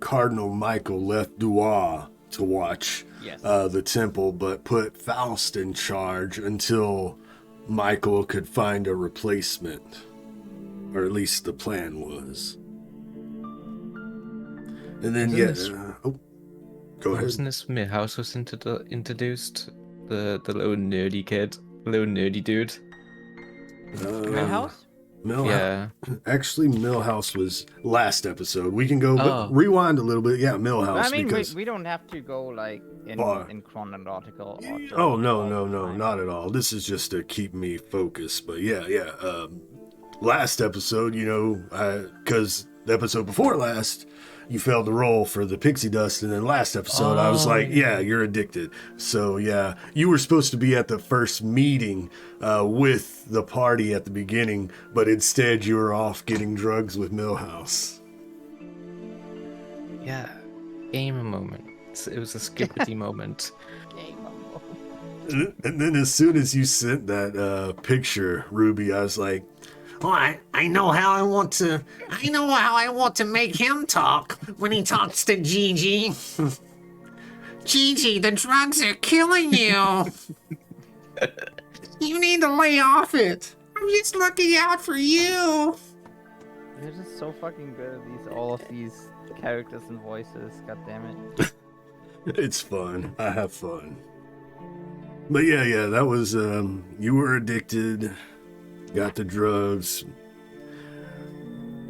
Cardinal Michael left Duas to watch the temple, but put Faust in charge until Michael could find a replacement, or at least the plan was. And then go ahead. Wasn't this when Millhouse was introduced? The little nerdy kid, little nerdy dude. Millhouse? Millhouse. Yeah. Actually, Millhouse was last episode. We can go rewind a little bit. Yeah, Millhouse. I mean, because we don't have to go like in chronological order. Oh no, not at all. This is just to keep me focused. But yeah. Last episode, because the episode before last, you failed to roll for the pixie dust, and then last episode I was like, yeah, you're addicted. So yeah, you were supposed to be at the first meeting with the party at the beginning, but instead you were off getting drugs with Millhouse. Yeah, game moment. It was a skippity moment. And then as soon as you sent that picture, Ruby, I was like, oh, I know how I want to make him talk when he talks to GiGi. GiGi, the drugs are killing you. You need to lay off it. I'm just looking out for you. They're just so fucking good at all of these characters and voices. God damn it. It's fun. I have fun. But yeah, that was you were addicted. Got the drugs.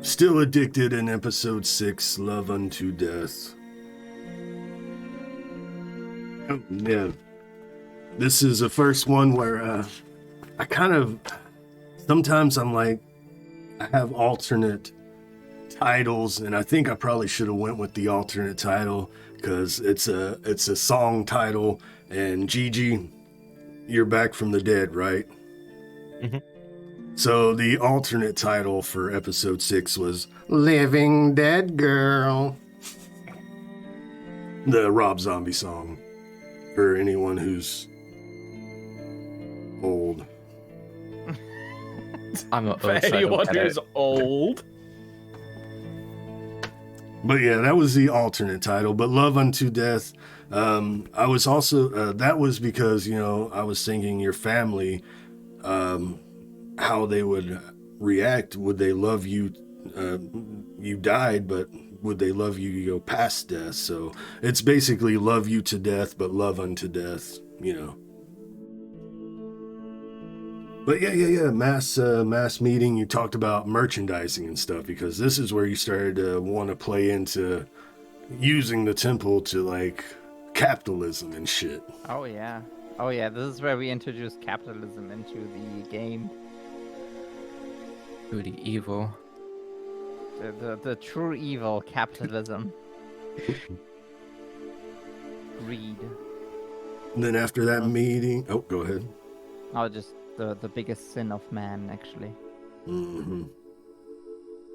Still addicted in episode 6, Love Unto Death. Oh, yeah. This is the first one where I kind of sometimes I'm like I have alternate titles, and I think I probably should have went with the alternate title because it's a song title. And GiGi, you're back from the dead, right? Mhm. So the alternate title for episode 6 was Living Dead Girl. The Rob Zombie song for anyone who's old. I'm not For old, so I don't anyone get who's it. old. But yeah, that was the alternate title. But Love Unto Death, I was also, that was because, you know, I was thinking your family, how they would react. Would they love you? You died, but would they love you, you know, past death? So it's basically love you to death, but love unto death, you know. But yeah. Mass meeting. You talked about merchandising and stuff because this is where you started to want to play into using the temple to like capitalism and shit. Oh yeah. Oh yeah, this is where we introduced capitalism into the game. Really evil. The true evil, capitalism. Greed. And then after that meeting, oh, go ahead. Oh, just the biggest sin of man, actually. Mm-hmm.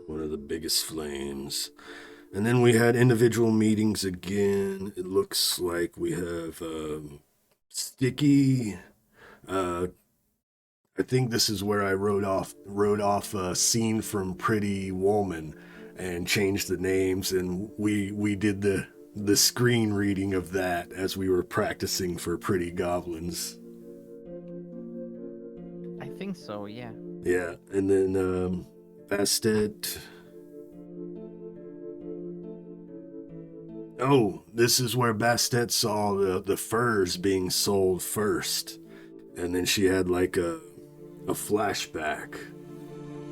One of the biggest flames. And then we had individual meetings again. It looks like we have Sticky. I think this is where I wrote off a scene from Pretty Woman and changed the names, and we did the screen reading of that as we were practicing for Pretty Goblins. I think so, yeah. Yeah, and then Bastet. Oh, this is where Bastet saw the furs being sold first, and then she had like a flashback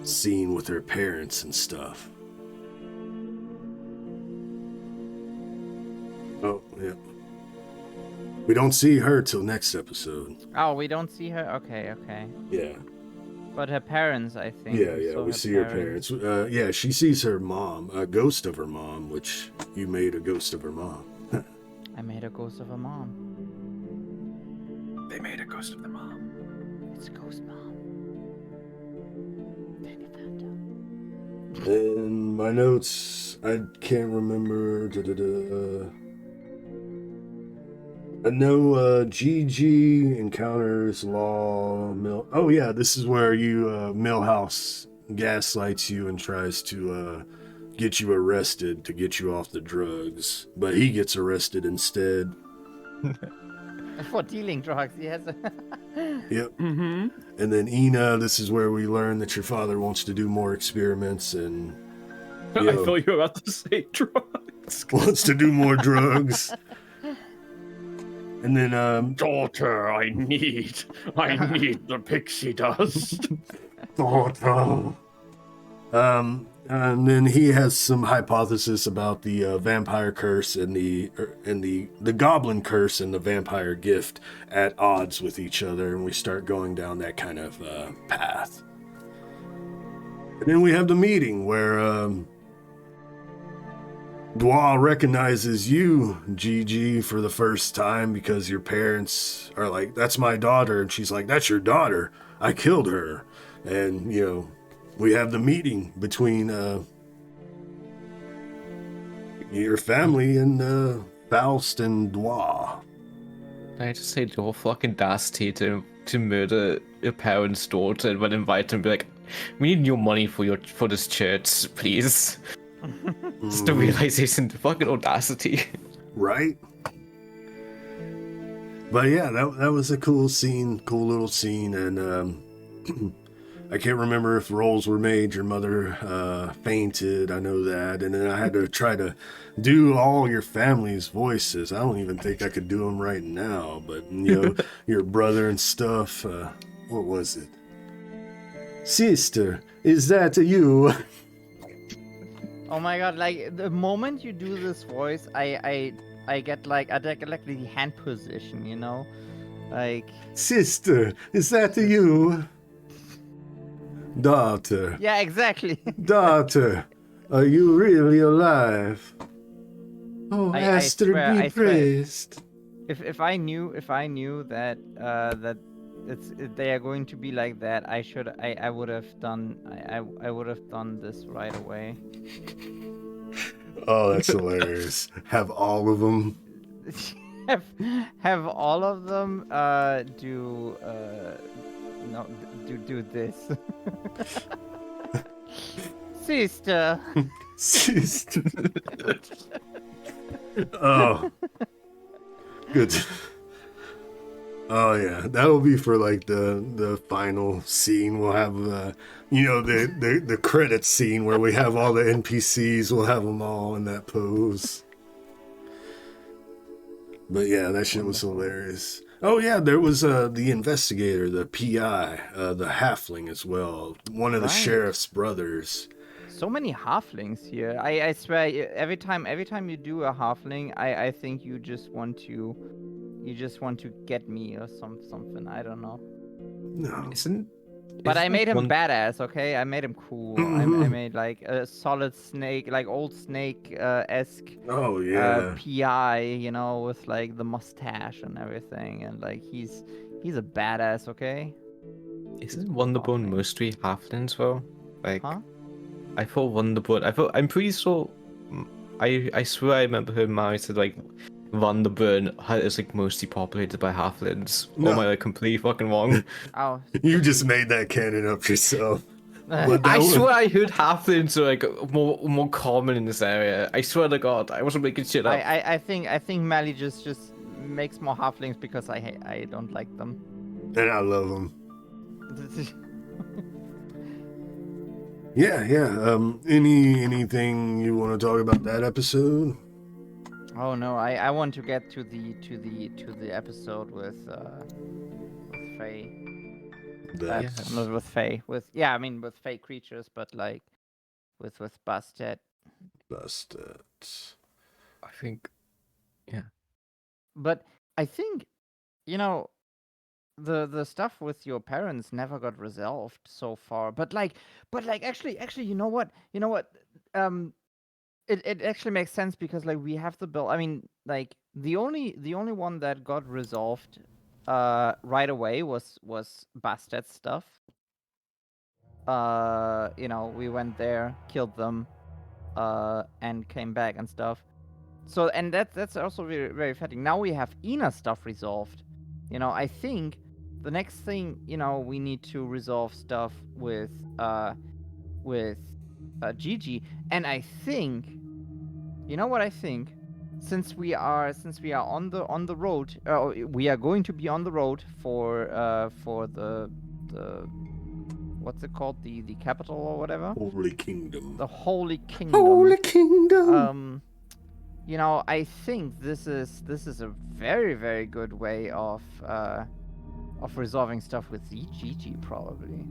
scene with her parents and stuff. Oh, yeah. We don't see her till next episode. Oh, we don't see her? Okay. Yeah. But her parents, I think. Yeah, we see her parents. Yeah, she sees her mom, a ghost of her mom, which you made a ghost of her mom. I made a ghost of a mom. They made a ghost of the mom. It's a ghost mom. Danny Phantom. And my notes, I can't remember. I know GiGi encounters Law Mill. Oh yeah, this is where you Millhouse gaslights you and tries to get you arrested to get you off the drugs, but he gets arrested instead. For dealing drugs, yes. Yep. Mm-hmm. And then Eena, this is where we learn that your father wants to do more experiments and I thought you were about to say drugs. wants to do more drugs. And then Daughter, I need the pixie dust. daughter. And then he has some hypothesis about the vampire curse and the goblin curse and the vampire gift at odds with each other, and we start going down that kind of path. And then we have the meeting where Dwa recognizes you, GiGi, for the first time because your parents are like, "That's my daughter," and she's like, "That's your daughter. I killed her." And you know, we have the meeting between your family and Faust and Dwa. I just say your fucking audacity to murder your parents' daughter and then invite them and be like, we need your money for this church, please. It's the realization, the fucking audacity. Right? But yeah, that was a cool little scene, and I can't remember if rolls were made. Your mother fainted, I know that, and then I had to try to do all your family's voices. I don't even think I could do them right now, but you know, your brother and stuff. What was it? Sister, is that you? Oh my god, like, the moment you do this voice, I I get like the hand position, you know, like Sister, is that you? Daughter, yeah, exactly. daughter, are you really alive? Oh, I Aster swear, be I swear. praised. If I knew that that they are going to be like that, I would have done I would have done this right away. Oh, that's hilarious. Have all of them. have have all of them do no do this. Sister. Sister. Oh, good. Oh yeah, that'll be for like the final scene. We'll have the credits scene where we have all the NPCs. We'll have them all in that pose. But yeah, that shit was hilarious. Oh yeah, there was the investigator, the PI, the halfling as well. One of the Right. sheriff's brothers. So many halflings here. I swear every time you do a halfling, I think you just want to get me or something. I don't know. No. But I made him one... badass, okay? I made him cool. I Mhm. made like a solid snake, like old snake esque Oh yeah. PI, you know, with like the mustache and everything, and like he's a badass, okay? Isn't Wonderbone Halfling. mostly halflings though? Like, Huh? I thought Wonderbone. I'm pretty sure. I swear I remember her married to like Wonderburn is like mostly populated by halflings. No. Or am I like completely fucking wrong? Oh, You just made that canon up yourself. But that I was- swear I heard halflings are like more common in this area. I swear to God, I wasn't making shit up. I think Mally just makes more halflings because I don't like them. And I love them. Yeah. Anything you want to talk about that episode? Oh no, I want to get to the episode with Fae. That Not with Fae. With I mean with Fae creatures, but like with Bastet. busted. I think, yeah. But I think, you know, the stuff with your parents never got resolved so far. But actually, you know what? It actually makes sense because like we have the bill. I mean, like the only one that got resolved right away was Bastet's stuff. You know, we went there, killed them, and came back and stuff. So and that's also very very fitting. Now we have Eena stuff resolved. You know, I think the next thing, you know, we need to resolve stuff with GiGi, and I think, you know what I think, since we are on the road, we are going to be on the road for the what's it called, the capital or whatever, Holy Kingdom. the Holy Kingdom. Holy Kingdom. You know, I think this is a very very good way of resolving stuff with GiGi probably.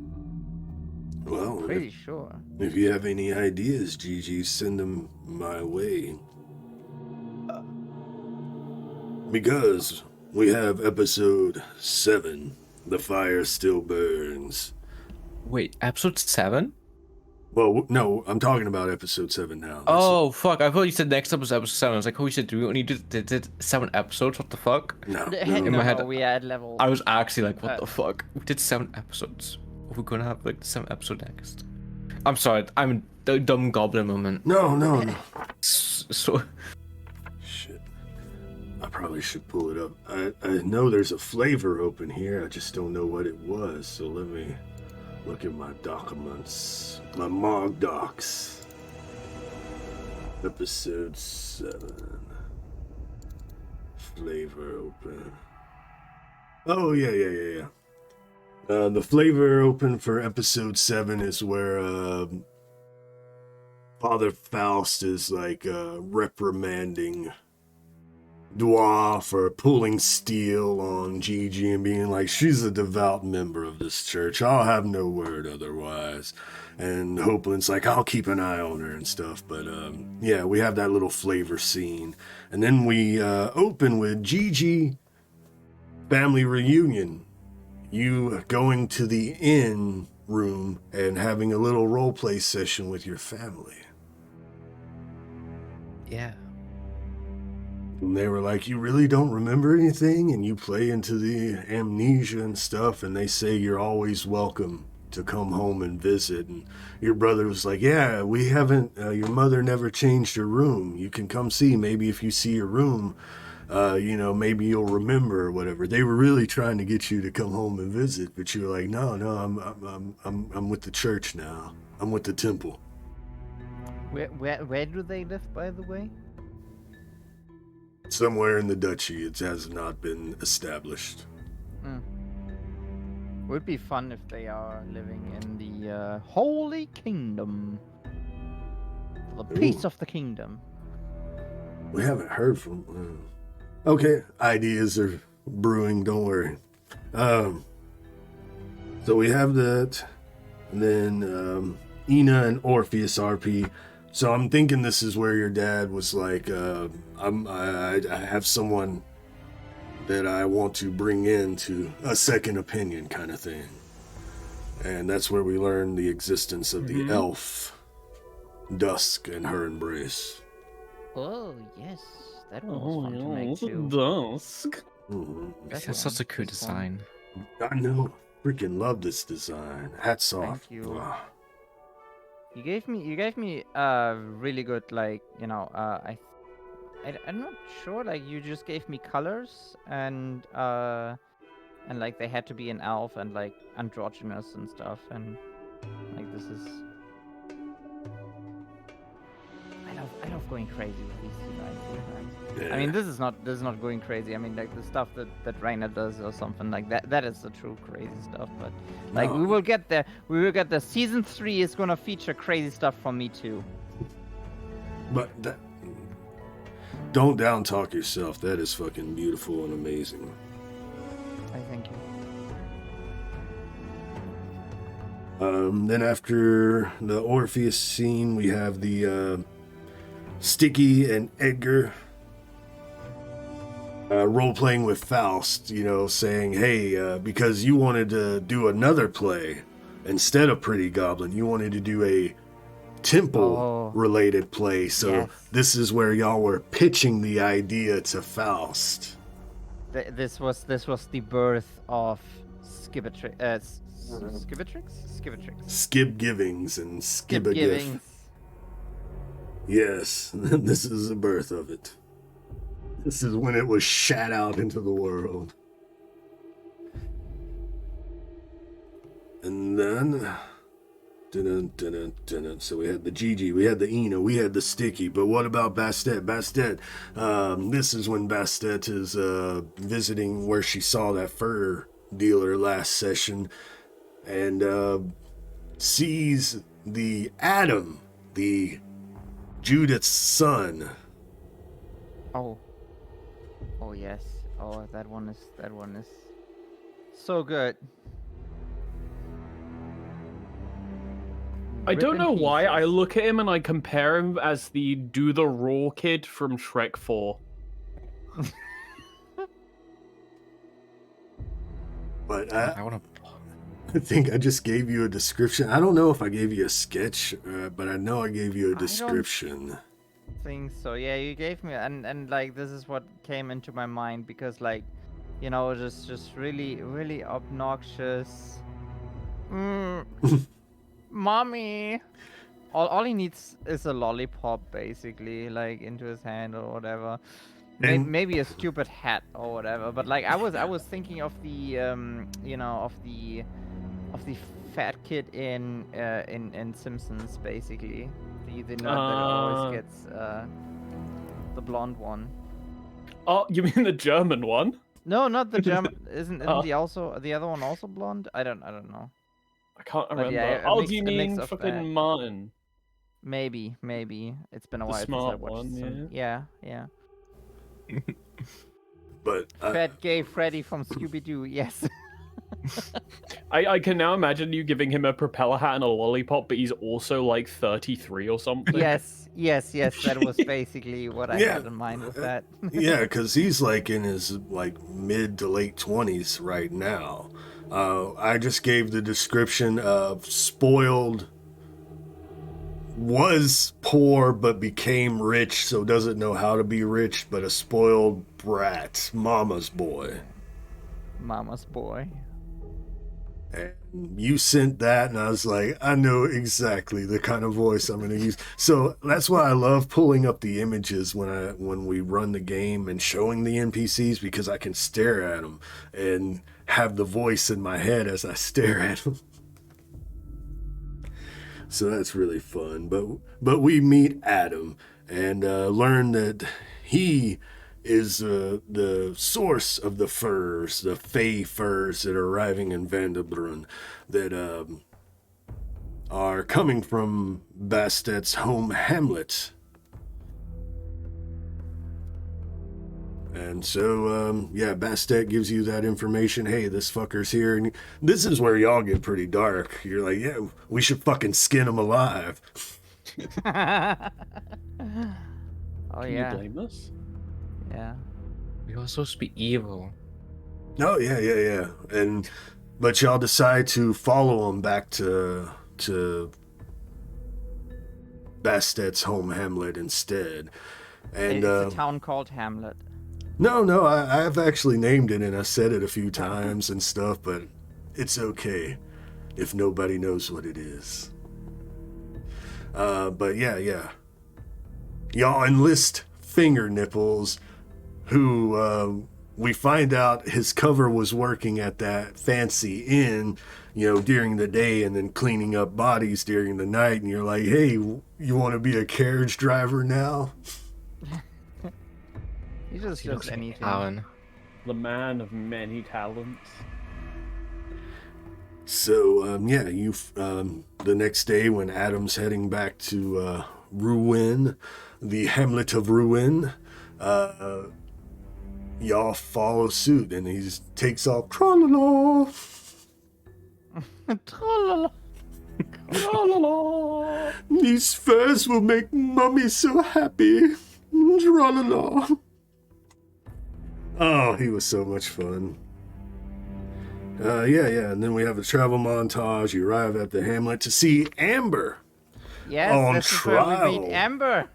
Well, Pretty sure. if you have any ideas, GiGi, send them my way. Because we have episode 7, The Fire Still Burns. Wait, episode 7? Well, no, I'm talking about episode 7 now. Oh, fuck. I thought you said next episode 7. I was like, holy shit, do we only did 7 episodes? What the fuck? No, No, no. my head- we are at level. I was actually like, what the fuck? We did 7 episodes. We're gonna have like 7 episode next. I'm sorry, I'm a dumb goblin moment. No. So Shit. I probably should pull it up. I know there's a flavor open here. I just don't know what it was. So let me look at my documents. My MoG docs. Episode 7. Flavor open. Oh, yeah. The flavor open for episode 7 is where Father Faust is like reprimanding dwarf or pulling steel on GiGi and being like, she's a devout member of this church. I'll have no word otherwise. And Hopeland's like, I'll keep an eye on her and stuff. But yeah, we have that little flavor scene. And then we open with GiGi family reunion. You going to the inn room and having a little role play session with your family. Yeah. And they were like, you really don't remember anything? And you play into the amnesia and stuff, and they say you're always welcome to come home and visit. And your brother was like, yeah, we haven't, your mother never changed her room. You can come see. Maybe if you see your room, you know, maybe you'll remember or whatever. They were really trying to get you to come home and visit, but you were like, no, I'm with the church now. I'm with the temple. Where do they live, by the way? Somewhere in the duchy. It has not been established. Would be fun if they are living in the Holy Kingdom. The peace of the kingdom. We haven't heard from... Okay, ideas are brewing, don't worry. So we have that. And then Eena and Orpheus RP. So I'm thinking this is where your dad was like, I have someone that I want to bring in to a second opinion kind of thing. And that's where we learn the existence of the elf, Dusk, and her embrace. Oh, yes. That one was fun to make too. Dusk. That's such a cool design. I know. Freaking love this design. Hats off. Thank you. Wow. You gave me really good, like, you know, I'm not sure, like, you just gave me colors and like they had to be an elf and like androgynous and stuff, and like this is I love going crazy with these designs sometimes. Yeah. I mean, this is not going crazy. I mean, like the stuff that Rainer does or something like that is the true crazy stuff, but like No. we will get there. Season 3 is gonna feature crazy stuff from me too. But that, don't down talk yourself. That is fucking beautiful and amazing. I thank you. Then after the Orpheus scene, we have the Sticky and Edgar role-playing with Faust, you know, saying, hey, because you wanted to do another play instead of Pretty Goblin, you wanted to do a temple-related play, so yes. This is where y'all were pitching the idea to Faust. This was the birth of Skibitrix. Skib Givings and Skibagif. Givings. Yes, this is the birth of it. This is when it was shat out into the world. And then... So we had the GiGi, we had the Eena, we had the Sticky, but what about Bastet? Bastet, this is when Bastet is visiting where she saw that fur dealer last session, and sees the Adam, the Judith's son. Oh yes. Oh, that one is so good. I don't Rip in know why I pieces. look at him and I compare him as the Do the Raw kid from Shrek 4. But I want I think I just gave you a description. I don't know if I gave you a sketch, but I know I gave you a description. Think so. Yeah, you gave me, and like this is what came into my mind, because like, you know, just really obnoxious. Mommy. All he needs is a lollipop, basically, like into his hand or whatever. And- Maybe a stupid hat or whatever. But like I was thinking of the you know, of the fat kid in Simpsons, basically. The nerd that always gets the blonde one. Oh, you mean the German one? No, not the German. Isn't Oh. the other one also blonde? I don't know. I can't But remember. yeah, Do you a mix mean of fucking that. Martin? Maybe. It's been a The while since I smart watched one, some. Yeah. But Fat gay Freddy from Scooby-Doo, yes. I can now imagine you giving him a propeller hat and a lollipop, but he's also like 33 or something. Yes, that was basically what I Yeah, had in mind with that. yeah, because he's like in his like mid to late 20s right now. I just gave the description of spoiled, was poor but became rich, so doesn't know how to be rich, but a spoiled brat, mama's boy. Mama's boy. And you sent that, and I was like, I know exactly the kind of voice I'm going to use. So that's why I love pulling up the images when we run the game and showing the NPCs, because I can stare at them and have the voice in my head as I stare at them. So that's really fun. But we meet Adam and learn that he is the source of the furs, the Fey furs that are arriving in Vanderbrunn, that are coming from Bastet's home hamlet. And so, Bastet gives you that information. Hey, this fucker's here. And this is where y'all get pretty dark. You're like, yeah, we should fucking skin him alive. Oh, Can yeah. you blame us? Yeah. We were supposed to be evil. Oh, yeah. But y'all decide to follow him back to Bastet's home hamlet instead. And It's a town called Hamlet. No, I've actually named it, and I said it a few times and stuff, but it's okay if nobody knows what it is. But yeah. Y'all enlist Finger Nipples, who we find out his cover was working at that fancy inn, during the day, and then cleaning up bodies during the night, and you're like, hey, you want to be a carriage driver now? He just does anything. Alan. The man of many talents. So, the next day when Adam's heading back to Ruin, the hamlet of Ruin, y'all follow suit, and he takes off, tra-la-la. Tra-la-la. La-la-la. These furs will make Mummy so happy. Tra-la-la. Oh, he was so much fun. And then we have a travel montage. You arrive at the hamlet to see Amber. Yes, On this is where we trial. meet Amber.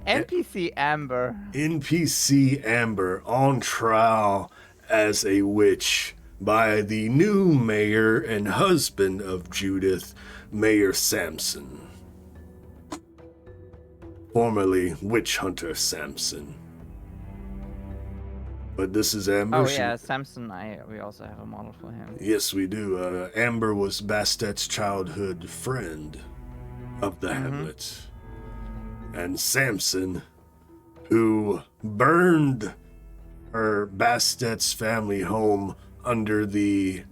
NPC Amber. NPC Amber on trial as a witch by the new mayor and husband of Judith, Mayor Samson. Formerly Witch Hunter Samson. But this is Amber. Oh yeah, Samson. We also have a model for him. Yes, we do. Amber was Bastet's childhood friend of the hamlet. And Samson, who burned her Bastet's family home under the...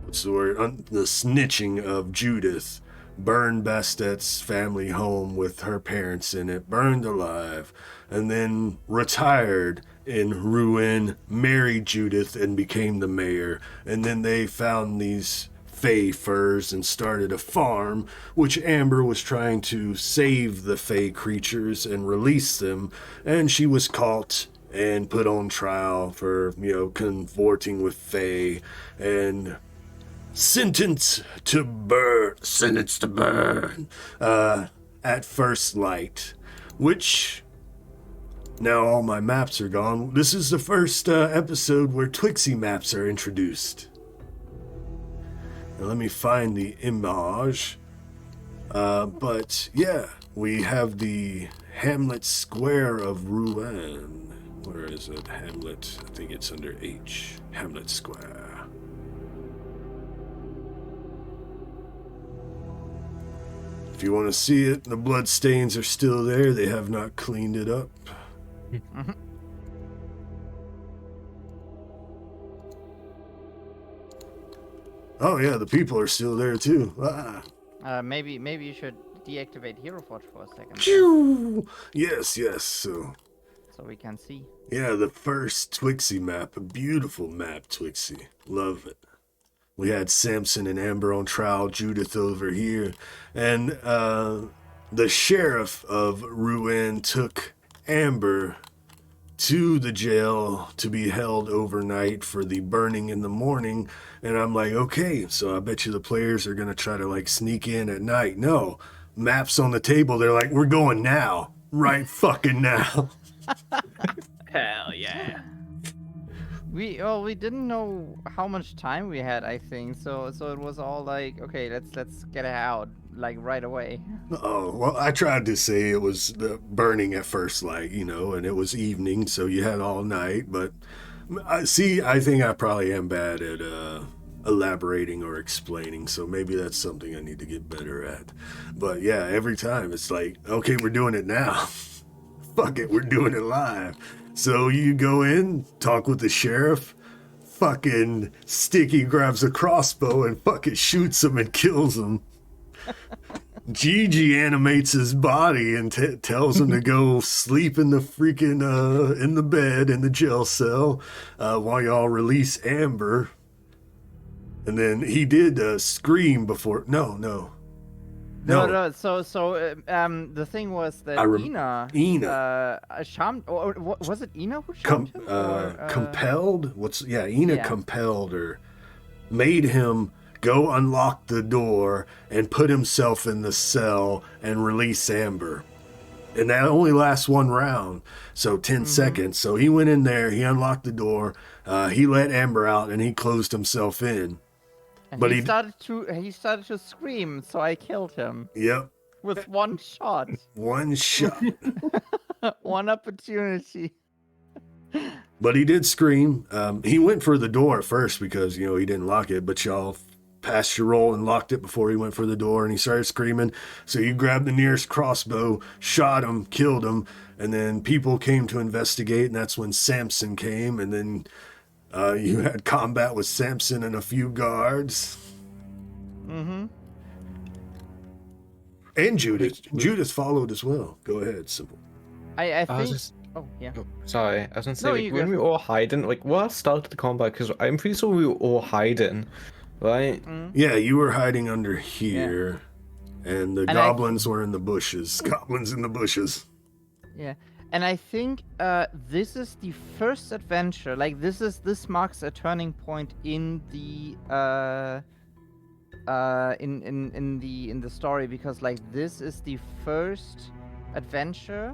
what's the word? The snitching of Judith, burned Bastet's family home with her parents in it, burned alive, and then retired in Ruin, married Judith, and became the mayor. And then they found these Fey furs and started a farm, which Amber was trying to save the Fey creatures and release them, and she was caught and put on trial for, convorting with Fey, and sentenced to burn at first light, which now all my maps are gone. This is the first episode where Twixie maps are introduced. Now let me find the image. But yeah, we have the Hamlet Square of Rouen. Where is it? Hamlet. I think it's under H. Hamlet Square. If you want to see it, the blood stains are still there. They have not cleaned it up. Oh yeah, the people are still there too. Maybe you should deactivate Hero Forge for a second, Phew! Yes, yes. So, so we can see. yeah, the first Twixie map. A beautiful map, Twixie. Love it. We had Samson and Amber on trial, Judith over here. And the sheriff of Rouen took Amber to the jail to be held overnight for the burning in the morning. And I'm like, okay, so I bet you the players are going to try to like sneak in at night. No, maps on the table. They're like, we're going now. Right fucking now. Hell yeah. We didn't know how much time we had, I think. So it was all like, okay, let's get it out like right away. Oh, well, I tried to say it was the burning at first light, you know, and it was evening, so you had all night. But I think I probably am bad at elaborating or explaining, so maybe that's something I need to get better at. But yeah, every time it's like, okay, we're doing it now. Fuck it, we're doing it live. So you go in, talk with the sheriff, fucking Sticky grabs a crossbow and fucking shoots him and kills him. GiGi animates his body and tells him to go sleep in the freaking in the bed in the jail cell while y'all release Amber. And then he did scream before. No. No. So the thing was that Eena. Charmed, or was it Eena who charmed him? Compelled? Eena compelled or made him go unlock the door and put himself in the cell and release Amber. And that only lasts one round, so 10 seconds. So he went in there, he unlocked the door, he let Amber out, and he closed himself in. And But he started to scream, so I killed him Yep, with one shot, one shot. one opportunity. But he did scream. He went for the door at first because, you know, he didn't lock it, but y'all passed your roll and locked it before he went for the door, and he started screaming. So you grabbed the nearest crossbow, shot him, killed him, and then people came to investigate, and that's when Samson came, and then you had combat with Samson and a few guards. Mm-hmm. And Judith. Judith followed as well. Go ahead, Simple. I I was think. just- Oh yeah. Sorry, I was gonna say, No, like, you when go. we were all hiding, like, what started the combat? Because I'm pretty sure we were all hiding, right? Yeah, you were hiding under here, and the And goblins were in the bushes. Goblins in the bushes. Yeah, and I think this is the first adventure. Like this marks a turning point in the in the story, because like this is the first adventure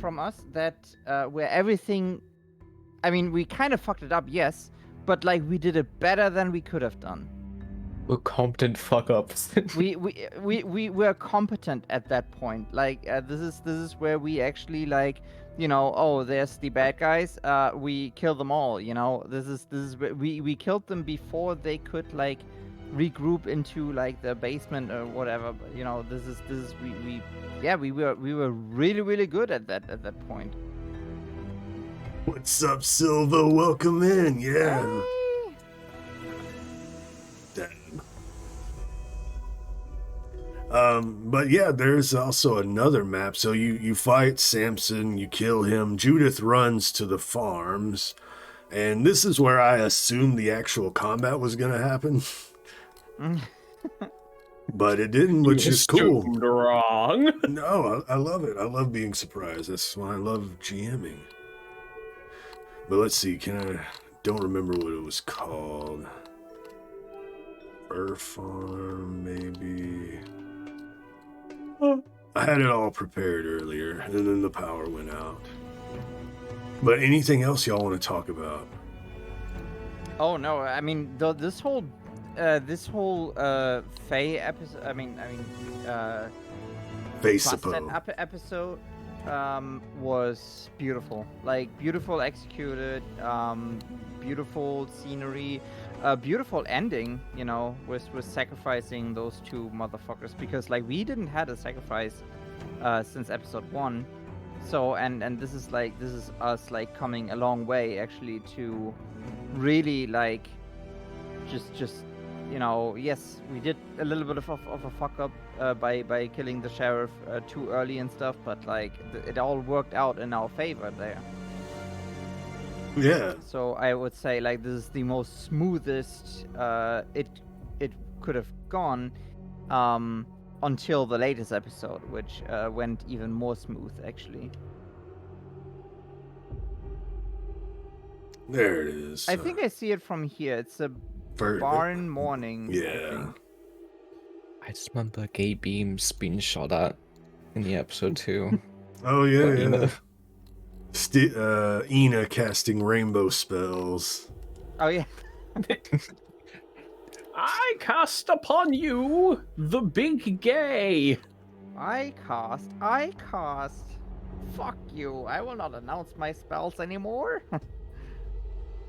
from us that where everything. I mean, we kind of fucked it up, yes, but like we did it better than we could have done. We're competent fuck ups. we were competent at that point. Like this is where we actually, like, you know, oh, there's the bad guys, we kill them all, you know. This is where we killed them before they could like regroup into like the basement or whatever. But, you know, this is we were really good at that point. What's up, Silva? Welcome in. Yeah. But yeah, there's also another map. So you fight Samson, you kill him. Judith runs to the farms, and this is where I assumed the actual combat was gonna happen. But it didn't, which is cool. Assumed wrong. No, I love it. I love being surprised. That's why I love GMing. But let's see, don't remember what it was called. Fur Farm, maybe. I had it all prepared earlier, and then the power went out. But anything else y'all want to talk about? Oh no, I mean this whole Fae episode. I mean Face Bastet episode was beautiful. Like beautiful executed, beautiful scenery, beautiful ending. You know, with sacrificing those two motherfuckers, because like we didn't had a sacrifice since episode 1. So and this is us like coming a long way actually to really like just you know, yes, we did a little bit of a fuck up by killing the sheriff too early and stuff, but like it all worked out in our favor there. Yeah. So I would say like this is the most smoothest it could have gone until the latest episode, which went even more smooth actually. There it is. I think I see it from here. It's a barn morning. I Yeah. think. I just remember gay beams being shot at in the episode too. Oh yeah, But, you know, Eena casting rainbow spells. Oh yeah. I cast upon you the big gay. I cast. Fuck you. I will not announce my spells anymore.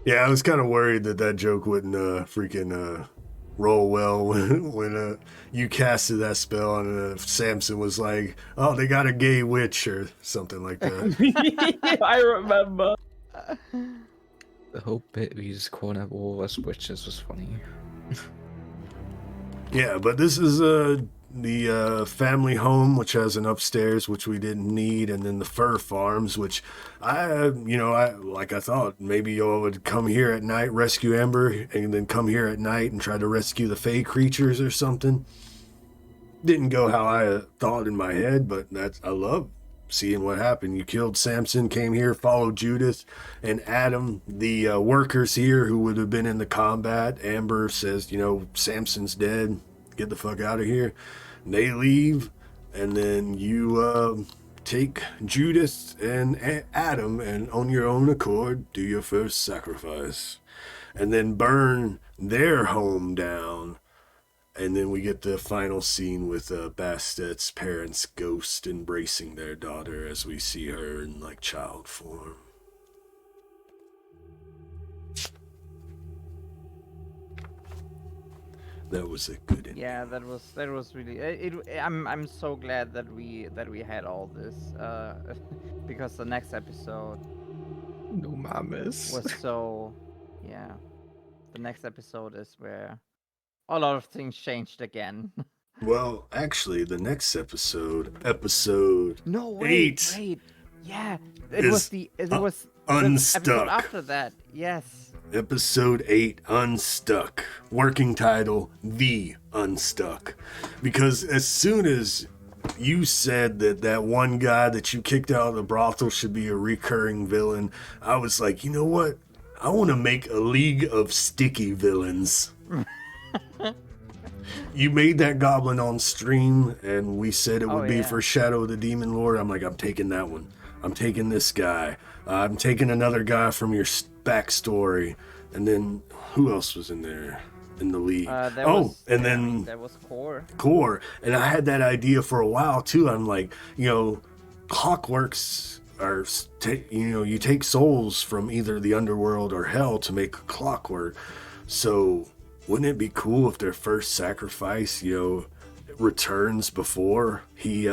Yeah, I was kind of worried that joke wouldn't freaking roll well when you casted that spell and Samson was like, "Oh, they got a gay witch" or something like that. I remember. the whole bit we just calling out all us witches was funny. Yeah, but this is the family home, which has an upstairs, which we didn't need, and then the fur farms, which I thought maybe y'all would come here at night, rescue Amber, and then come here at night and try to rescue the Fey creatures or something. Didn't go how I thought in my head, but I love seeing what happened. You killed Samson, came here, followed Judith and Adam, the workers here who would have been in the combat. Amber says, Samson's dead. Get the fuck out of here. And they leave, and then you take Judith and Adam and on your own accord do your first sacrifice. And then burn their home down. And then we get the final scene with Bastet's parents' ghost embracing their daughter as we see her in like child form. That was a good ending. Yeah, that was really. I'm so glad that we had all this because the next episode No mamas. was so. Yeah, the next episode is where a lot of things changed again. Well, actually, the next episode No, wait. Yeah, is it was the Unstuck. episode after that. Yes. Episode 8, Unstuck. Working title, The Unstuck. Because as soon as you said that one guy that you kicked out of the brothel should be a recurring villain, I was like, you know what? I want to make a league of sticky villains. You made that goblin on stream, and we said it would be for Shadow of the Demon Lord. I'm like, I'm taking that one. I'm taking this guy. I'm taking another guy from your backstory. And then, who else was in there in the league? There was Core. And I had that idea for a while, too. I'm like, clockworks are, you take souls from either the underworld or hell to make clockwork. So wouldn't it be cool if their first sacrifice, returns before he's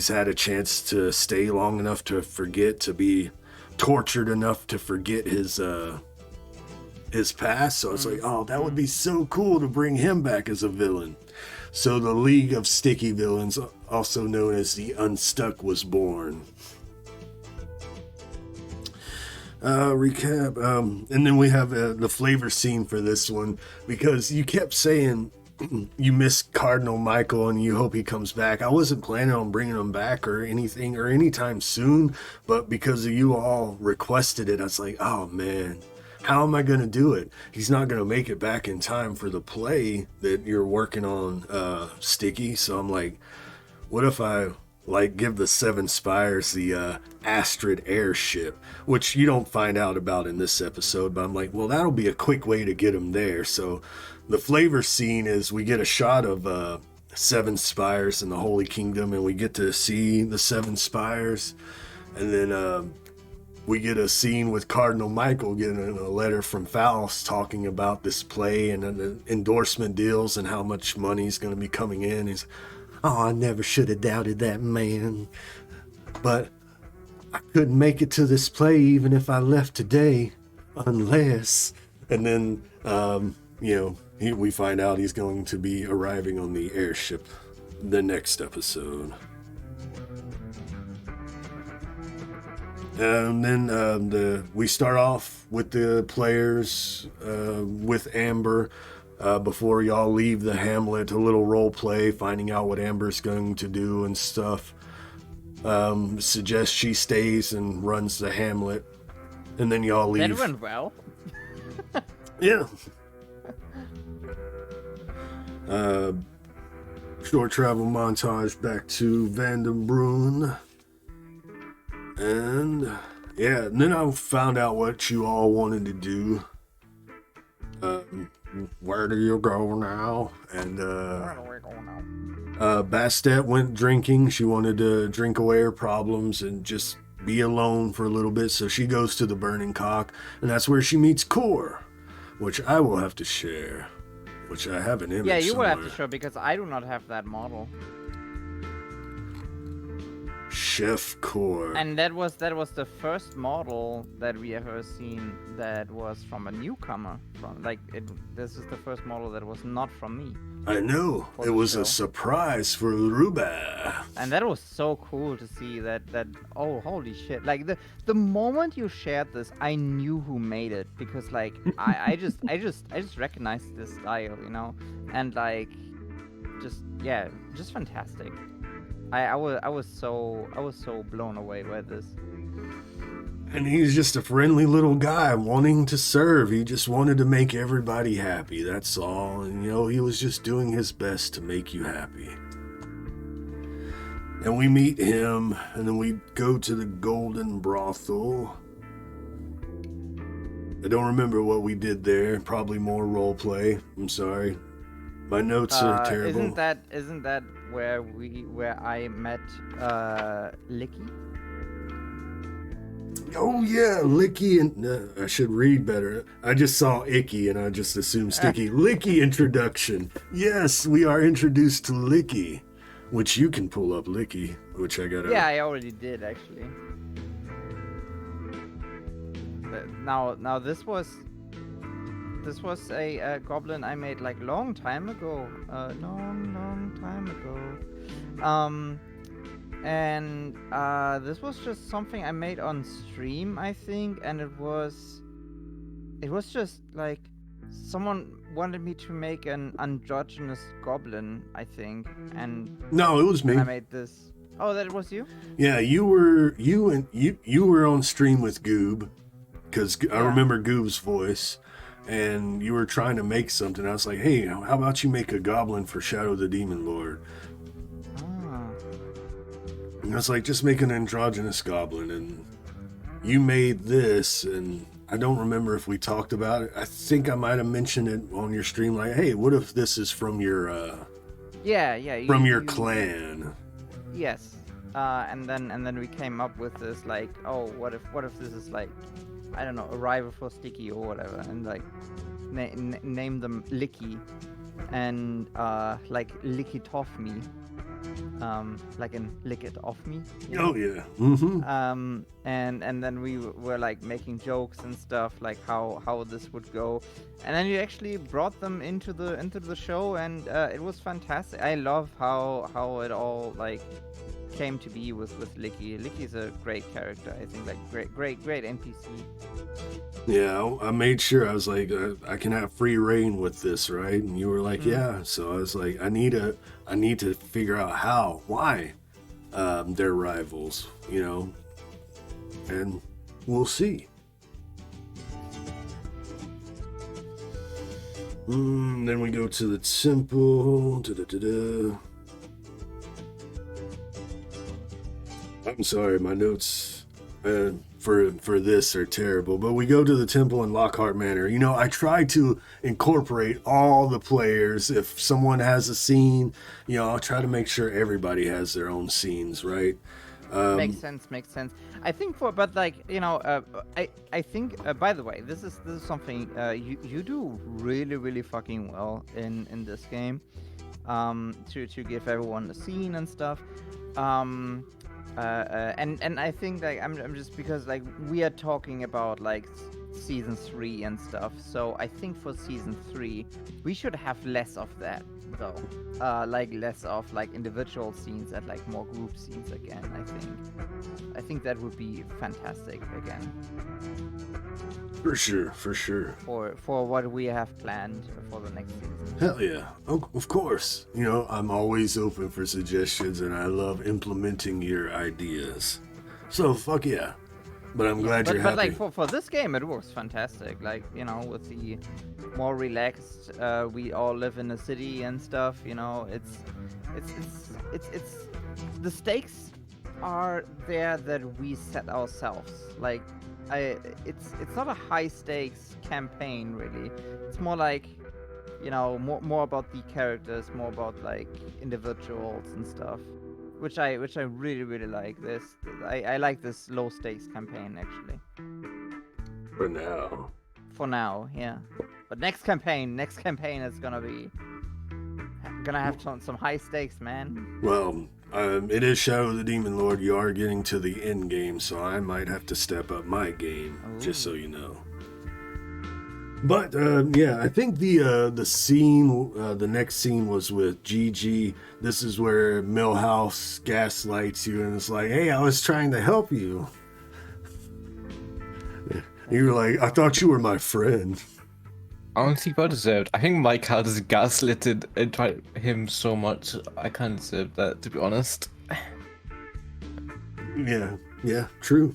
had a chance to stay long enough to forget, to be tortured enough to forget his past? So it's like, oh, that would be so cool to bring him back as a villain. So the League of Sticky Villains, also known as the Unstuck, was born. Recap, and then we have the flavor scene for this one, because you kept saying you miss Cardinal Michael and you hope he comes back. I wasn't planning on bringing him back or anything or anytime soon, but because you all requested it, I was like, oh man, how am I going to do it? He's not going to make it back in time for the play that you're working on, Sticky. So I'm like, what if I give the Seven Spires the Astrid airship, which you don't find out about in this episode, but I'm like, well, that'll be a quick way to get him there. So the flavor scene is we get a shot of Seven Spires in the Holy Kingdom, and we get to see the Seven Spires, and then we get a scene with Cardinal Michael getting a letter from Faust talking about this play and the endorsement deals and how much money's going to be coming in. He's, oh, I never should have doubted that man. But I couldn't make it to this play even if I left today. Unless... And then we find out he's going to be arriving on the airship the next episode. And then we start off with the players with Amber before y'all leave the hamlet. A little role play, finding out what Amber's going to do and stuff. Suggests she stays and runs the hamlet, and then y'all leave. That went well. Yeah. Short travel montage back to Vandenbruin. And yeah, and then I found out what you all wanted to do. Where do you go now? And Bastet went drinking. She wanted to drink away her problems and just be alone for a little bit. So she goes to the Burning Cock, and that's where she meets Core, which I will have to share. Which I have an image. Yeah, you will have somewhere. to show because I do not have that model. Chef Core. And that was the first model that we ever seen that was from a newcomer. This is the first model that was not from me. I know. For It the was show. a surprise for Ruba. And that was so cool to see that oh holy shit. Like the moment you shared this, I knew who made it because like I just recognized this style, you know? And like just fantastic. I was so blown away by this. And he's just a friendly little guy wanting to serve. He just wanted to make everybody happy. That's all. And he was just doing his best to make you happy. And we meet him, and then we go to the Golden Brothel. I don't remember what we did there. Probably more role play. I'm sorry. My notes are terrible. Isn't that where I met Licky? Oh yeah, Licky and I should read better. I just saw Icky and I just assumed Sticky. Licky introduction. Yes, we are introduced to Licky, which you can pull up Licky, which I gotta. Yeah, I already did actually. Now this was a goblin I made like long time ago. Long time ago. And this was just something I made on stream, I think, and it was just like someone wanted me to make an androgynous goblin, I think, and No, it was me. I made this. Oh, that was you? Yeah, you were on stream with Goob, because I remember Goob's voice, and you were trying to make something. I was like, hey, how about you make a goblin for Shadow the Demon Lord? And I was like, just make an androgynous goblin, and you made this, and I don't remember if we talked about it. I think I might have mentioned it on your stream, like, hey, what if this is from your from your clan? Yes. And then we came up with this like, oh, what if this is like, I don't know, a rival for Sticky or whatever, and like name them Licky, and like Lick it off me. Like in lick it off me. Oh yeah. Mm-hmm. And then we were like making jokes and stuff, like how this would go, and then you actually brought them into the show, and it was fantastic. I love how it all like came to be with Licky. Licky's a great character, I think, like great NPC. Yeah, I made sure. I was like, I can have free reign with this, right? And you were like, yeah. So I was like, I need to figure out why they're rivals, and we'll see. Then we go to the temple. I'm sorry, my notes for this are terrible, but we go to the temple in Lockhart Manor. I try to incorporate all the players. If someone has a scene, I'll try to make sure everybody has their own scenes, right? Makes sense. I think I think by the way, this is something you do really fucking well in this game, to give everyone a scene and stuff. And I think like I'm just, because like we are talking about like season 3 and stuff. So I think for season 3 we should have less of that though. Like less of like individual scenes and like more group scenes again. I think that would be fantastic again. For sure, for sure. For what we have planned for the next season. Hell yeah. Of course. You know, I'm always open for suggestions and I love implementing your ideas. So, fuck yeah. But I'm glad you're happy. But like for this game, it works fantastic. Like, you know, with the more relaxed, we all live in a city and stuff. You know, it's the stakes are there that we set ourselves. Like, it's not a high stakes campaign really. It's more like, you know, more about the characters, more about like individuals and stuff. Which I really like this. I like this low stakes campaign actually. For now. For now, yeah. But next campaign is gonna have some high stakes, man. Well, it is Shadow of the Demon Lord. You are getting to the end game, so I might have to step up my game, just so you know. But yeah, I think the scene, the next scene was with GiGi. This is where Millhouse gaslights you, and it's like, "Hey, I was trying to help you." You were like, "I thought you were my friend." Honestly, well deserved. I think Mike had his gaslighted and tried him so much. I can't deserve that, to be honest. Yeah, true.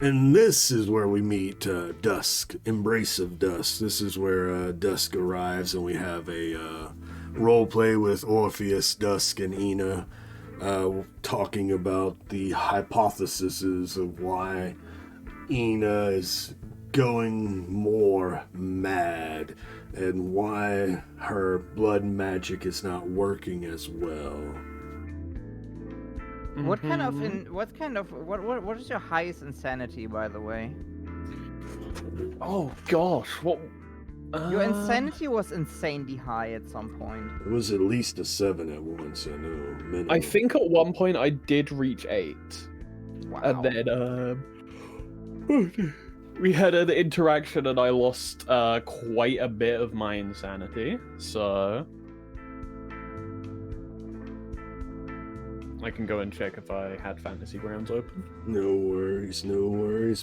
And this is where we meet Dusk, Embrace of Dusk. This is where Dusk arrives, and we have a role play with Orpheus, Dusk, and Eena, talking about the hypotheses of why Eena is going more mad, and why her blood magic is not working as well. What is your highest insanity, by the way? Oh gosh, what? Your insanity was insanely high at some point. It was at least a 7 at once, I know. Minimum. I think at one point I did reach 8. Wow. And then we had an interaction and I lost quite a bit of my insanity. So I can go and check if I had Fantasy Grounds open. No worries.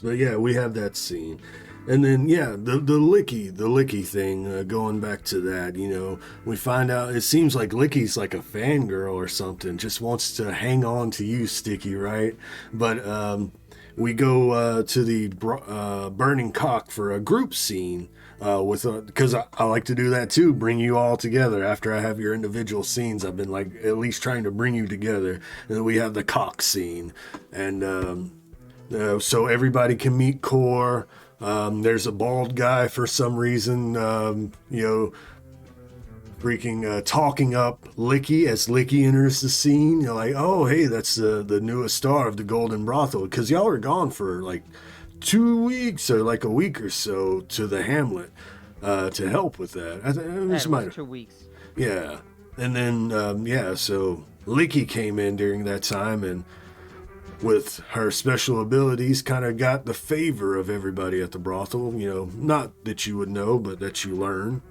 But yeah, we have that scene. And then, yeah, the Licky thing, going back to that, you know, we find out, it seems like Licky's like a fangirl or something, just wants to hang on to you, Sticky, right? But we go to the Burning Cock for a group scene, because I like to do that too, bring you all together. After I have your individual scenes, I've been like at least trying to bring you together. And then we have the cock scene, and so everybody can meet Core. There's a bald guy for some reason, you know, freaking talking up Licky as Licky enters the scene. You're like, oh, hey, that's the newest star of the Golden Brothel, because y'all are gone for like 2 weeks or like a week or so to the Hamlet to help with that. It was 2 weeks. Yeah. And then, so Licky came in during that time, and with her special abilities kind of got the favor of everybody at the brothel. You know, not that you would know, but that you learn.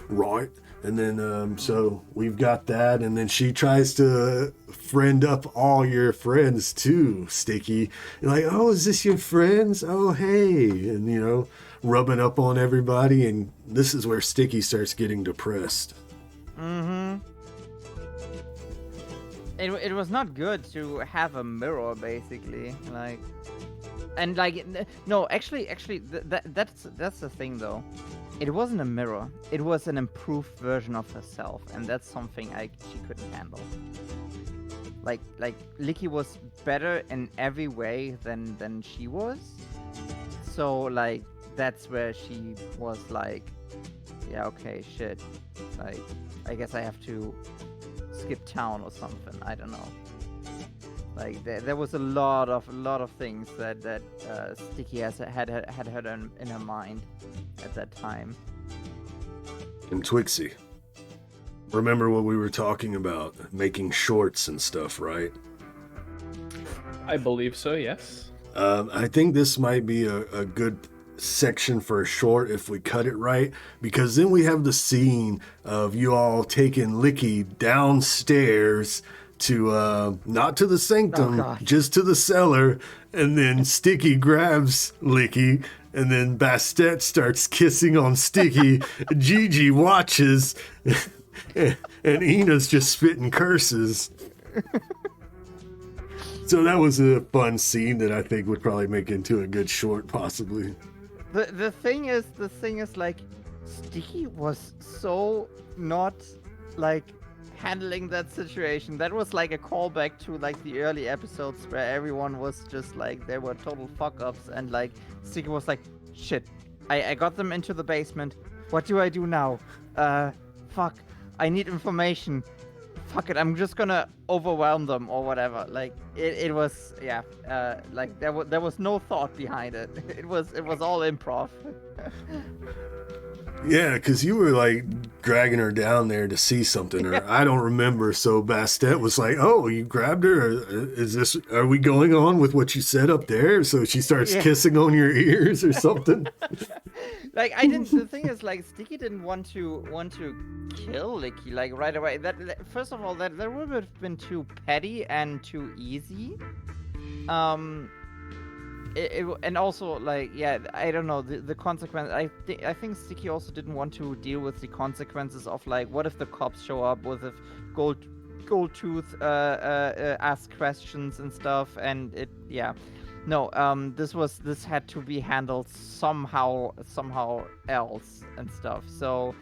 Right. And then, so we've got that, and then she tries to friend up all your friends too, Sticky. You're like, oh, is this your friends? Oh, hey. And, you know, rubbing up on everybody, and this is where Sticky starts getting depressed. Mm-hmm. It was not good to have a mirror, basically, like, and like, no, actually, that's the thing though. It wasn't a mirror. It was an improved version of herself, and that's something she couldn't handle. Like Licky was better in every way than she was. So like that's where she was like, yeah, okay, shit. Like I guess I have to skip town or something. I don't know. Like there was a lot of things that Sticky had in her mind at that time. And Twixie, remember what we were talking about, making shorts and stuff, right? I believe so, yes. I think this might be a good section for a short if we cut it right, because then we have the scene of you all taking Licky downstairs to not to the sanctum, God. just to the cellar, and then Sticky grabs Licky, and then Bastet starts kissing on Sticky. GiGi watches, and Eena's just spitting curses. So that was a fun scene that I think would probably make into a good short, possibly. The thing is like, Sticky was so not like handling that situation. That was like a callback to like the early episodes where everyone was just like, they were total fuck ups, and like Sticky was like, shit, I got them into the basement. What do I do now? Fuck, I need information. Fuck it, I'm just gonna overwhelm them or whatever. Like it was, yeah. Like there was no thought behind it. It was all improv. Yeah, because you were like dragging her down there to see something, or I don't remember. So Bastet was like, "Oh, you grabbed her? Is this? Are we going on with what you said up there?" So she starts kissing on your ears or something. Like I didn't. The thing is, like Sticky didn't want to kill Licky like right away. That first of all, that would have been too petty and too easy. And also like, yeah, I don't know the consequence. I think Sticky also didn't want to deal with the consequences of like, what if the cops show up? What if Goldtooth ask questions and stuff? And it, yeah. No, this had to be handled somehow else and stuff. So,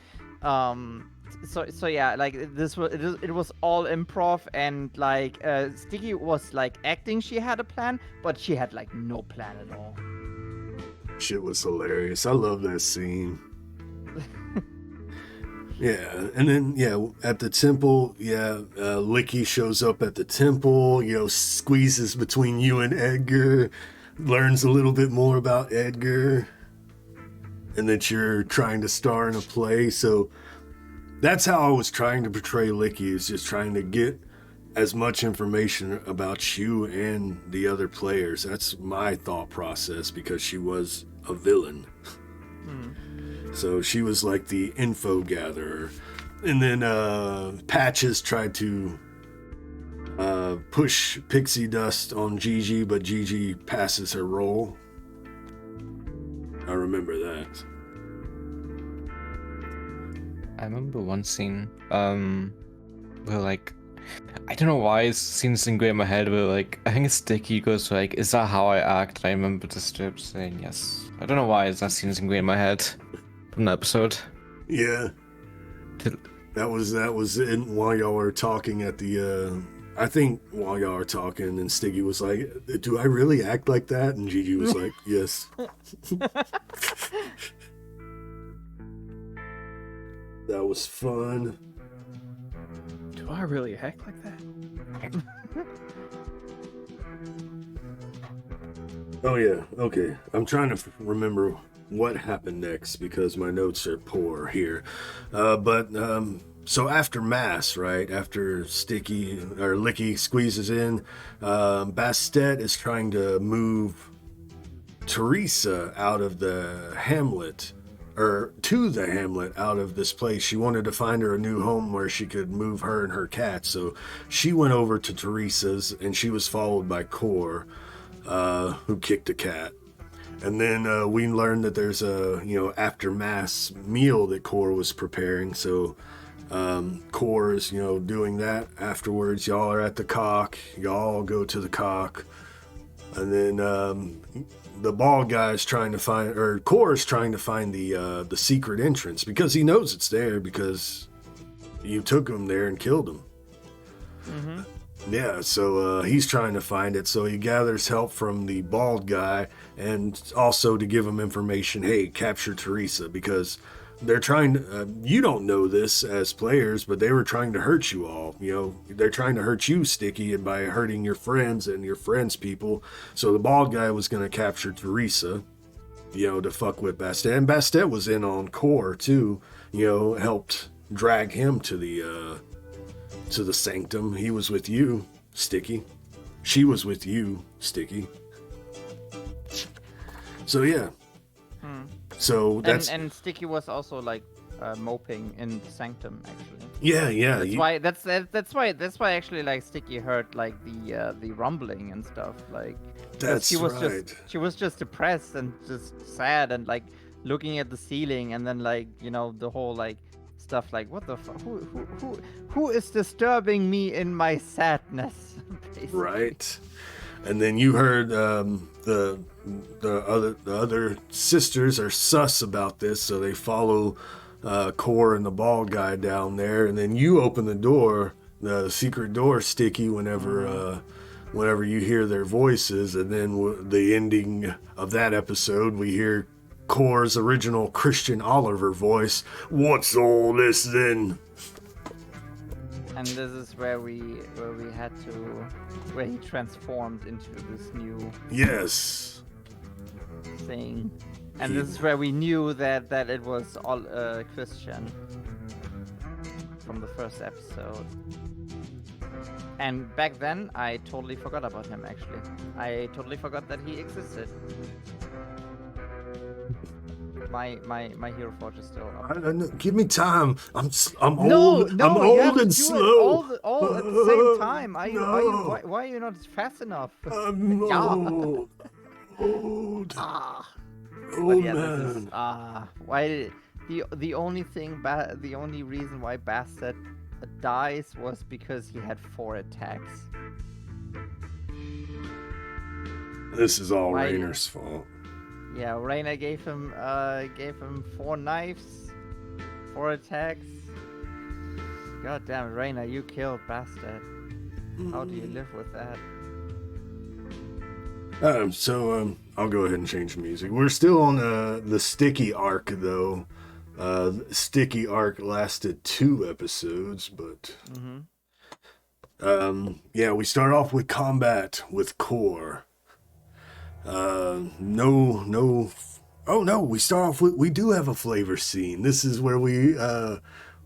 so yeah, like it was all improv, and like Sticky was like acting she had a plan, but she had like no plan at all. Shit was hilarious. I love that scene. Yeah, and then at the temple, Licky shows up at the temple, squeezes between you and Edgar, learns a little bit more about Edgar, and that you're trying to star in a play. So that's how I was trying to portray Licky, is just trying to get as much information about you and the other players. That's my thought process, because she was a villain. So she was like the info gatherer. And then Patches tried to push pixie dust on GiGi, but GiGi passes her roll. I remember that. I remember one scene where like, I don't know why it's scenes ingrained in my head, but like, I think it's Sticky goes like, "Is that how I act?" I remember the strip saying yes. I don't know why that scene's ingrained in my head from the episode. Yeah. That was in while y'all were talking at the I think while y'all were talking, and Sticky was like, "Do I really act like that?" And GiGi was like, "Yes." That was fun. Do I really act like that? Oh yeah, okay. I'm trying to remember what happened next, because my notes are poor here. So after Mass, right, after Licky squeezes in, Bastet is trying to move Teresa out of the hamlet, or to the hamlet, out of this place. She wanted to find her a new home where she could move her and her cat. So she went over to Teresa's, and she was followed by Core, who kicked a cat. And then we learned that there's a, after Mass meal that Core was preparing. So Core is, doing that. Afterwards, y'all are at the cock. Y'all go to the cock. And then the bald guy is trying to find, or Core is trying to find the secret entrance, because he knows it's there, because you took him there and killed him. Mm-hmm. Yeah, so he's trying to find it. So he gathers help from the bald guy, and also to give him information. Hey, capture Teresa, because they're trying to, you don't know this as players, but they were trying to hurt you all. They're trying to hurt you, Sticky, and by hurting your friends and your friends' people. So the bald guy was going to capture Teresa, to fuck with Bastet. And Bastet was in on Core too, helped drag him to the sanctum. He was with you, Sticky. She was with you, Sticky. So yeah. Hmm. So that's And Sticky was also like moping in the sanctum actually. yeah. That's why actually like Sticky heard like the rumbling and stuff like 'cause That's she was right. she was just depressed and just sad and like looking at the ceiling and then like the whole like stuff like what the fuck who is disturbing me in my sadness basically. Right. And then you heard the other sisters are sus about this, so they follow Core and the bald guy down there, and then you open the door, the secret door, Sticky, whenever you hear their voices, and then the ending of that episode, we hear Core's original Christian Oliver voice. What's all this then? And this is where he transformed into this new Yes. thing. And this is where we knew that it was all Christian from the first episode. And back then, I totally forgot about him, actually. I totally forgot that he existed. My hero forge is still up. I know, give me time. I'm No, old. no, I'm you old have to and do it slow. all at the same time. No. Why are you not fast enough? I'm Yeah. old. Old. Ah. Oh But yeah, man. this is why the only reason why Bastet dies was because he had 4 attacks. This is all Why- Rainer's fault. Yeah, Raina gave him 4 knives, 4 attacks. God damn, Raina, you killed Bastet. How do you live with that? I'll go ahead and change the music. We're still on the Sticky arc, though. Sticky arc lasted 2 episodes, but yeah, we start off with combat with Core. We start off with, we do have a flavor scene. This is where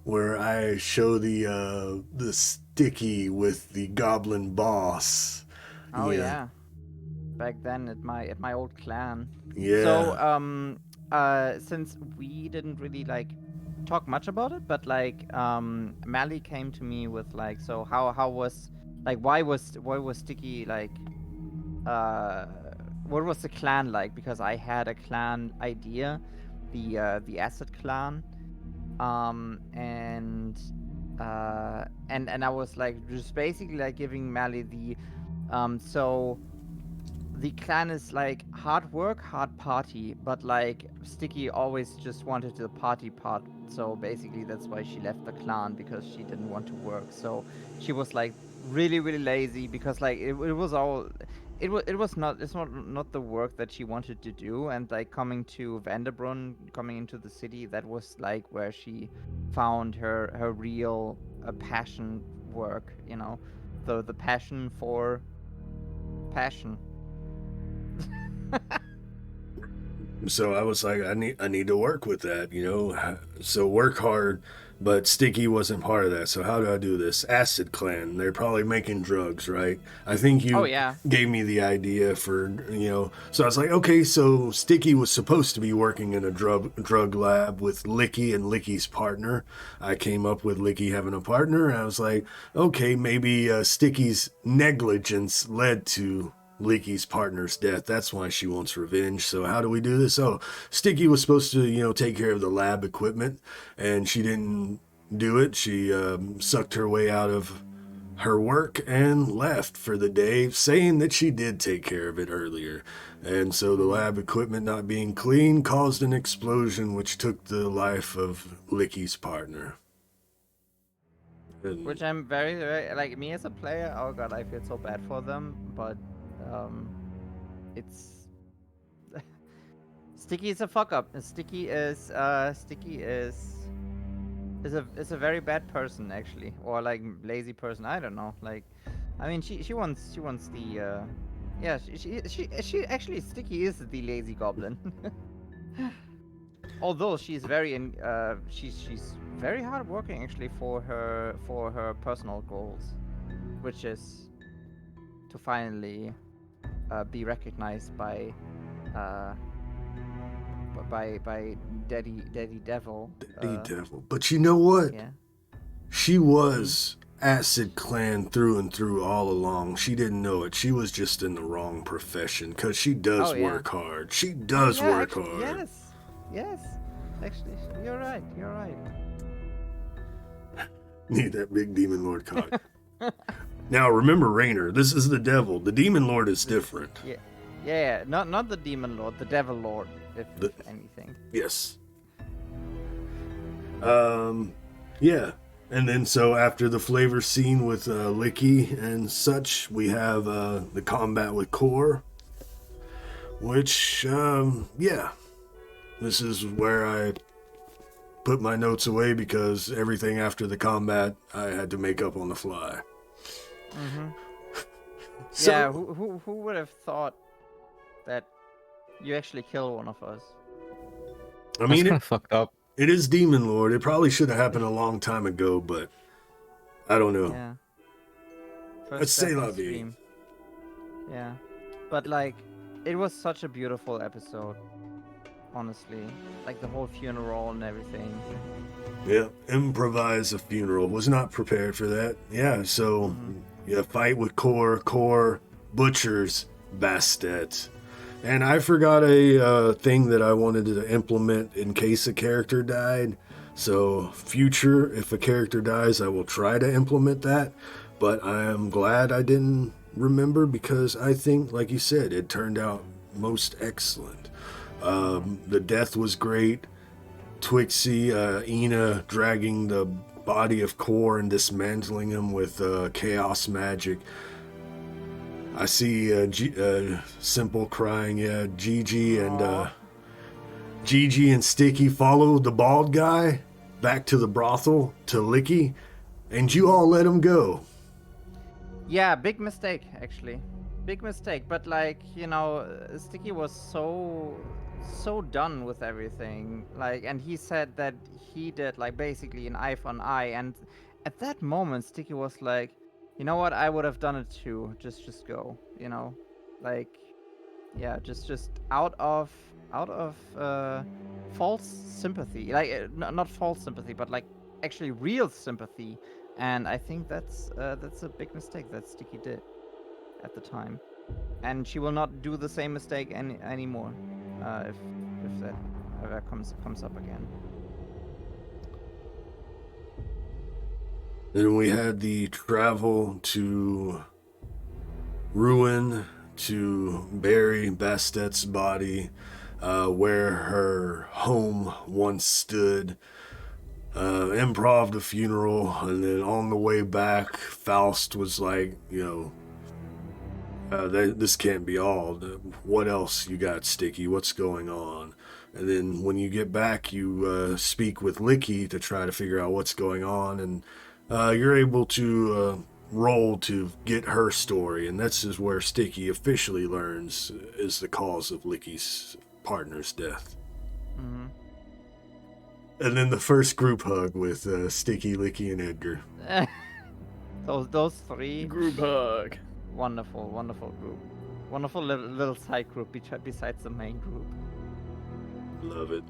where I show the Sticky with the Goblin boss. Oh yeah. Back then at my old clan. Yeah. So since we didn't really like talk much about it, but like Mally came to me with like, so how was like why was Sticky like what was the clan like? Because I had a clan idea, the Acid clan, and I was like just basically like giving Mally the so the clan is like hard work, hard party, but like Sticky always just wanted the party part. So basically that's why she left the clan, because she didn't want to work. So she was like really lazy, because like it was not the work that she wanted to do. And like coming to Vanderbrunn, coming into the city, that was like where she found her real passion work, the passion for passion. So I was like, I need to work with that, So work hard, but Sticky wasn't part of that. So how do I do this? Acid Clan, they're probably making drugs, right? I think you gave me the idea for, So I was like, okay, so Sticky was supposed to be working in a drug lab with Licky and Licky's partner. I came up with Licky having a partner, and I was like, okay, maybe Sticky's negligence led to Licky's partner's death. That's why she wants revenge. So how do we do this? Oh, Sticky was supposed to, take care of the lab equipment, and she didn't do it. She sucked her way out of her work and left for the day, saying that she did take care of it earlier. And so the lab equipment not being clean caused an explosion, which took the life of Licky's partner. Which I'm very, very, like, me as a player, oh god, I feel so bad for them, but it's Sticky is a fuck up. Sticky is a very bad person, actually, or like lazy person. I don't know. Like, I mean, she wants the yeah, she actually, Sticky is the lazy goblin. Although she's very she's very hardworking actually for her personal goals, which is to finally be recognized by by Daddy Devil. Devil. But you know what? Yeah. She was Acid Clan through and through all along. She didn't know it. She was just in the wrong profession because she does Oh, yeah. work hard. She does Yeah, work actually, hard. Yes. Actually, you're right. Need that big demon lord cock. Now remember, Rainer, this is the devil. The demon lord is different. Yeah. Not the demon lord, the devil lord, if anything. Yes. Yeah. And then so after the flavor scene with Licky and such, we have the combat with Core. Which, yeah. This is where I put my notes away because everything after the combat I had to make up on the fly. Mm-hmm. So, Yeah, who would have thought that you actually kill one of us? I That's mean, kind of fucked up. it is Demon Lord. It probably should have happened a long time ago, but I don't know. Yeah. Let's step say on la vie. stream. Yeah. But like, it was such a beautiful episode. Honestly, like the whole funeral and everything. Yeah, improvise a funeral. Was not prepared for that. Yeah, so you fight with Core butchers Bastet. And I forgot a thing that I wanted to implement in case a character died. So future, if a character dies, I will try to implement that. But I am glad I didn't remember because I think, like you said, it turned out most excellent. The death was great. Twixie, Eena dragging the body of Core and dismantling him with chaos magic. I see Simple crying, yeah, GiGi and Sticky follow the bald guy back to the brothel to Licky, and you all let him go. Yeah, big mistake actually. Big mistake, but like, you know, Sticky was so done with everything. Like, and he said that he did like basically an eye for an eye, and at that moment Sticky was like, you know what, I would have done it too. Just go, you know? Like, yeah, just out of false sympathy. Like not false sympathy, but like actually real sympathy. And I think that's a big mistake that Sticky did at the time, and she will not do the same mistake anymore if that ever comes up again. Then we had the travel to Ruin to bury Bastet's body where her home once stood. Improv the funeral, and then on the way back, Faust was like, you know, this can't be all. What else you got, Sticky? What's going on? And then when you get back, you speak with Licky to try to figure out what's going on, and you're able to roll to get her story, and this is where Sticky officially learns is the cause of Licky's partner's death. Mm-hmm. And then the first group hug with Sticky, Licky, and Edgar. those three. Group hug. Wonderful group. Wonderful little side group besides the main group. Love it.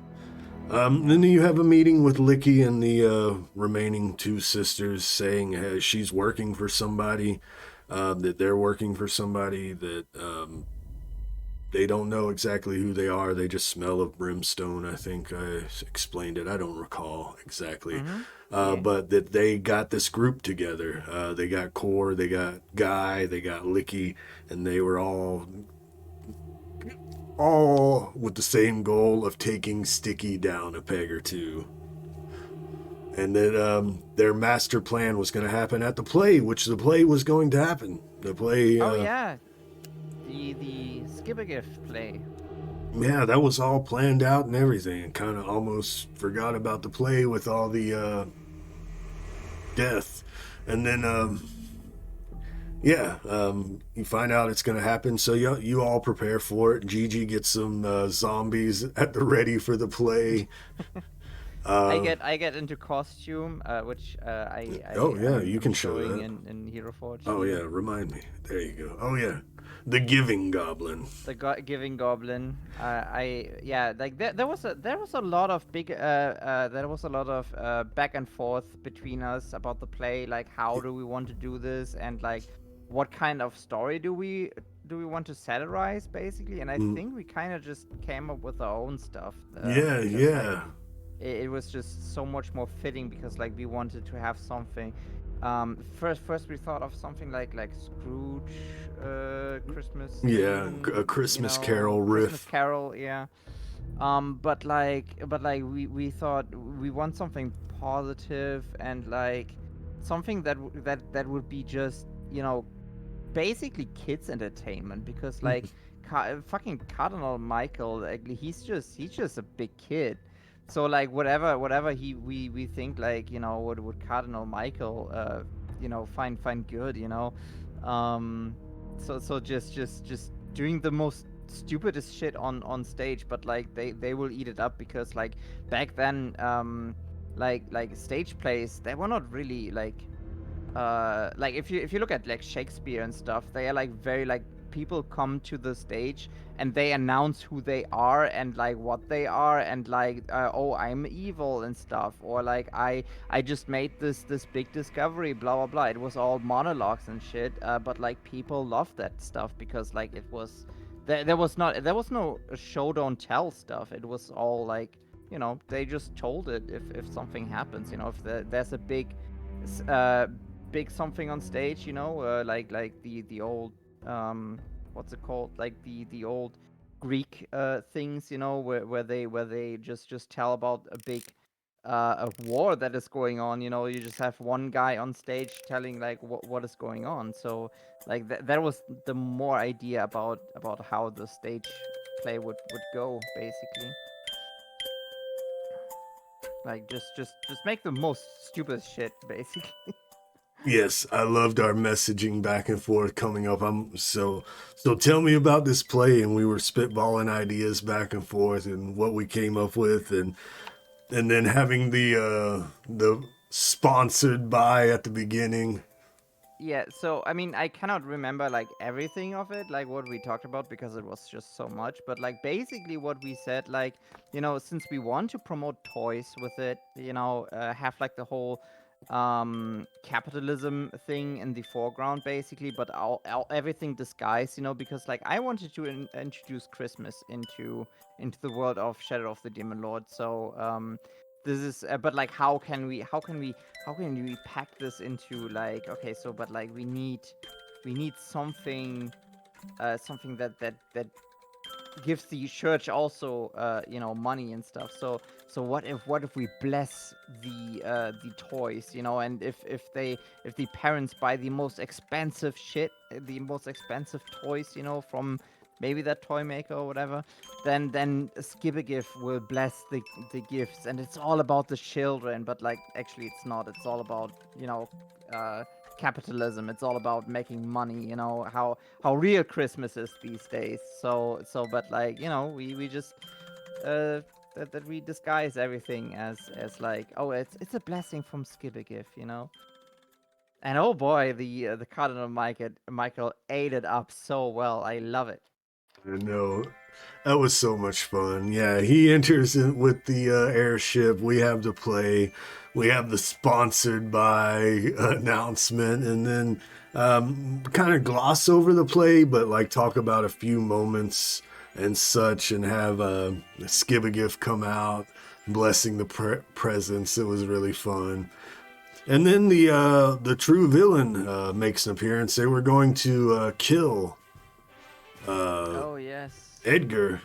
Then you have a meeting with Licky and the remaining two sisters saying she's working for somebody, that they're working for somebody, that they don't know exactly who they are. They just smell of brimstone. I think I explained it. I don't recall exactly. Mm-hmm. But that they got this group together. They got Core, they got Guy, they got Licky, and they were all with the same goal of taking Sticky down a peg or two. And that their master plan was going to happen at the play, which the play was going to happen. The play... Oh yeah, the Skibbergift play. Yeah, that was all planned out and everything. Kind of almost forgot about the play with all the death. And then, you find out it's going to happen. So you all prepare for it. GiGi gets some zombies at the ready for the play. I get into costume, which you can show showing that. in Hero Forge. Oh yeah, remind me. There you go. Oh yeah. the giving goblin. The giving goblin. Like there was a lot of back and forth between us about the play, like how do we want to do this, and like what kind of story do we want to satirize, basically. And I think we kind of just came up with our own stuff. Yeah, because, yeah. Like, it was just so much more fitting because like we wanted to have something. First we thought of something like Scrooge, Christmas. Yeah, theme, a Christmas you know, Carol Christmas riff. Carol, yeah. But like we thought we want something positive and like something that would be just, you know, basically kids entertainment, because like fucking Cardinal Michael, like he's just a big kid. So like whatever we think, like, you know, would Cardinal Michael you know, find good, you know. So just doing the most stupidest shit on stage, but like they will eat it up, because like back then like stage plays, they were not really like if you look at like Shakespeare and stuff, they are like very like people come to the stage and they announce who they are and like what they are, and like oh, I'm evil and stuff, or like I just made this big discovery, blah blah blah. It was all monologues and shit, but like people loved that stuff because like it was there was no show don't tell stuff. It was all like, you know, they just told it if something happens, you know, if there's a big big something on stage, you know, like the old what's it called, like the old Greek things, you know, where they just tell about a big a war that is going on, you know. You just have one guy on stage telling like what is going on. So like that was the more idea about how the stage play would go, basically. Like just make the most stupid shit, basically. Yes, I loved our messaging back and forth coming up. So tell me about this play, and we were spitballing ideas back and forth and what we came up with, and then having the sponsored by at the beginning. Yeah, so I mean, I cannot remember like everything of it, like what we talked about, because it was just so much. But like basically what we said, like, you know, since we want to promote toys with it, you know, have like the whole capitalism thing in the foreground, basically, but everything disguised, you know, because like I wanted to introduce Christmas into the world of Shadow of the Demon Lord. So this is but like how can we pack this into like, okay, so but like we need something something that gives the church also you know, money and stuff. So what if we bless the toys, you know, and if the parents buy the most expensive shit, the most expensive toys, you know, from maybe that toy maker or whatever, then Skibbergift will bless the gifts, and it's all about the children. But like actually it's not. It's all about, you know, capitalism. It's all about making money, you know, how real Christmas is these days. So but like, you know, we just that we disguise everything as like, oh, it's a blessing from Skibbergift, you know. And oh boy, the Cardinal Michael ate it up so well. I love it. I know. That was so much fun. Yeah, he enters in with the airship. We have the play. We have the sponsored by announcement, and then kind of gloss over the play, but like talk about a few moments and such, and have Skibbergift come out, blessing the presents. It was really fun. And then the true villain makes an appearance. They were going to kill Oh yes. Edgar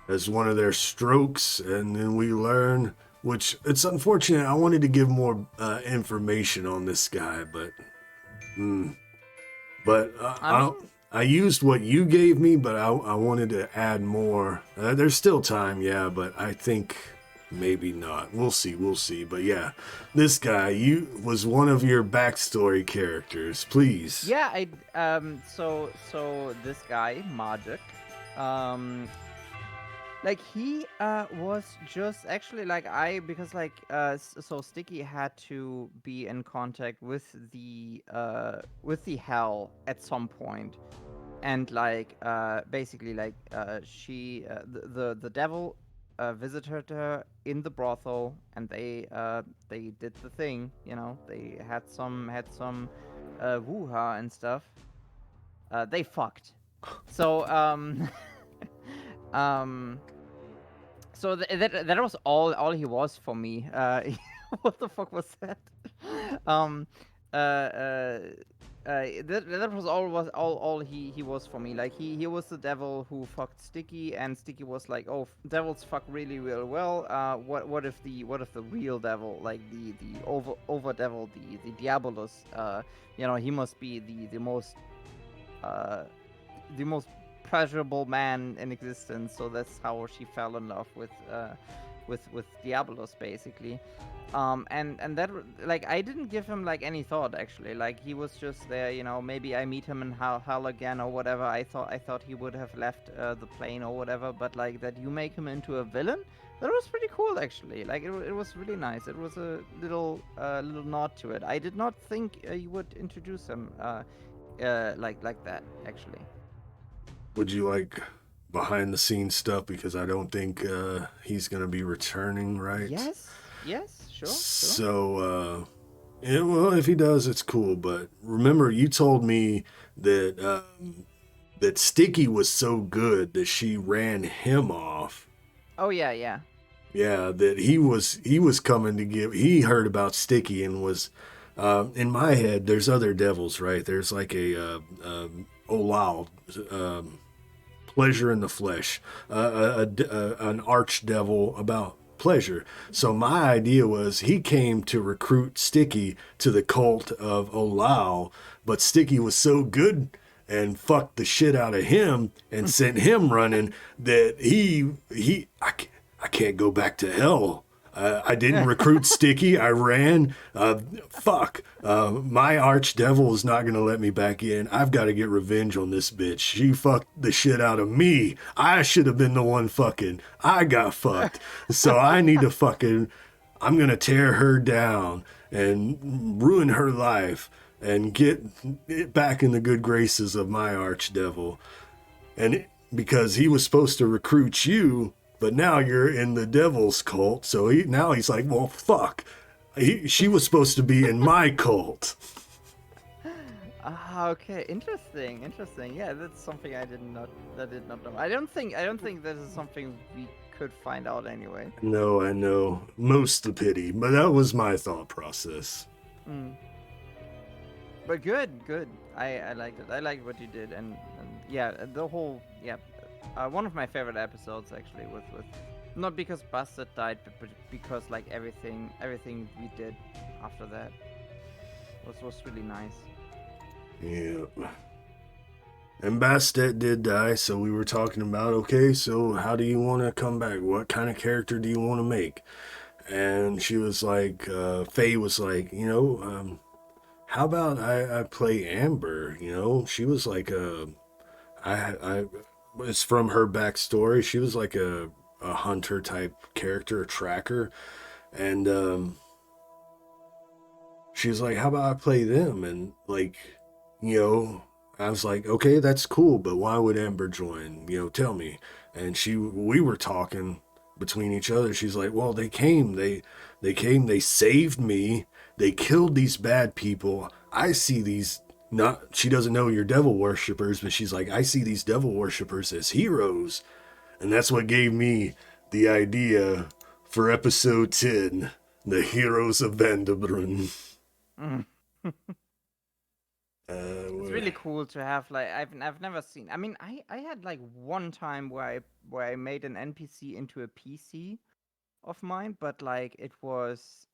as one of their strokes, and then we learn, which it's unfortunate. I wanted to give more information on this guy, but I used what you gave me, but I wanted to add more. There's still time, yeah, but I think maybe not. We'll see. But yeah, this guy was one of your backstory characters. Please. Yeah, so this guy Magic, like he was just actually like because like so Sticky had to be in contact with the hell at some point. and like basically like the devil visited her in the brothel, and they did the thing, you know, they had some woo-ha and stuff. They fucked. So um that was all he was for me. What the fuck was that? um that was all he was for me. Like he was the devil who fucked Sticky, and Sticky was like, oh, devils fuck really well. What if the real devil, like the over devil, the Diabolus, you know, he must be the most uh the most pleasurable man in existence. So that's how she fell in love with Diabolus, basically. And that, like, I didn't give him like any thought, actually. Like, he was just there, you know. Maybe I meet him in hell again or whatever. I thought he would have left the plane or whatever. But like that, you make him into a villain. That was pretty cool, actually. Like, it was really nice. It was a little nod to it. I did not think you would introduce him like that, actually. Would you like behind the scenes stuff? Because I don't think he's gonna be returning, right? Yes, sure. So, yeah, well, if he does, it's cool. But remember, you told me that that Sticky was so good that she ran him off. Oh yeah. Yeah, that he was coming to give. He heard about Sticky and was. In my head, there's other devils, right? There's like a Olal, pleasure in the flesh, an archdevil about pleasure. So my idea was he came to recruit Sticky to the cult of Olal, but Sticky was so good and fucked the shit out of him and sent him running that I can't go back to hell. I didn't recruit Sticky. I ran. Fuck. My archdevil is not going to let me back in. I've got to get revenge on this bitch. She fucked the shit out of me. I should have been the one fucking. I got fucked. So I need to fucking. I'm going to tear her down and ruin her life and get it back in the good graces of my archdevil. And because he was supposed to recruit you, but now you're in the devil's cult, so he's like, well, fuck. She was supposed to be in my cult. Okay, interesting. Yeah, that's something I did not know. I don't think this is something we could find out anyway. No, I know. Most the pity, but that was my thought process. But good. I liked it. I liked what you did, and yeah, the whole one of my favorite episodes, actually, with not because Bastard died, but because like everything we did after that was really nice. Yeah. And Bastet did die, so we were talking about, okay, so how do you want to come back? What kind of character do you want to make? And she was like, Faye was like, you know, how about I play Amber? You know, she was like it's from her backstory. She was like a hunter type character, a tracker. And she was like, how about I play them? And like, you know, I was like, okay, that's cool, but why would Amber join? You know, tell me. And we were talking between each other. She's like, well, they came, they saved me. They killed these bad people. I see these, she doesn't know you're devil worshippers, but she's like, I see these devil worshippers as heroes. And that's what gave me the idea for episode 10, The Heroes of Vanderbrunn. It's really cool to have, like, I've never seen. I mean, I had like one time where I made an NPC into a PC of mine, but like it was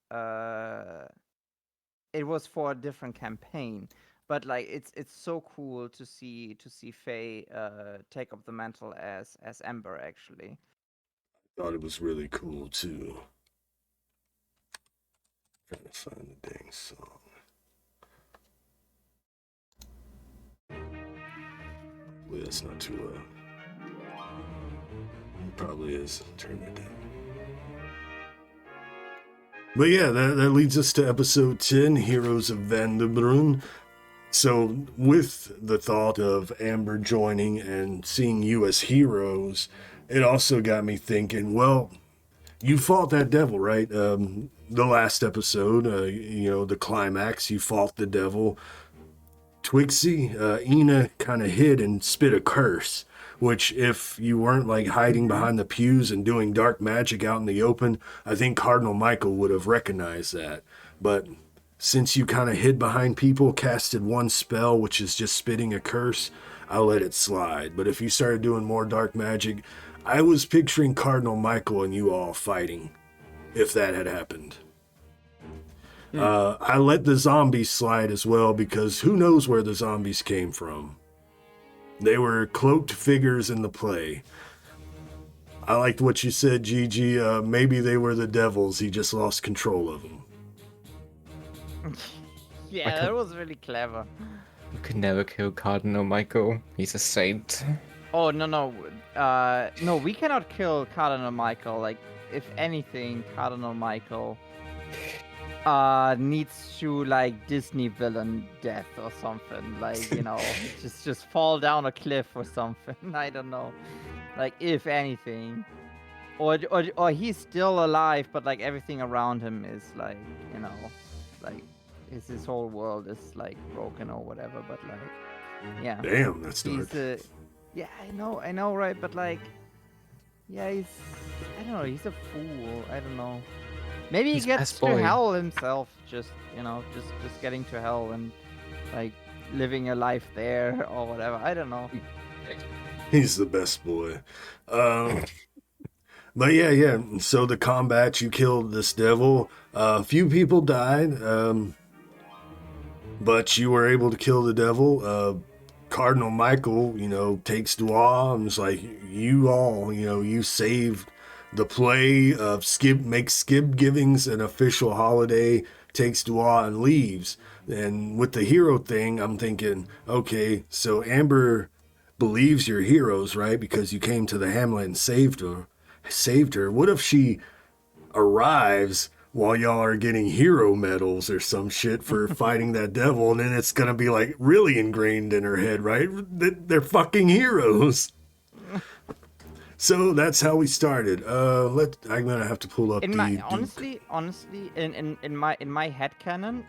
for a different campaign. But like it's so cool to see Faye take up the mantle as Ember, actually. I thought it was really cool too. Trying to find the dang song. Well, that's not too loud. It probably is. Turn it down. But yeah, that leads us to episode 10, Heroes of Vanderbrunn. So, with the thought of Amber joining and seeing you as heroes, it also got me thinking, well, you fought that devil, right? The last episode, the climax, you fought the devil. Twixie, Eena kind of hid and spit a curse, which if you weren't like hiding behind the pews and doing dark magic out in the open, I think Cardinal Michael would have recognized that. But since you kind of hid behind people, casted one spell, which is just spitting a curse, I'll let it slide. But if you started doing more dark magic, I was picturing Cardinal Michael and you all fighting, if that had happened. I let the zombies slide as well because who knows where the zombies came from. They were cloaked figures in the play. I liked what you said, GiGi. Maybe they were the devils. He just lost control of them. Yeah, that was really clever. You could never kill Cardinal Michael. He's a saint. Oh, no. No, we cannot kill Cardinal Michael. Like, if anything, Cardinal Michael needs to, like, Disney villain death or something. Like, just fall down a cliff or something. I don't know. Like, if anything. Or he's still alive, but, like, everything around him is, like, like, his whole world is, like, broken or whatever, but, like, yeah. Damn, that's dark. Yeah, I know, right? But, like, yeah, I don't know, he's a fool. I don't know. Maybe he gets best to boy. hell himself, just getting to hell and, like, living a life there or whatever. I don't know. He's the best boy. But yeah. So the combat, you killed this devil. A few people died, but you were able to kill the devil. Cardinal Michael, takes Dua and is like, you saved the play of make Skib Givings an official holiday, takes Dua and leaves. And with the hero thing, I'm thinking, okay, so Amber believes you're heroes, right? Because you came to the hamlet and saved her. What if she arrives while y'all are getting hero medals or some shit for fighting that devil, and then it's gonna be like really ingrained in her head, right? They're fucking heroes. So that's how we started. I'm gonna have to pull up honestly, in my headcanon,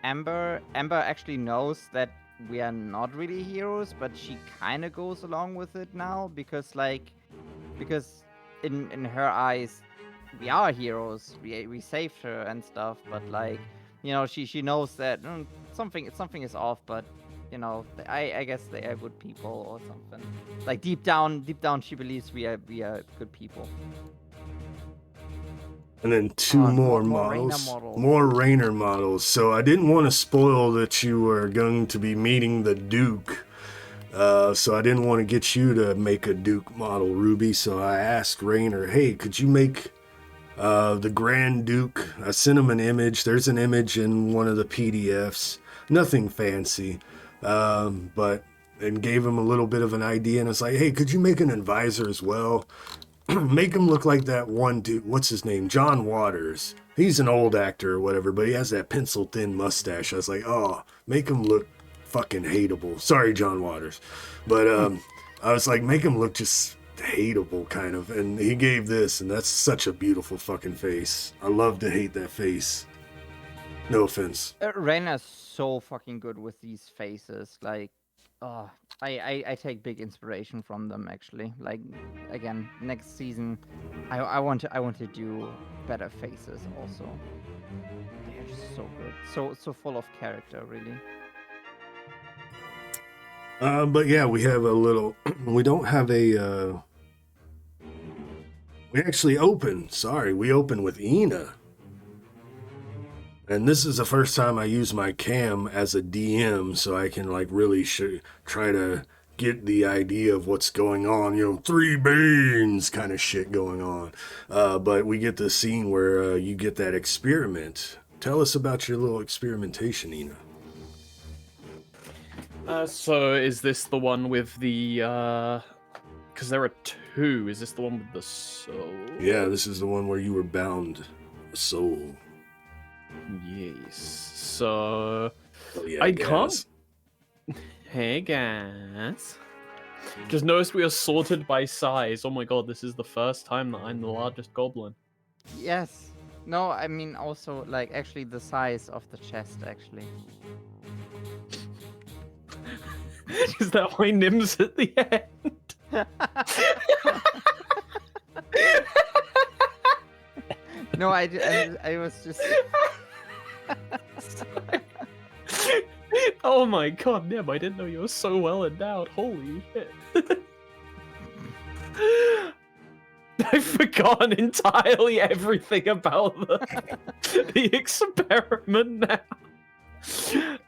Amber actually knows that we are not really heroes, but she kind of goes along with it now because in her eyes, we are heroes. We saved her and stuff, but like, she knows that something is off, but I guess they are good people or something. Like deep down, she believes we are good people. And then two more models. More Rainer models. So I didn't want to spoil that you were going to be meeting the Duke. So I didn't want to get you to make a Duke model, Ruby. So I asked Rainer, hey, could you make the Grand Duke? I sent him an image. There's an image in one of the PDFs. Nothing fancy. And gave him a little bit of an idea. And it's like, hey, could you make an advisor as well? Make him look like that one dude. What's his name? John Waters. He's an old actor or whatever, but he has that pencil thin mustache. I was like, oh, make him look fucking hateable. Sorry, John Waters. But I was like, make him look just hateable, kind of. And he gave this, and that's such a beautiful fucking face. I love to hate that face. No offense. Reyna's so fucking good with these faces. Like, I take big inspiration from them, actually. Like, again, next season, I want to do better faces also. They're just so good, so full of character, really. But yeah, we have a little. We don't have a. We actually open. Sorry, we open with Eena. And this is the first time I use my cam as a DM, so I can like really try to get the idea of what's going on. Three Banes kind of shit going on. But we get the scene where you get that experiment. Tell us about your little experimentation, Eena. So is this the one with the because there are two. Is this the one with the soul? Yeah, this is the one where you were bound a soul. Yes. So Oh, yeah, I guys. can't. Hey guys. Just noticed we are sorted by size. Oh my god, this is the first time that I'm the largest goblin. Yes. No, I mean also like actually the size of the chest actually. Is that why Nim's at the end? No, I was just. Oh my god, Nim, I didn't know you were so well endowed. Holy shit. I've forgotten entirely everything about the experiment now.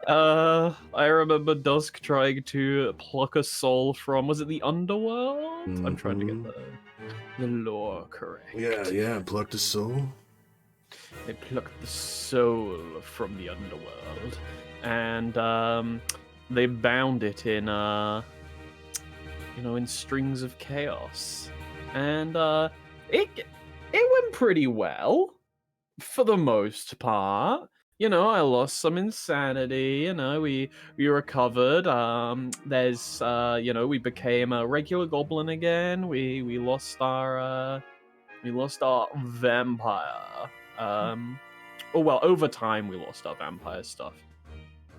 I remember Dusk trying to pluck a soul from, was it the underworld? I'm trying to get the lore correct. Yeah, plucked a soul. They plucked the soul from the underworld, and they bound it in, in strings of chaos, and it went pretty well for the most part. I lost some insanity. We recovered. There's we became a regular goblin again. We lost our vampire. Over time we lost our vampire stuff,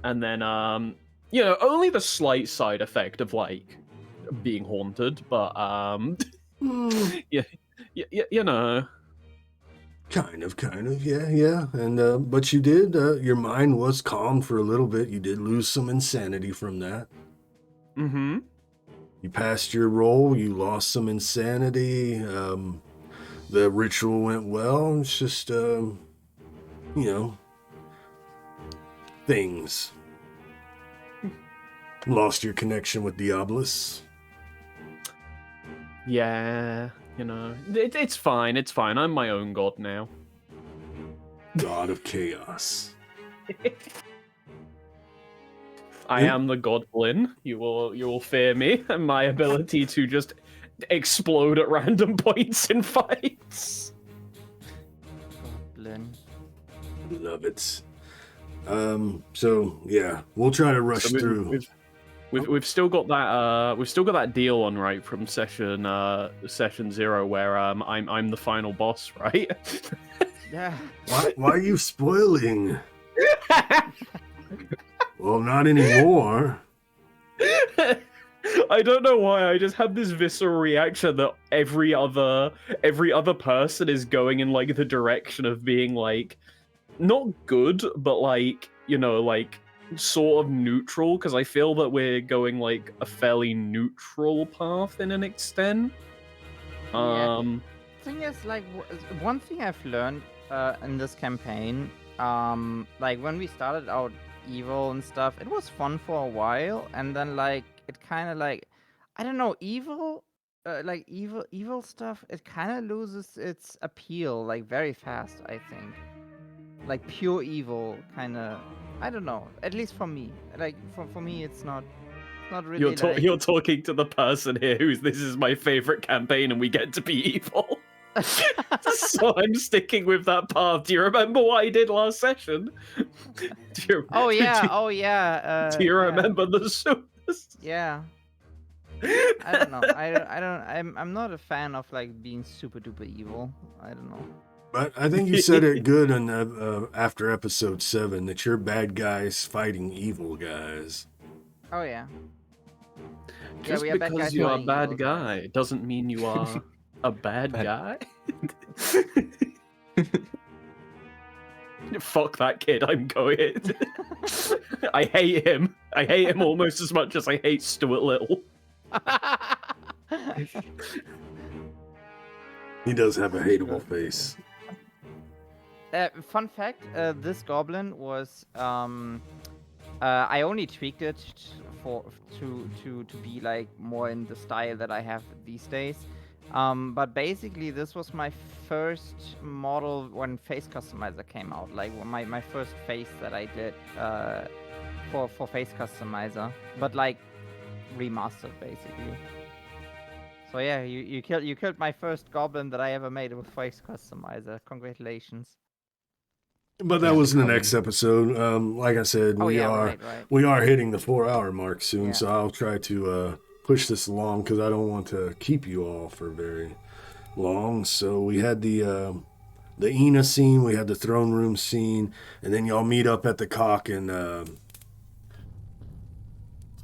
and then only the slight side effect of like being haunted, but yeah, Kind of, yeah. And but you did. Your mind was calm for a little bit. You did lose some insanity from that. Mm-hmm. You passed your roll. You lost some insanity. The ritual went well. It's just, things. Lost your connection with Diabolus. Yeah, it's fine. It's fine. I'm my own god now. God of Chaos. I am the Goblin. You will fear me and my ability to just explode at random points in fights. Goblin. Love it. So yeah, we'll try to rush through. We've still got that deal on, right, from session 0 where I'm the final boss, right? Yeah. Why are you spoiling? Well, not anymore. I don't know why. I just had this visceral reaction that every other person is going in like the direction of being like not good, but like sort of neutral, because I feel that we're going like a fairly neutral path in an extent. Yeah. Thing is, like, one thing I've learned in this campaign, like when we started out evil and stuff, it was fun for a while, and then like it kind of like, I don't know, evil stuff, it kind of loses its appeal like very fast, I think. Like pure evil, kind of. I don't know. At least for me, like for me, it's not really. You're talking to the person here who's this is my favorite campaign, and we get to be evil. So I'm sticking with that path. Do you remember what I did last session? Oh yeah. Do you remember the source? Yeah. I don't know. I'm not a fan of like being super duper evil. I don't know. But I think you said it good in after episode 7 that you're bad guys fighting evil guys. Oh yeah. Just we are bad because guys you are a fighting bad evil guy guys. doesn't mean you are a bad guy. Fuck that kid, I'm going. I hate him. I hate him almost as much as I hate Stuart Little. He does have a hateable face. Fun fact: this goblin was I only tweaked it to be like more in the style that I have these days. But basically, this was my first model when Face Customizer came out. Like my first face that I did for Face Customizer, but like remastered basically. So yeah, you killed my first goblin that I ever made with Face Customizer. Congratulations. But that was in the next episode. Like I said, Oh, we yeah, are right. we are hitting the 4-hour mark soon, Yeah. so I'll try to push this along because I don't want to keep you all for very long. So we had the Eena scene, we had the throne room scene, and then y'all meet up at the Cock and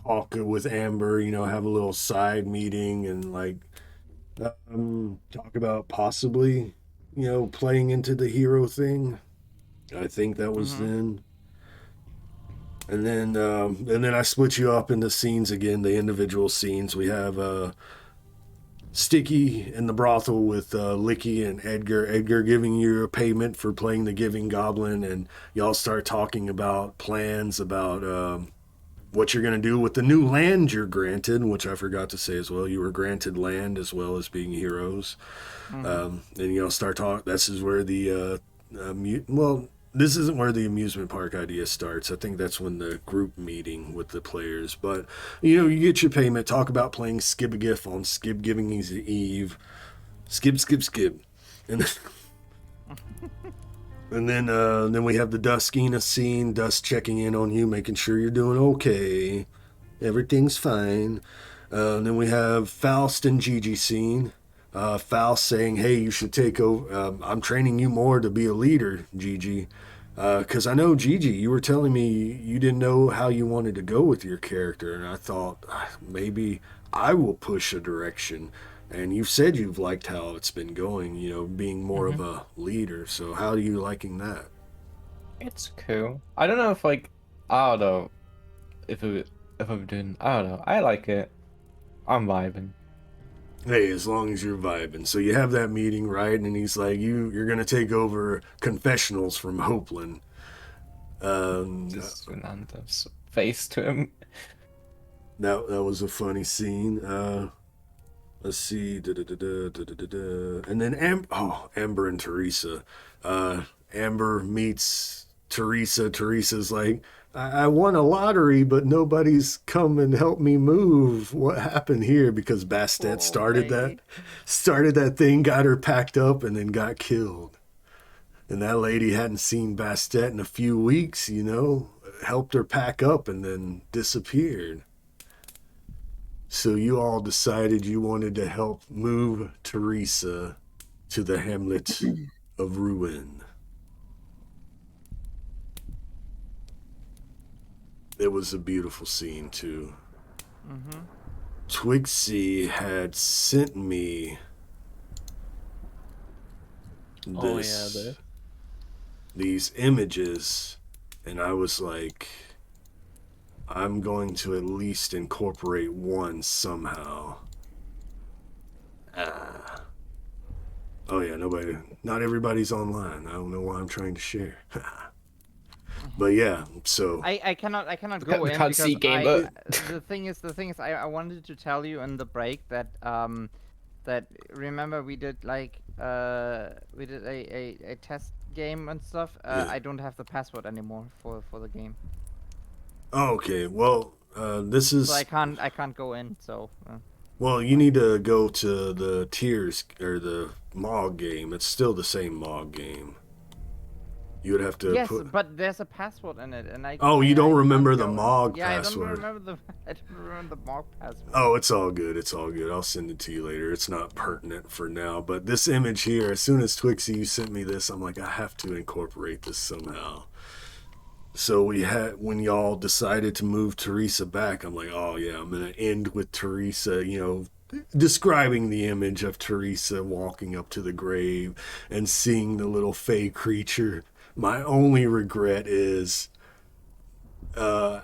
talk with Amber. You know, have a little side meeting and like talk about possibly, you know, playing into the hero thing. I think that was then. And then I split you up into scenes again, the individual scenes. We have Sticky in the brothel with Licky and Edgar. Edgar giving you a payment for playing the Giving Goblin, and y'all start talking about plans about what you're going to do with the new land you're granted, which I forgot to say as well. You were granted land as well as being heroes. And y'all start talking. This is where the this isn't where the amusement park idea starts. I think that's when the group meeting with the players. But, you know, you get your payment. Talk about playing Skib-a-Gif on Skib Giving Eve. Skib. And and then we have the Duskina scene. Dust checking in on you, making sure you're doing okay. Everything's fine. Then we have Faust and GiGi scene. Faust saying, hey, you should take over. I'm training you more to be a leader, GiGi. Because I know, GiGi, you were telling me you didn't know how you wanted to go with your character. And I thought, maybe I will push a direction. And you've said you've liked how it's been going, you know, being more of a leader. So how are you liking that? It's cool. I don't know if, like, I don't know if I'm doing, I don't know. I like it. I'm vibing. Hey, as long as you're vibing. So you have that meeting, right? And he's like, you're going to take over confessionals from Hopeland. Just Fernando's face to him. That was a funny scene. Let's see. And then Amber and Teresa. Amber meets Teresa. Teresa's like, I won a lottery, but nobody's come and helped me move. What happened here? Because Bastet started that thing, got her packed up, and then got killed. And that lady hadn't seen Bastet in a few weeks, you know, helped her pack up and then disappeared. So you all decided you wanted to help move Teresa to the hamlet of Ruin. It was a beautiful scene, too. Twixie had sent me these images, and I was like, I'm going to at least incorporate one somehow. Oh yeah, not everybody's online. I don't know why I'm trying to share. But yeah, so I cannot go in can't because see gamer. the thing is I wanted to tell you in the break that that remember we did like we did a test game and stuff. Yeah. I don't have the password anymore for the game. okay. Well, this is So I can't go in. So well, you need to go to the tiers or the MoG game. It's still the same MoG game. You would have to yes, put. but there's a password in it, and Oh, you don't I remember can't the go in. MoG Yeah, password. I don't remember the MoG password. Oh, it's all good. It's all good. I'll send it to you later. It's not pertinent for now. But this image here, as soon as Twixie, you sent me this, I'm like, I have to incorporate this somehow. So when y'all decided to move Teresa back, I'm like, oh yeah, I'm going to end with Teresa, you know, describing the image of Teresa walking up to the grave and seeing the little fey creature. My only regret is I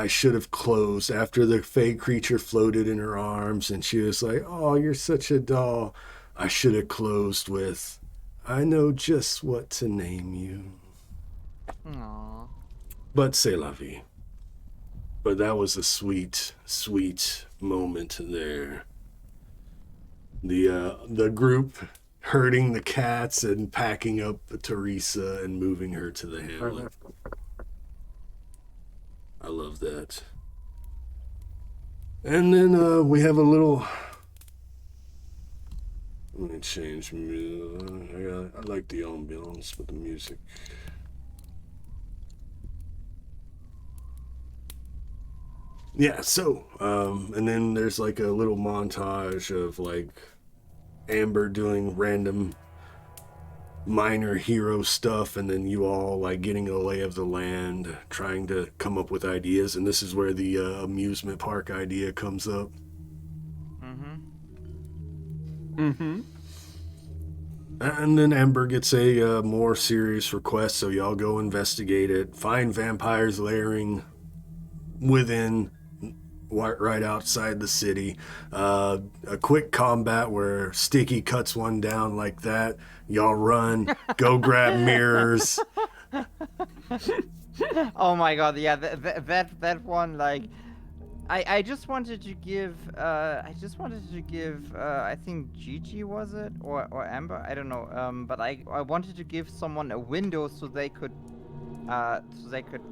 should have closed after the fey creature floated in her arms and she was like, oh, you're such a doll. I should have closed with, I know just what to name you. Aww. But c'est la vie. But that was a sweet, sweet moment there. The group herding the cats and packing up Teresa and moving her to the hamlet. I love that. And then we have a little. Let me change music. I like the ambiance with the music. Yeah, so, and then there's like a little montage of like Amber doing random minor hero stuff, and then you all like getting a lay of the land, trying to come up with ideas, and this is where the amusement park idea comes up. And then Amber gets a more serious request, so y'all go investigate it, find vampires layering within, right outside the city. A quick combat where Sticky cuts one down like that. Y'all run, go grab mirrors. Oh my god, yeah, that one, like, I just wanted to give, I think GiGi, was it? Or Amber? I don't know, but I wanted to give someone a window so they could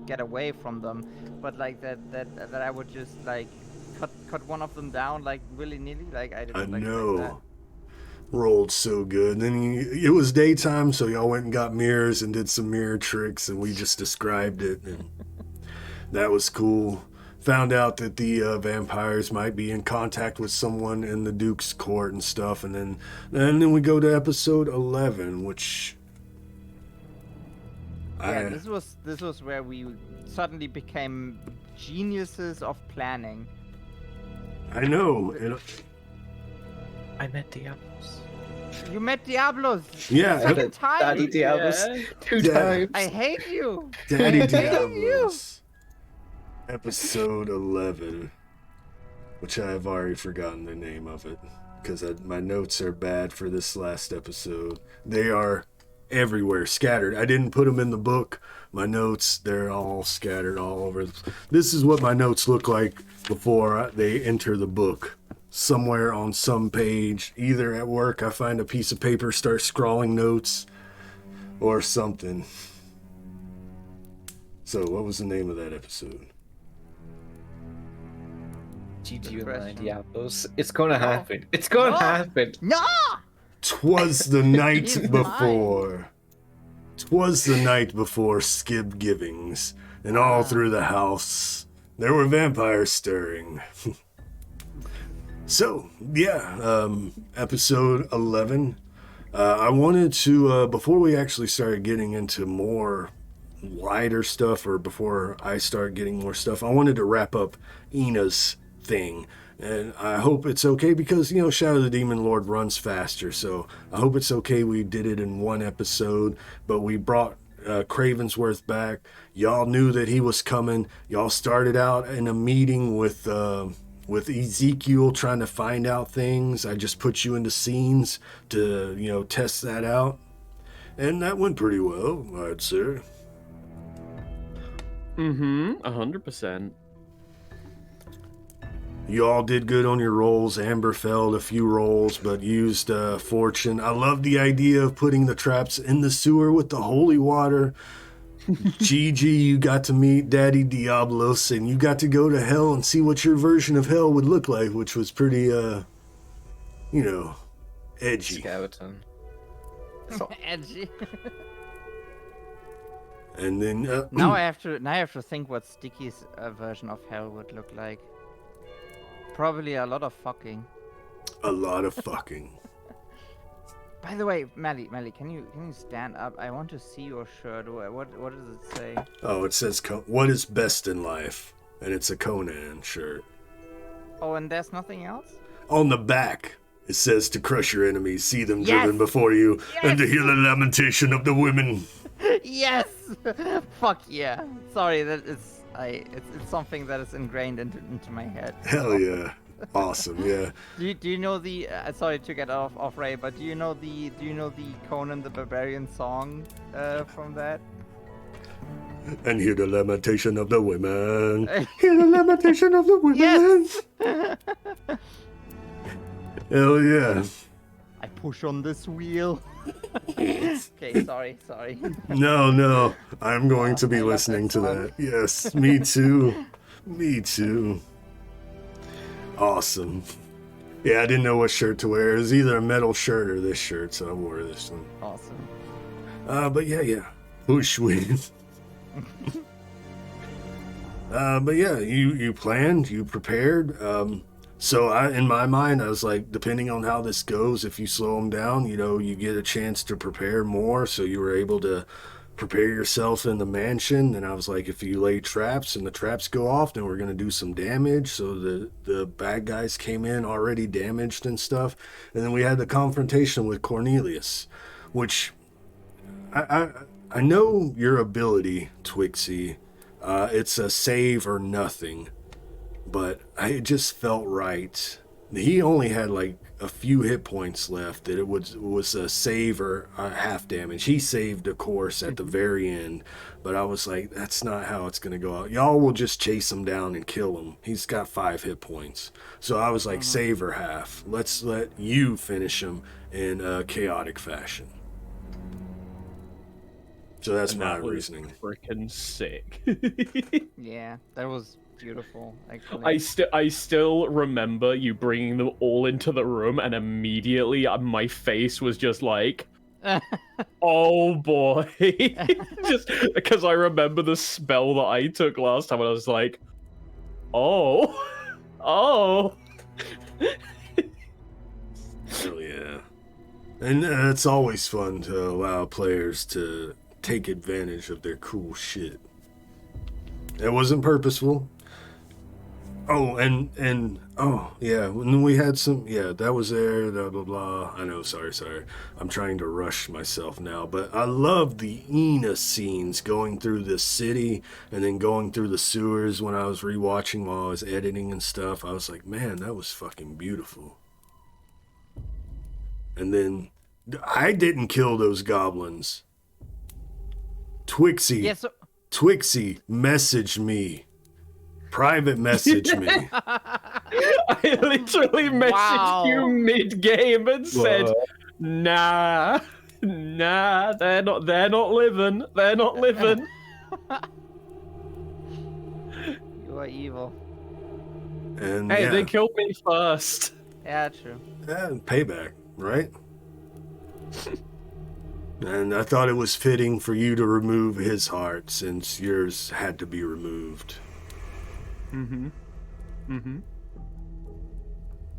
get away from them, but like that I would just like cut one of them down like willy-nilly, like I didn't like know. that. Rolled so good. Then it was daytime, so y'all went and got mirrors and did some mirror tricks, and we just described it, and that was cool. Found out that the vampires might be in contact with someone in the Duke's court and stuff, and then we go to episode 11, which this was where we suddenly became geniuses of planning. I know. I met Diabolus. You met Diabolus. Yeah, Second time. Daddy Diabolus. Yeah. 2 Yeah. times. I hate you. Daddy I hate you. Diabolus. Episode 11, which I have already forgotten the name of it, because my notes are bad for this last episode. They are everywhere, scattered. I didn't put them in the book. My notes, they're all scattered all over. This is what my notes look like before they enter the book. Somewhere on some page, either at work, I find a piece of paper, start scrawling notes, or something. So, what was the name of that episode? GG Good with my question. Diabolus. It's gonna happen. It's gonna happen. No. 'Twas the night He's before. 'Twas the night before Skib Givings, and all through the house there were vampires stirring. So, yeah, episode 11. I wanted to, before we actually started getting into more wider stuff, or before I start getting more stuff, I wanted to wrap up Eena's thing. And I hope it's okay because, Shadow the Demon Lord runs faster. So I hope it's okay we did it in one episode, but we brought Cravensworth back. Y'all knew that he was coming. Y'all started out in a meeting with Ezekiel trying to find out things. I just put you into scenes to, test that out. And that went pretty well, I'd say. 100%. You all did good on your rolls. Amber failed a few rolls, but used fortune. I love the idea of putting the traps in the sewer with the holy water. GiGi, you got to meet Daddy Diabolus, and you got to go to hell and see what your version of hell would look like, which was pretty, edgy. Skeleton. Edgy. And then Now I have to think what Sticky's version of hell would look like. Probably a lot of fucking. a lot of fucking. By the way, Mally, can you stand up? I want to see your shirt. What does it say? Oh, it says what is best in life, and it's a Conan shirt. Oh, and there's nothing else? On the back, it says to crush your enemies, see them Yes! driven before you, and to Yes! hear the lamentation of the women. Yes! Fuck yeah. Sorry, it's something that is ingrained into my head. Hell yeah. Awesome, yeah. Do you know the sorry to get off Ray, but do you know the Conan the Barbarian song from that? And hear the lamentation of the women. Hear the lamentation of the women. Yes! Hell yeah. I push on this wheel. Okay, sorry. No. I'm going to be I love listening that to song. that. Yes, me too. Me too. Awesome. Yeah, I didn't know what shirt to wear. It was either a metal shirt or this shirt, so I wore this one. Awesome. But yeah. Whoosh with. But yeah, you planned, you prepared. So in my mind, I was like, depending on how this goes, if you slow them down, you get a chance to prepare more. So you were able to prepare yourself in the mansion. And I was like, if you lay traps and the traps go off, then we're gonna do some damage. So the bad guys came in already damaged and stuff. And then we had the confrontation with Cornelius, which I know your ability, Twixie. It's a save or nothing, but it just felt right. He only had like a few hit points left. That it was a save or half damage. He saved, of course, at the very end, but I was like, that's not how it's gonna go out. Y'all will just chase him down and kill him. He's got 5 hit points. So I was like, save or half. Let's let you finish him in a chaotic fashion. So that's And my that was reasoning. Freaking sick. Yeah, that was beautiful. Actually. I still remember you bringing them all into the room, and immediately my face was just like, oh boy. Just because I remember the spell that I took last time, and I was like, oh, oh. Hell yeah. And it's always fun to allow players to take advantage of their cool shit. It wasn't purposeful. Oh, and oh yeah, when we had some, yeah, that was there, blah blah blah. I know, sorry. I'm trying to rush myself now, but I love the Eena scenes going through the city and then going through the sewers when I was rewatching while I was editing and stuff. I was like, man, that was fucking beautiful. And then I didn't kill those goblins. Twixie, Yeah, so Twixie, message me. Private message me. I literally messaged Wow. you mid-game and said, nah, they're not living. They're not living. you are evil. And Hey, yeah, they killed me first. Yeah, true. yeah, payback, right? And I thought it was fitting for you to remove his heart since yours had to be removed.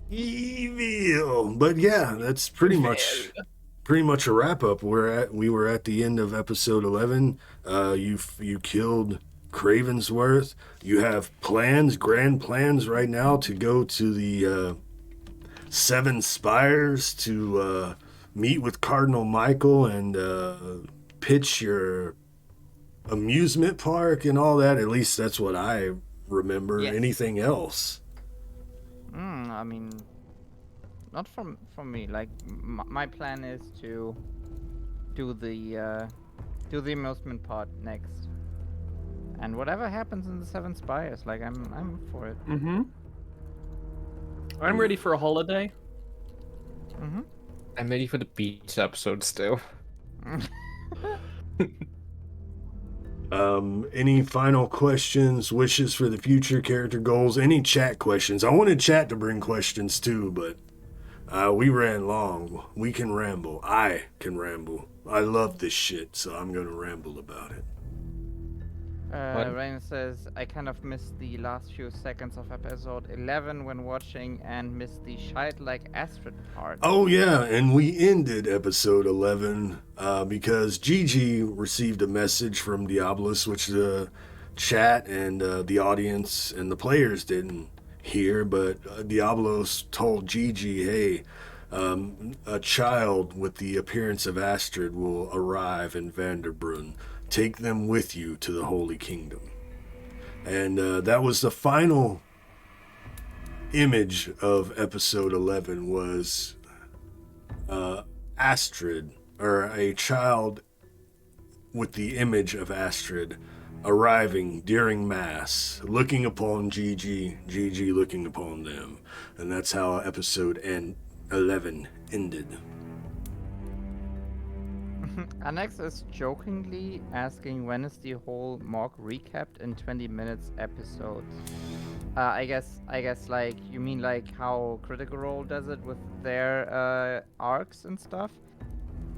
Evil. But yeah, that's pretty much a wrap up. We were at the end of episode 11. You killed Cravensworth. You have grand plans right now to go to the 7 Spires to meet with Cardinal Michael and pitch your amusement park and all that. At least that's what I remember. Yes. Anything else? I mean, not from me. Like, my plan is to do the amusement part next, and whatever happens in the 7 Spires, like I'm for it. I'm ready for a holiday. I'm ready for the beach episode still. Any final questions, wishes for the future, character goals, any chat questions? I wanted chat to bring questions too, but we ran long. We can ramble. I can ramble. I love this shit, so I'm gonna ramble about it. Rain says, I kind of missed the last few seconds of episode 11 when watching and missed the child-like Astrid part. Oh yeah, and we ended episode 11 because GiGi received a message from Diabolus, which the chat and the audience and the players didn't hear, but Diabolus told GiGi, hey, a child with the appearance of Astrid will arrive in Vanderbrunn. Take them with you to the Holy Kingdom. And that was the final image of episode 11 was Astrid, or a child with the image of Astrid arriving during Mass, looking upon GiGi, GiGi looking upon them. And that's how episode 11 ended. Annex is jokingly asking when is the whole MoG recapped in 20 minutes episode. I guess like you mean like how Critical Role does it with their arcs and stuff.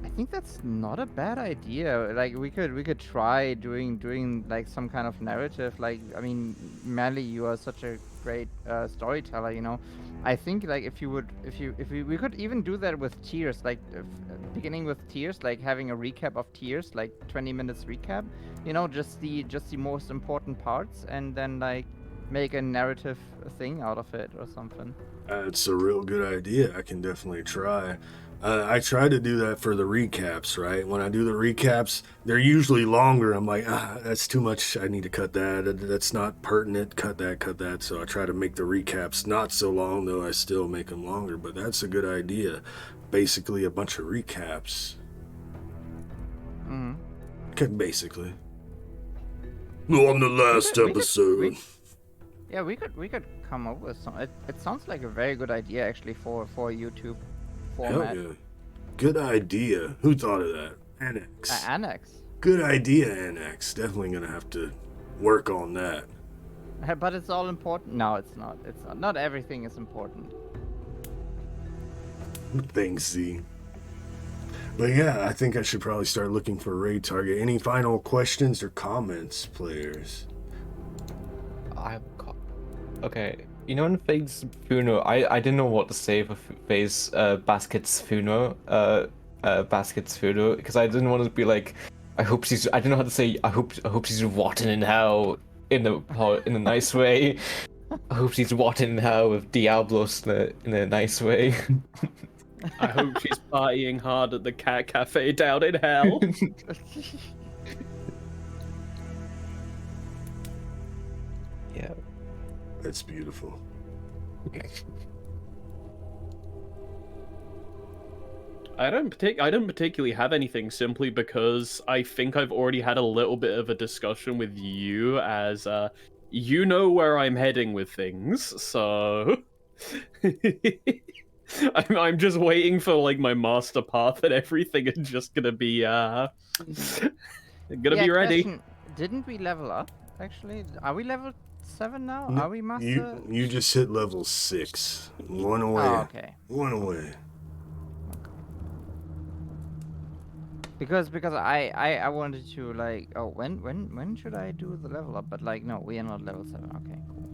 I think that's not a bad idea. Like we could try doing like some kind of narrative. Like I mean, Manly, you are such a great storyteller. You know, I think like if we could even do that with tiers. Like beginning with tiers, like having a recap of tiers, like 20 minutes recap. You know, just the most important parts, and then like make a narrative thing out of it or something. It's a real good idea. I can definitely try. I try to do that for the recaps, right? When I do the recaps, they're usually longer. I'm like, that's too much. I need to cut that. That's not pertinent. Cut that. So I try to make the recaps not so long, though I still make them longer. But that's a good idea. Basically, a bunch of recaps. Mm-hmm. Okay, basically. On the last episode. Yeah, we could come up with some. It sounds like a very good idea actually for a YouTube format. Hell yeah. Good idea. Who thought of that? Annex. Annex. Good idea, Annex. Definitely gonna have to work on that. But it's all important. No, it's not. It's not. Not everything is important. Thanks, Z. But yeah, I think I should probably start looking for a raid target. Any final questions or comments, players? Okay, you know in Faye's funeral, I didn't know what to say for Faye's Basket's funeral, because I didn't want to be like, I didn't know how to say, I hope she's rotting in hell in a nice way. I hope she's rotting in hell with Diabolus in a nice way. I hope she's partying hard at the cat cafe down in hell. Yeah. That's beautiful. I don't particularly have anything, simply because I think I've already had a little bit of a discussion with you, as you know where I'm heading with things, so I'm just waiting for like my master path and everything, and just gonna be be ready. Question, didn't we level up actually? Are we level 7 now? No, Are we master? You just hit level 6. One away. Oh, okay. One away. Because I wanted to like, oh, when should I do the level up? But like, no, we are not level 7. Okay, cool.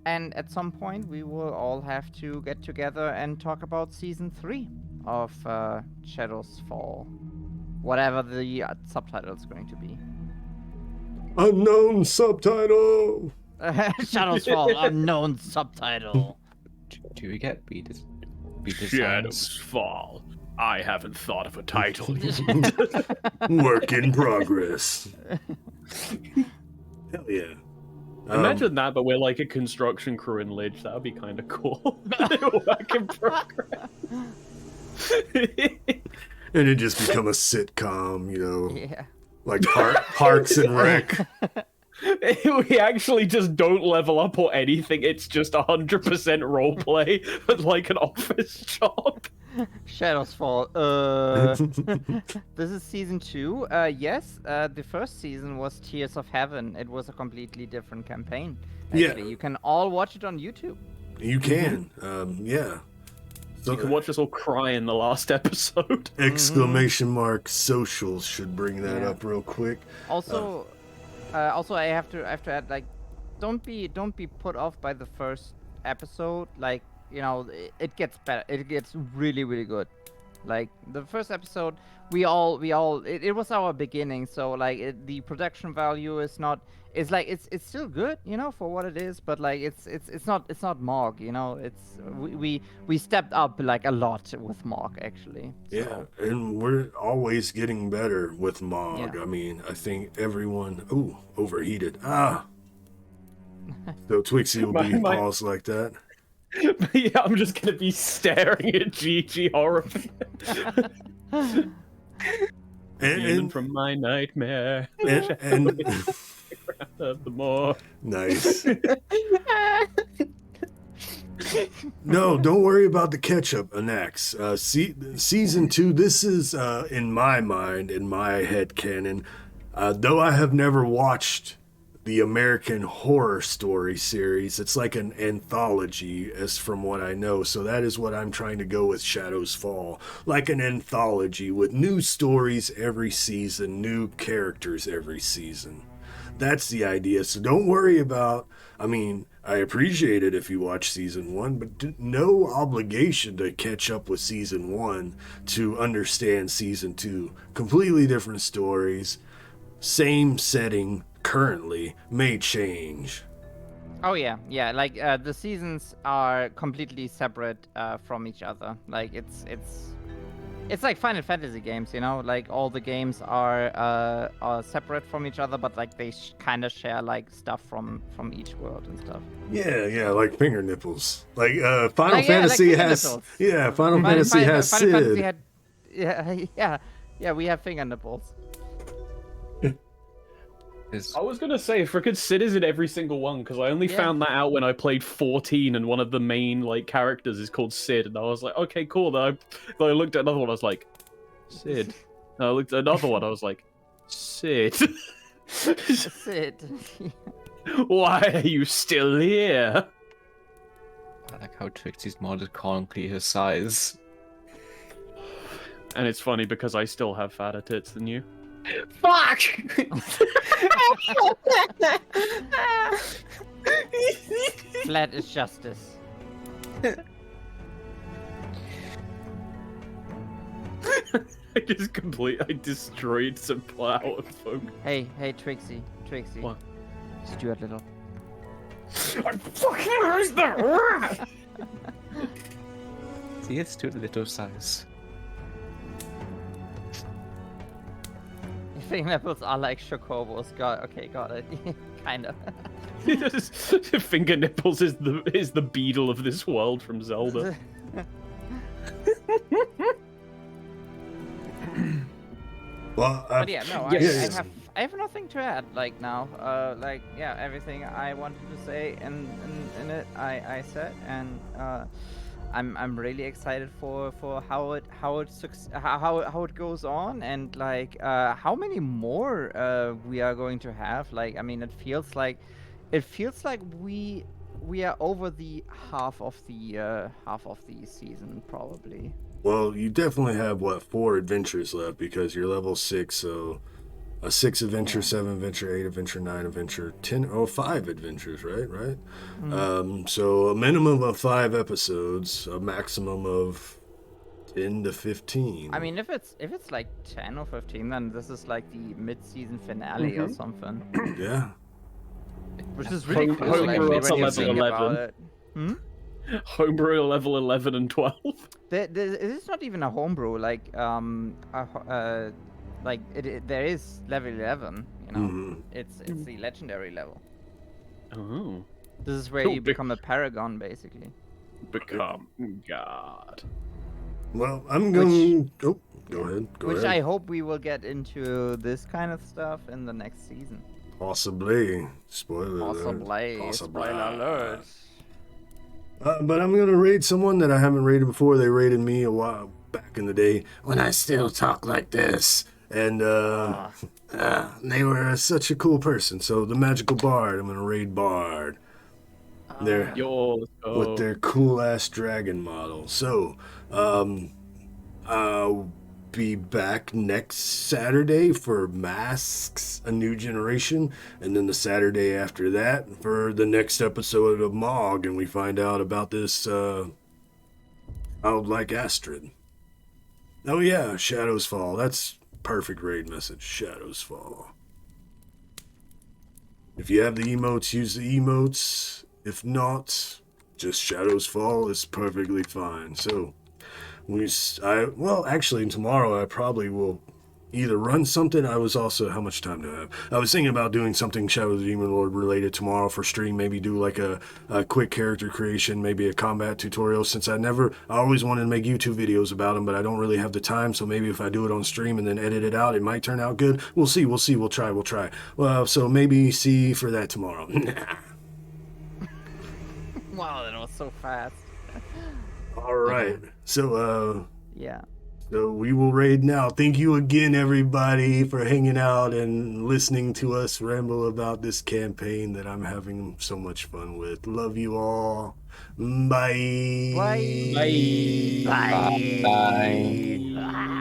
And at some point we will all have to get together and talk about season 3 of Shadows Fall, whatever the subtitle is going to be. Unknown subtitle. Shadows Fall, unknown subtitle. Do we get beat? Shadows Fall. I haven't thought of a title yet. Work in progress. Hell yeah. Imagine that, but we're like a construction crew in Lidge. That would be kind of cool. Work in progress. And it just become a sitcom, you know, Yeah. like Parks and Rec. We actually just don't level up or anything. It's just 100% roleplay, but like an office job. Shadows Fall. This is season 2. Yes, the first season was Tears of Heaven. It was a completely different campaign. Actually. Yeah. You can all watch it on YouTube. You can, yeah. So, You can watch us all cry in the last episode. exclamation mark socials should bring that Yeah. up real quick. Also, I have to add, like, don't be put off by the first episode. Like, you know, it gets better. It gets really, really good. Like the first episode, it was our beginning. So like the production value is not. It's like it's still good, you know, for what it is. But like it's not MoG, you know. It's we stepped up like a lot with MoG actually. Yeah, So, and we're always getting better with MoG. Yeah. I mean, I think everyone... Ooh, overheated. Ah! So Twixie will be My- paused like that. But yeah, I'm just gonna be staring at GiGi horrified. Demon from my nightmare. And Of the more. nice. No, don't worry about the ketchup, Anax. Season 2, this is, in my mind, in my head canon, though I have never watched the American Horror Story series. It's like an anthology, as from what I know. So that is what I'm trying to go with Shadows Fall. Like an anthology with new stories every season, new characters every season. That's the idea. So don't worry about, I mean, I appreciate it if you watch season 1, but no obligation to catch up with season 1 to understand season 2. Completely different stories, same setting currently, may change. Oh yeah, yeah. Like the seasons are completely separate from each other. Like it's like Final Fantasy games, you know. Like all the games are separate from each other, but like they kind of share like stuff from each world and stuff. Yeah, like finger nipples. Like Final Like, yeah, like Fantasy finger has, nipples. yeah, Final Fantasy has Final Fantasy Sid. had, yeah. We have finger nipples. Is I was gonna say, frickin' Sid is in every single one, because I only Yeah. found that out when I played 14, and one of the main like characters is called Sid, and I was like, okay, cool. Then I looked at another one, I was like, Sid. And I looked at another one, I was like, Sid. Sid. Why are you still here? I like how Trixie's mod is chronically her size. And it's funny because I still have fatter tits than you. Fuck! Flat is justice. I destroyed some plow and folk. Hey, Trixie. What? Stuart Little. I fucking hate that! See, it's too little size. Finger nipples are like chocobos. Got it. Kind of. Finger nipples is the beetle of this world from Zelda. Well, But yeah, no, Yes. I have nothing to add. Like now, like yeah, everything I wanted to say in it, I said, and I'm really excited for how it goes on, and like how many more we are going to have. Like I mean, it feels like we are over the half of the season probably. Well, you definitely have, 4 adventures left, because you're level 6, so a 6 adventure, 7 adventure, 8 adventure, 9 adventure, 5 adventures, right? So a minimum of 5 episodes, a maximum of 10 to 15. I mean, if it's like 10 or 15, then this is like the mid-season finale or something, Yeah. which is really Home- cool. homebrew Like, at when you level think about 11. it. Hmm? Homebrew level 11 and 12. It's not even a homebrew. Like there is level 11. You know, Mhm. it's the legendary level. Oh. This is where Oh, you big- become a paragon, basically. Become God. Well, I'm going. Oh, go ahead. Go Which ahead. I hope we will get into this kind of stuff in the next season. Possibly. Spoiler alert. Possibly. Possibly. Spoiler alert. But I'm gonna raid someone that I haven't raided before. They raided me a while back in the day when I still talk like this, and they were such a cool person. So the magical bard, I'm gonna raid Bard. They're Yours. with their cool ass dragon model. So I'll be back next Saturday for Masks, A New Generation, and then the Saturday after that for the next episode of MoG, and we find out about this childlike Astrid. Oh yeah, Shadows Fall. That's perfect raid message. Shadows Fall. If you have the emotes, use the emotes. If not, just Shadows Fall is perfectly fine. So actually tomorrow I probably will either run something. How much time do I have? I was thinking about doing something Shadow of the Demon Lord related tomorrow for stream. Maybe do like a quick character creation, maybe a combat tutorial, since I always wanted to make YouTube videos about them, but I don't really have the time. So maybe if I do it on stream and then edit it out, it might turn out good. We'll see. We'll try. Well, so maybe see for that tomorrow. Wow, that was so fast. All right. So, Yeah. So we will raid now. Thank you again, everybody, for hanging out and listening to us ramble about this campaign that I'm having so much fun with. Love you all. Bye. Bye. Bye. Bye.